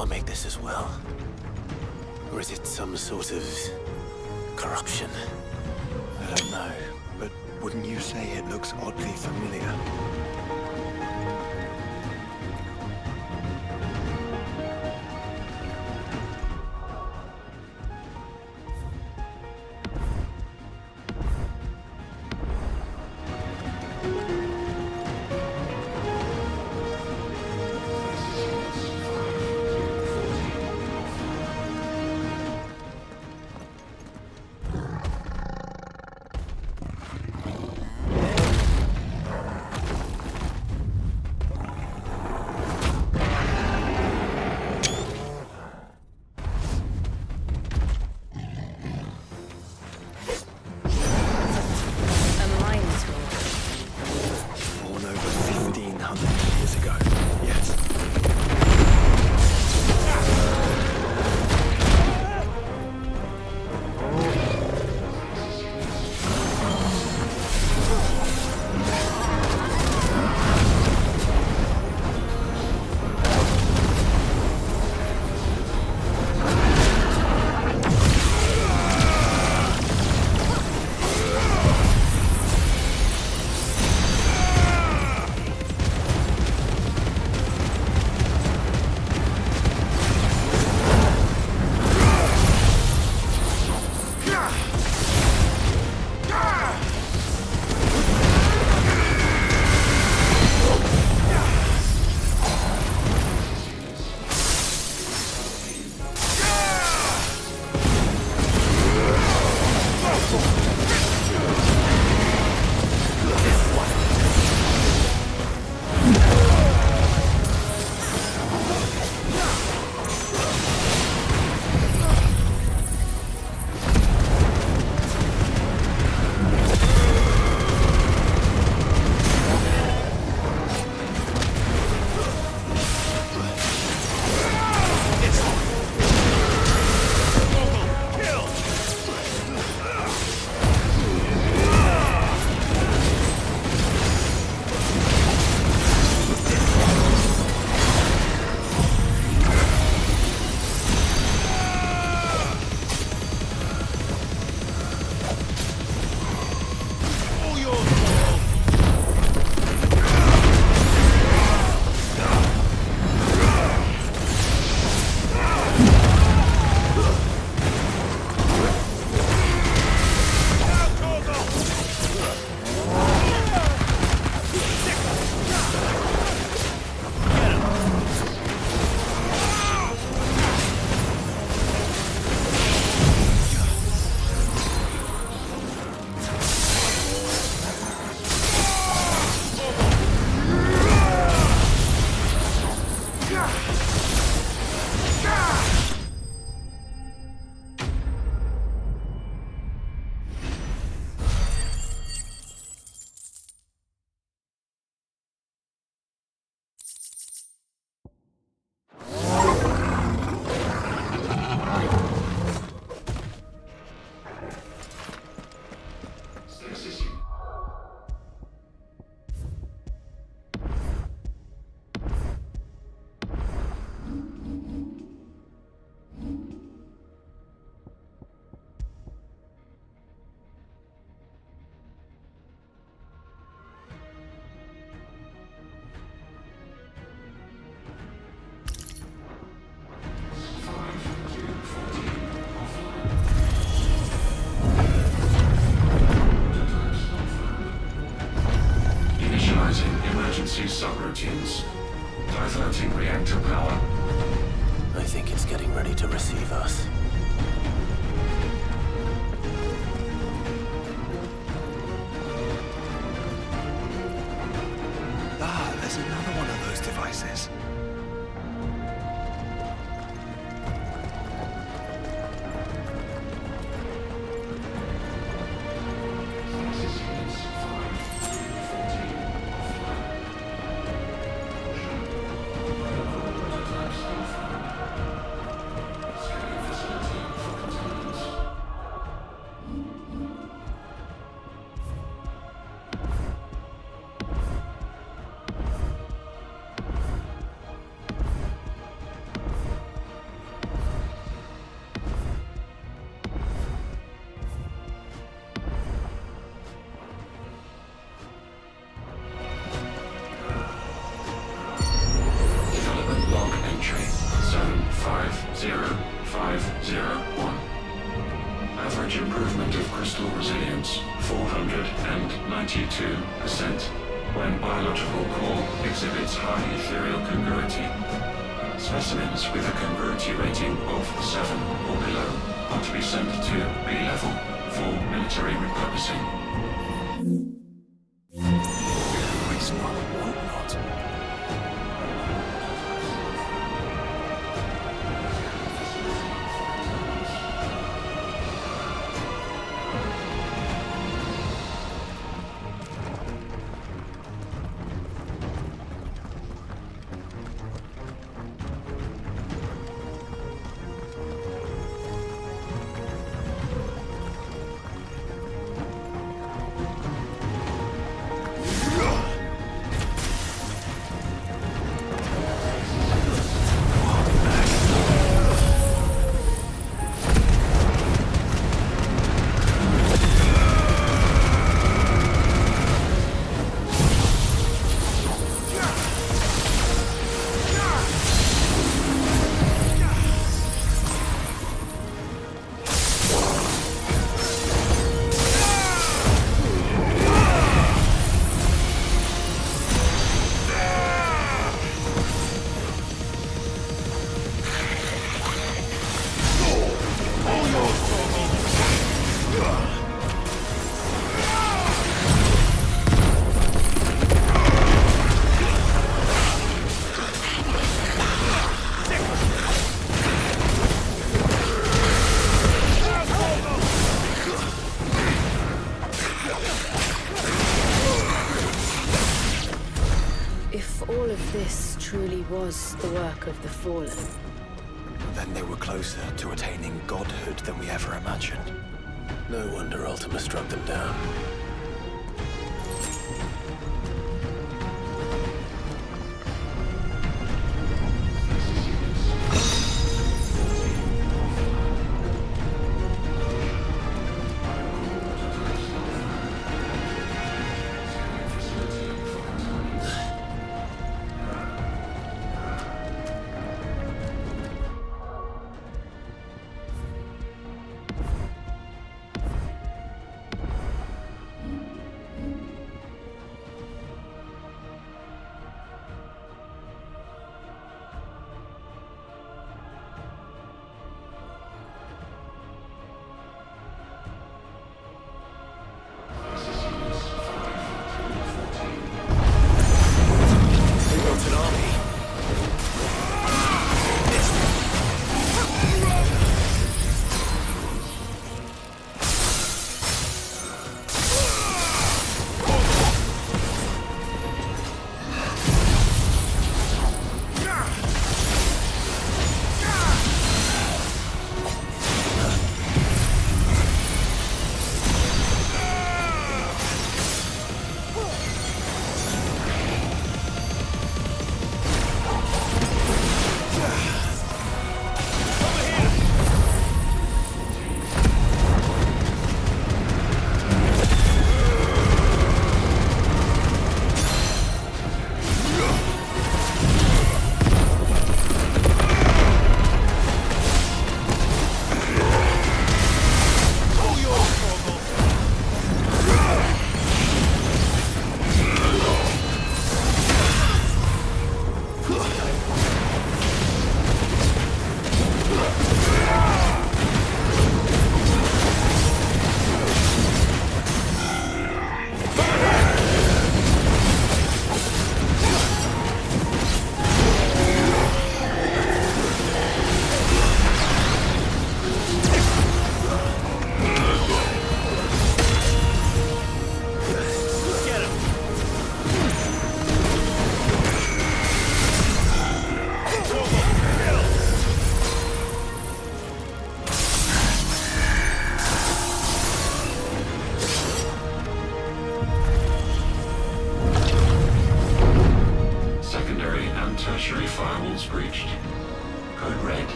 can't make this as well. Or is it some sort of corruption?
I don't know, but wouldn't you say it looks oddly familiar?
emergency subroutines. Diverting reactor power.
I think it's getting ready to receive us.
Ah, there's another one of those devices.
high ethereal congruity. Specimens with a congruity rating of 7 or below are to be sent to B-level for military repurposing.
It's not, won't not.
This truly was the work of the Fallen.
Then they were closer to attaining godhood than we ever imagined.
No wonder Ultima struck them down.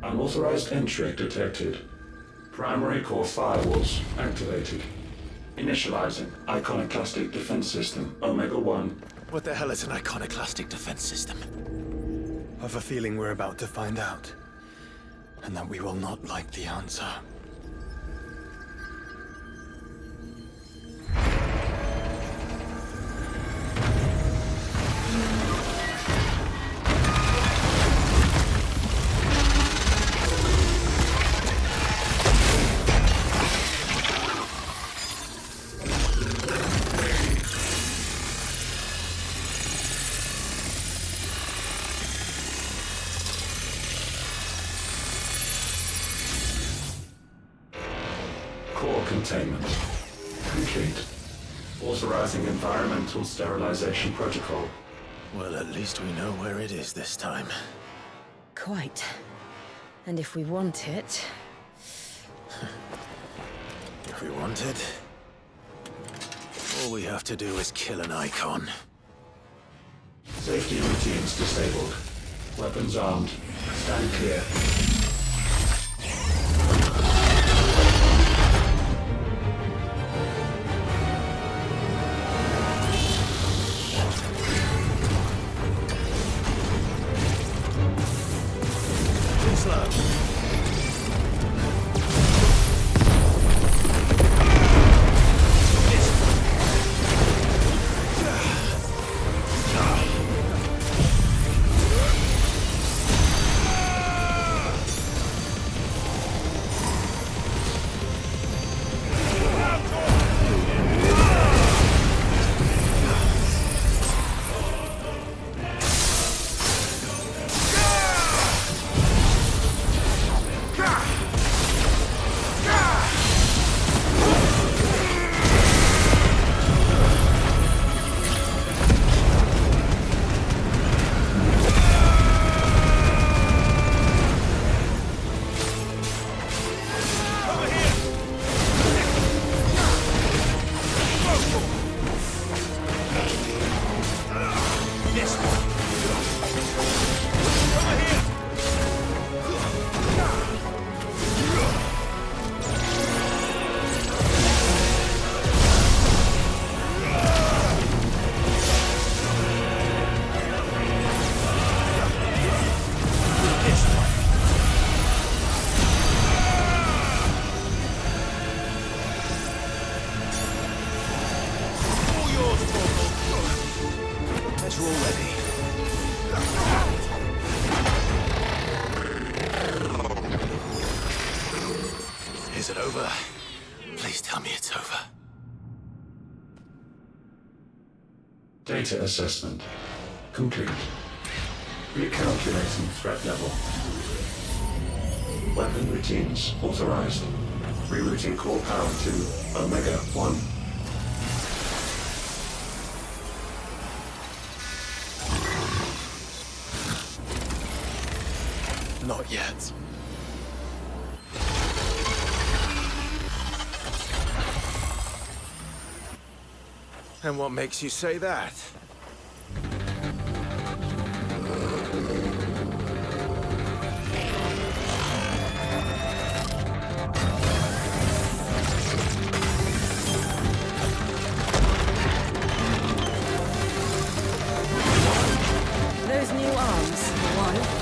Unauthorized entry detected. Primary core firewalls activated. Initializing iconoclastic defense system Omega-1.
What the hell is an iconoclastic defense system?
I've a feeling we're about to find out. And that we will not like the answer.
Core containment complete. Authorizing environmental sterilization protocol.
Well, at least we know where it is this time.
Quite. And if we want it...
If we want it, all we have to do is kill an Eikon.
Safety routines disabled. Weapons armed. Stand clear.
Is it over? Please tell me it's over.
Data assessment complete. Recalculating threat level. Weapon routines authorized. Rerouting core power to Omega-1.
Not yet. And what makes you say that?
Those new arms, one.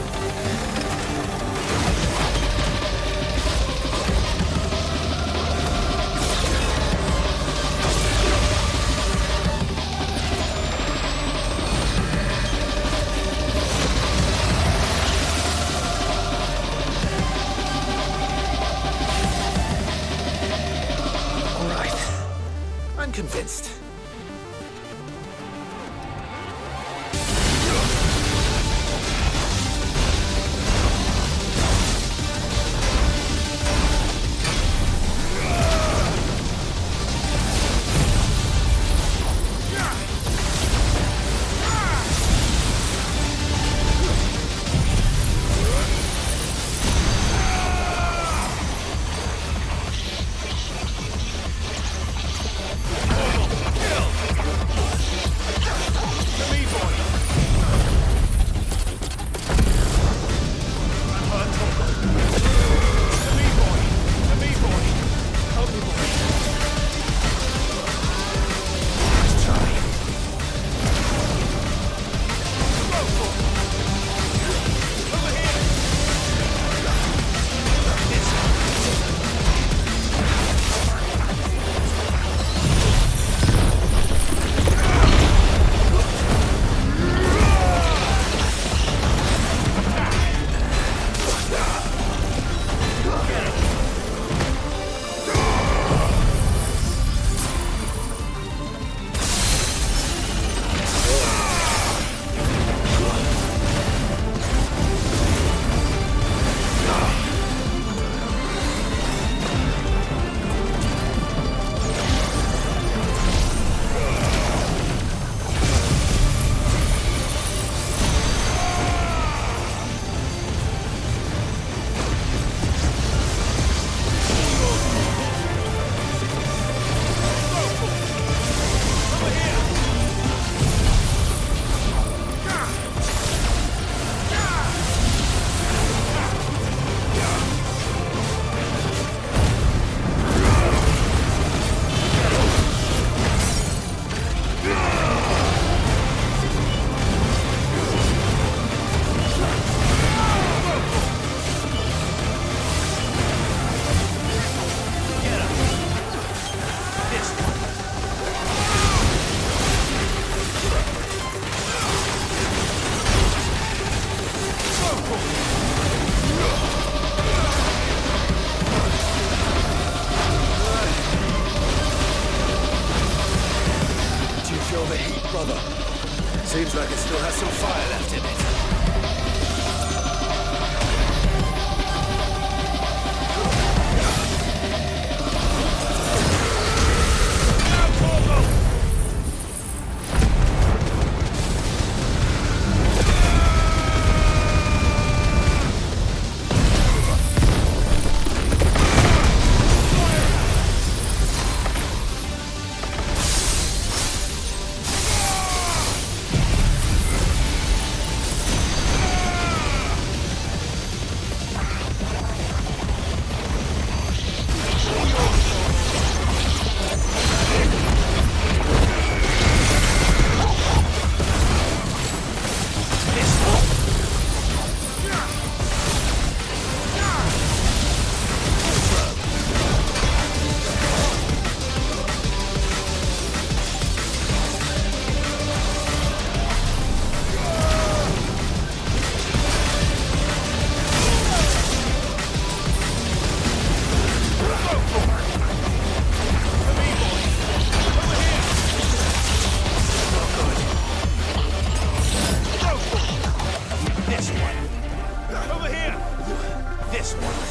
this one.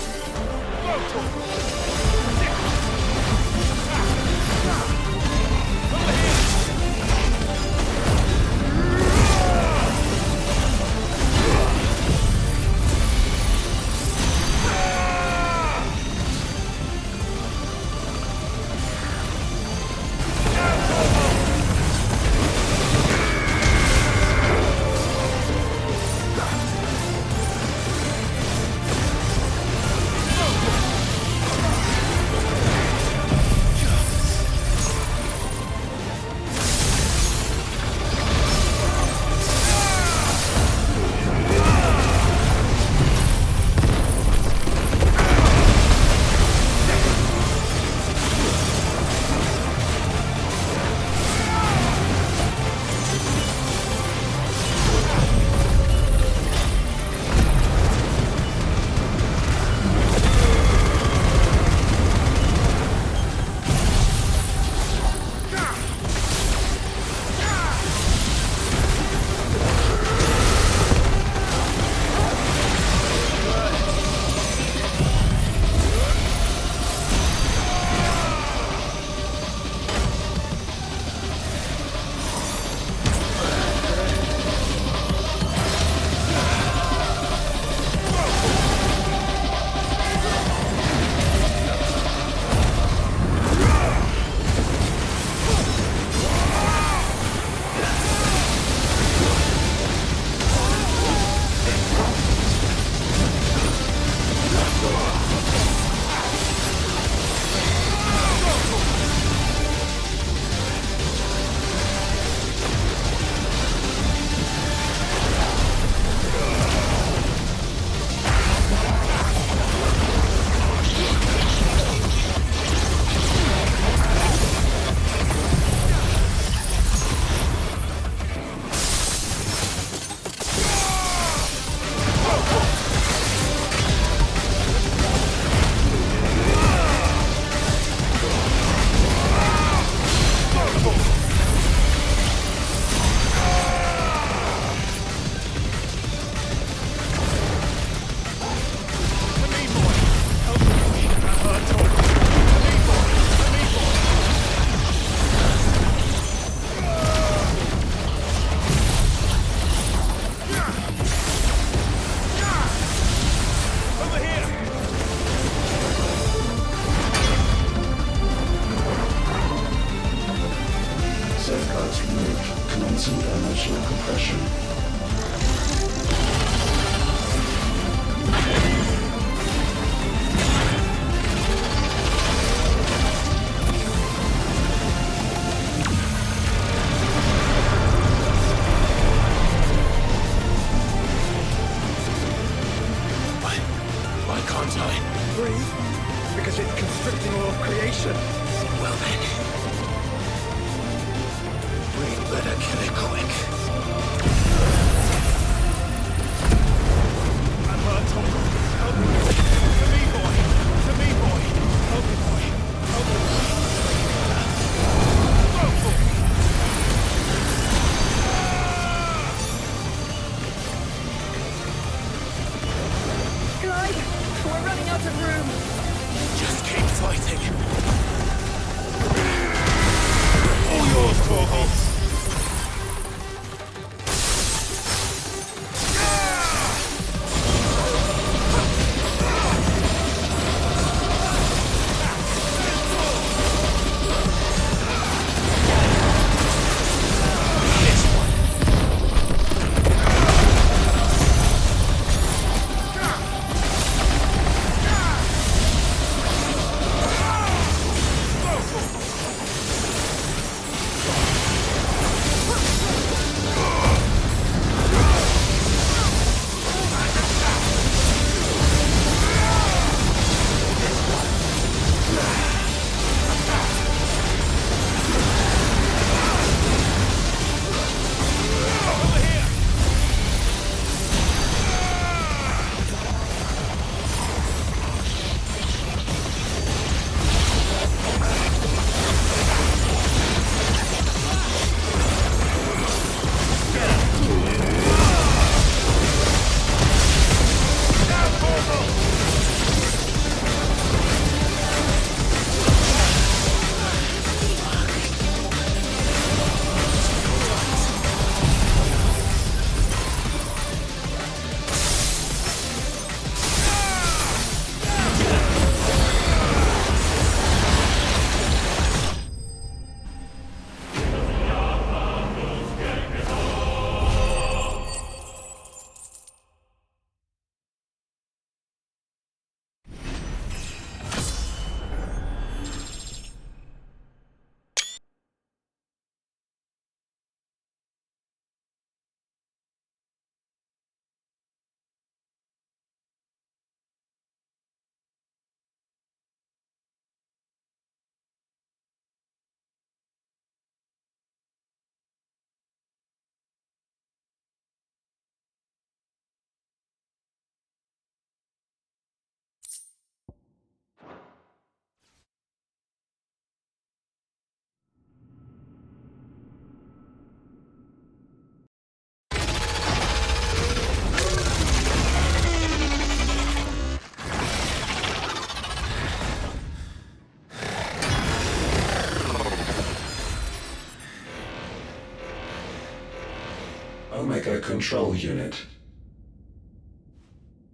control unit.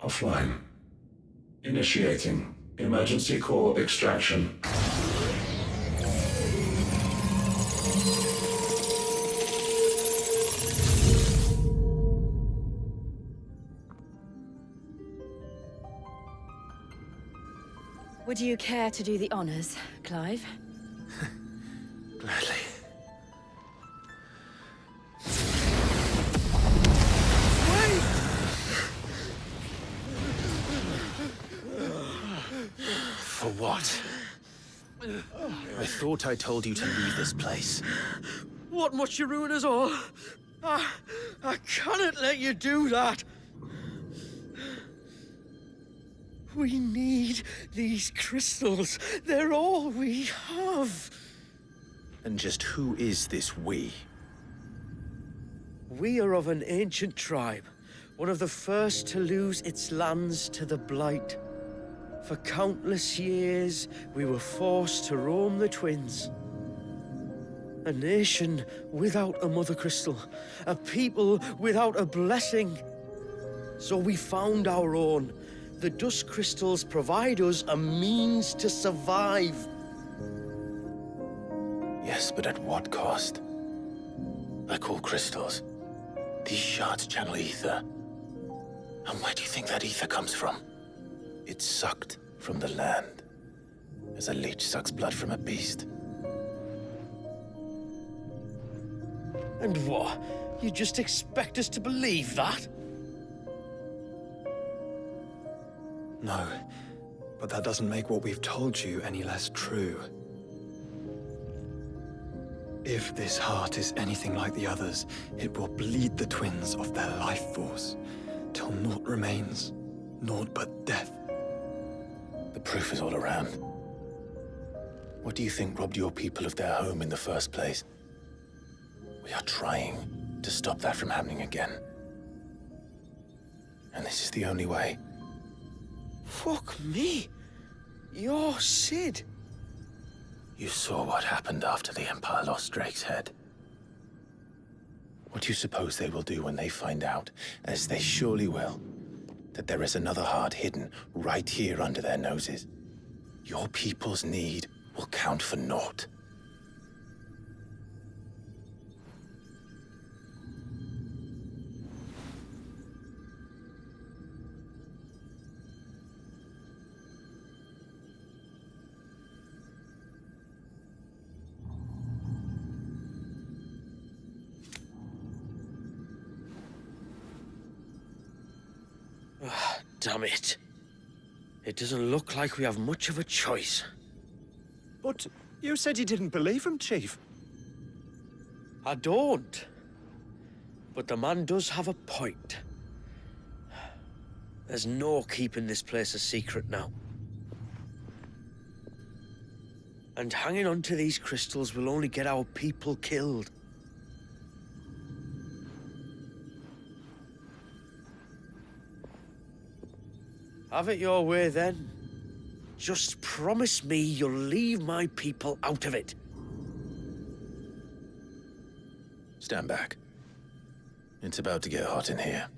Offline. Initiating emergency core extraction.
Would you care to do the honors, Clive?
Gladly.
For what? I thought I told you to leave this place.
What must you ruin us all? I cannot let you do that. We need these crystals. They're all we have.
And just who is this we?
We are of an ancient tribe, one of the first to lose its lands to the Blight. For countless years, we were forced to roam the Twins. A nation without a mother crystal, a people without a blessing. So we found our own. The dust crystals provide us a means to survive.
Yes, but at what cost? Like all crystals, these shards channel ether. And where do you think that ether comes from? It's sucked from the land, as a leech sucks blood from a beast.
And what? You just expect us to believe that?
No, but that doesn't make what we've told you any less true. If this heart is anything like the others, it will bleed the twins of their life force, till naught remains, naught but death.
The proof is all around. What do you think robbed your people of their home in the first place? We are trying to stop that from happening again. And this is the only way.
Fuck me. You're Sid.
You saw what happened after the Empire lost Drake's head. What do you suppose they will do when they find out, as they surely will, that there is another heart hidden right here under their noses? Your people's need will count for naught.
Damn it. It doesn't look like we have much of a choice.
But you said you didn't believe him, Chief.
I don't. But the man does have a point. There's no keeping this place a secret now. And hanging on to these crystals will only get our people killed. Have it your way, then. Just promise me you'll leave my people out of it.
Stand back. It's about to get hot in here.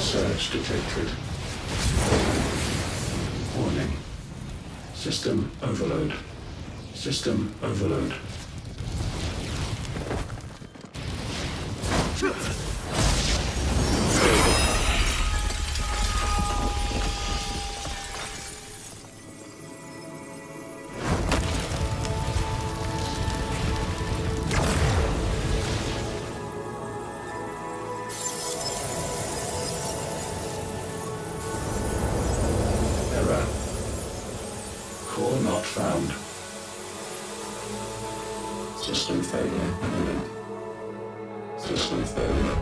Surge detected. Warning. System overload. System overload. System failure imminent. System failure.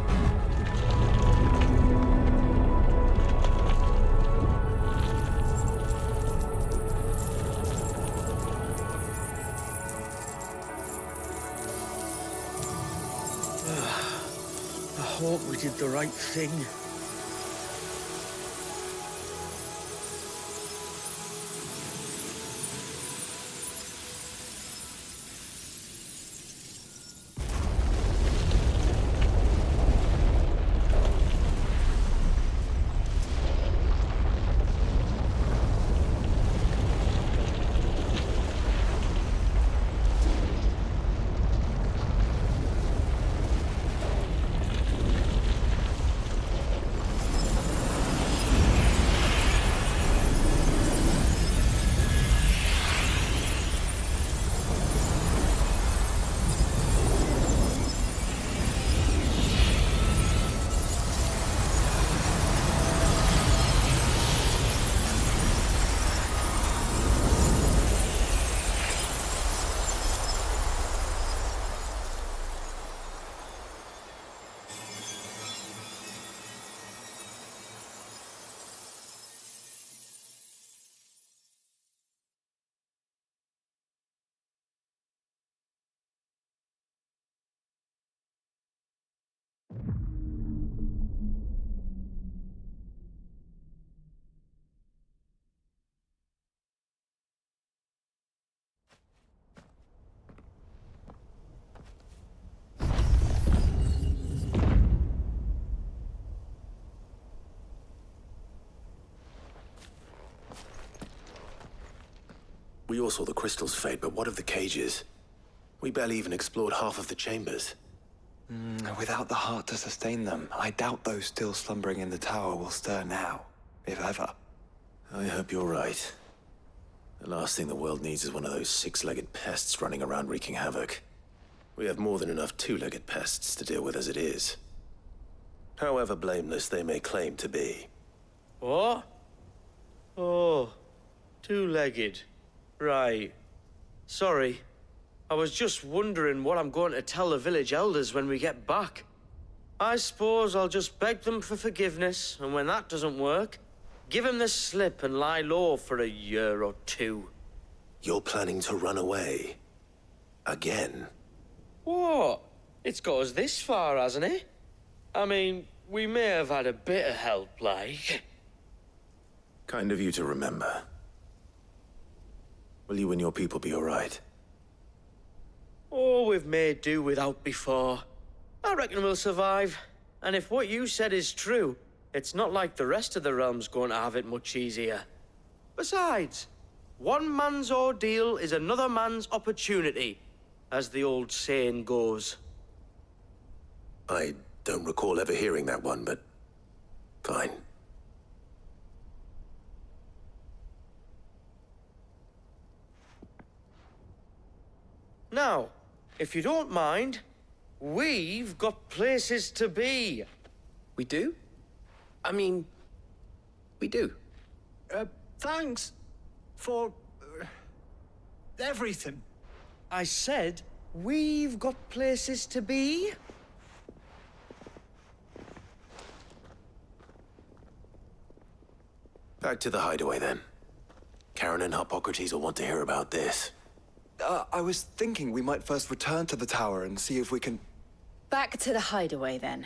hope we did the right thing.
We all saw the crystals fade, but what of the cages? We barely even explored half of the chambers.
Without the heart to sustain them, I doubt those still slumbering in the tower will stir now, if ever.
I hope you're right. The last thing the world needs is one of those six-legged pests running around wreaking havoc. We have more than enough two-legged pests to deal with as it is. However blameless they may claim to be.
What? Oh, two-legged. Right. Sorry. I was just wondering what I'm going to tell the village elders when we get back. I suppose I'll just beg them for forgiveness, and when that doesn't work, give them the slip and lie low for a year or two.
You're planning to run away? Again?
What? It's got us this far, hasn't it? I mean, we may have had a bit of help, like.
Kind of you to remember. Will you and your people be all right?
Oh, we've made do without before. I reckon we'll survive. And if what you said is true, it's not like the rest of the realm's going to have it much easier. Besides, one man's ordeal is another man's opportunity, as the old saying goes.
I don't recall ever hearing that one, but fine.
Now, if you don't mind, we've got places to be.
We do? I mean, we do.
Thanks for everything.
I said we've got places to be.
Back to the hideaway, then. Karen and Hippocrates will want to hear about this.
I was thinking we might first return to the tower and see if we can...
Back to the hideaway, then.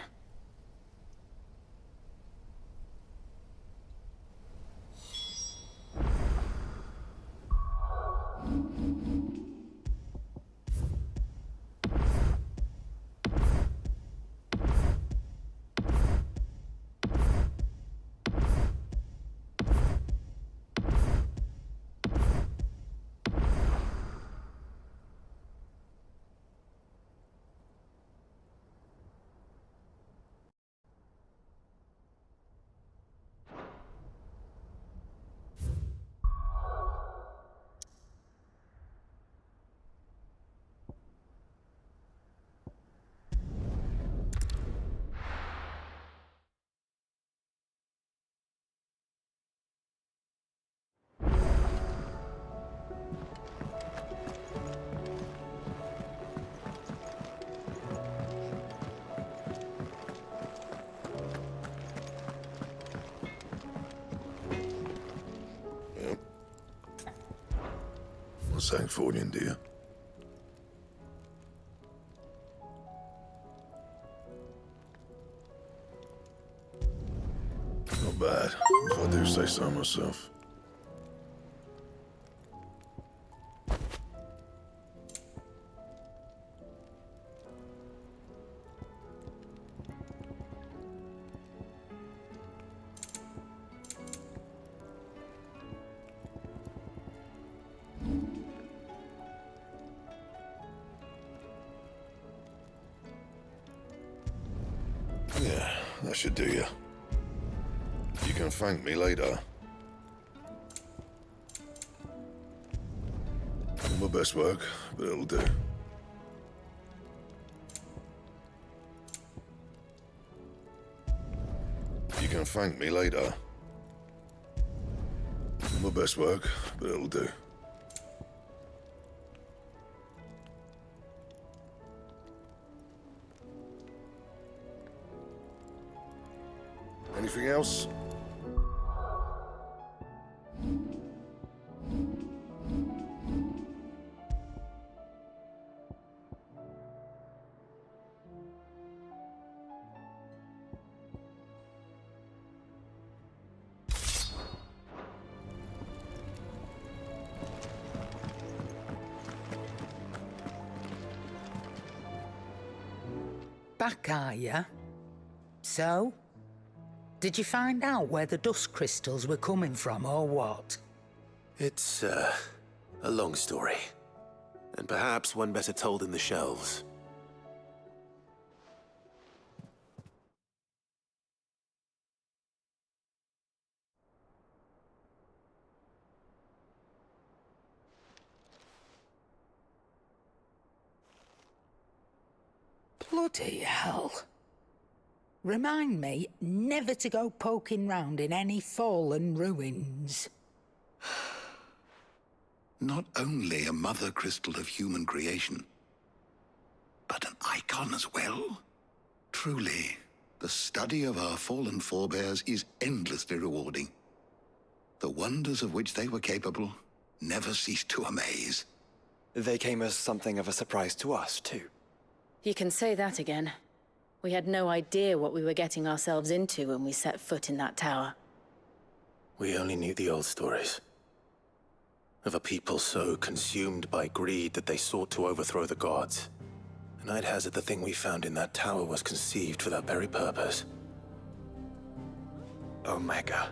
Sancforian, dear.
bad, if I do say so myself. Yeah, that should do you. You can thank me later. Not my best work, but it'll do. You can thank me later. Not my best work, but it'll do. Anything else?
Back, are ya? So? Did you find out where the dust crystals were coming from, or what?
It's, a long story. And perhaps one better told in the shelves.
Bloody hell. Remind me never to go poking round in any fallen ruins.
Not only a mother crystal of human creation, but an icon as well? Truly, the study of our fallen forebears is endlessly rewarding. The wonders of which they were capable never cease to amaze.
They came as something of a surprise to us, too.
You can say that again. We had no idea what we were getting ourselves into when we set foot in that tower.
We only knew the old stories. Of a people so consumed by greed that they sought to overthrow the gods. And I'd hazard the thing we found in that tower was conceived for that very purpose.
Omega.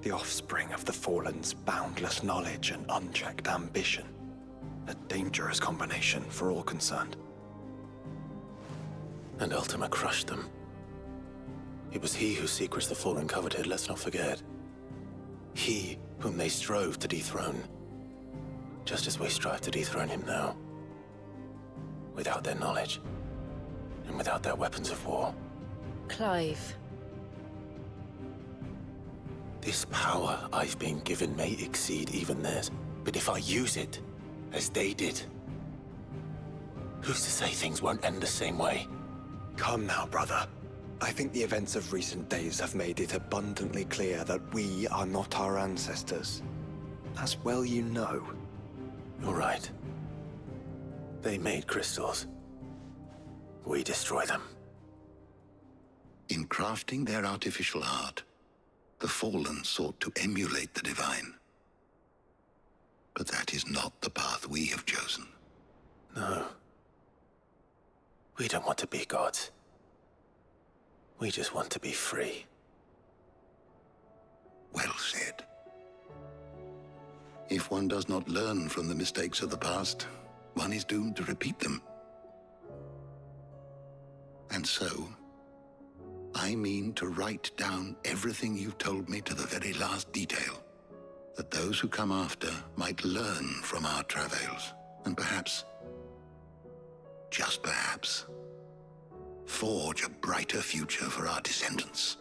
The offspring of the Fallen's boundless knowledge and unchecked ambition. A dangerous combination for all concerned.
And Ultima crushed them. It was he whose secrets the Fallen coveted, let's not forget. He whom they strove to dethrone. Just as we strive to dethrone him now. Without their knowledge. And without their weapons of war.
Clive.
This power I've been given may exceed even theirs. But if I use it, as they did, who's to say things won't end the same way?
Come now, brother. I think the events of recent days have made it abundantly clear that we are not our ancestors. As well you know.
You're right. They made crystals. We destroy them.
In crafting their artificial art, the Fallen sought to emulate the divine. But that is not the path we have chosen.
No. We don't want to be gods. We just want to be free.
Well said. If one does not learn from the mistakes of the past, one is doomed to repeat them. And so, I mean to write down everything you've told me to the very last detail, that those who come after might learn from our travails, and perhaps, just perhaps, forge a brighter future for our descendants.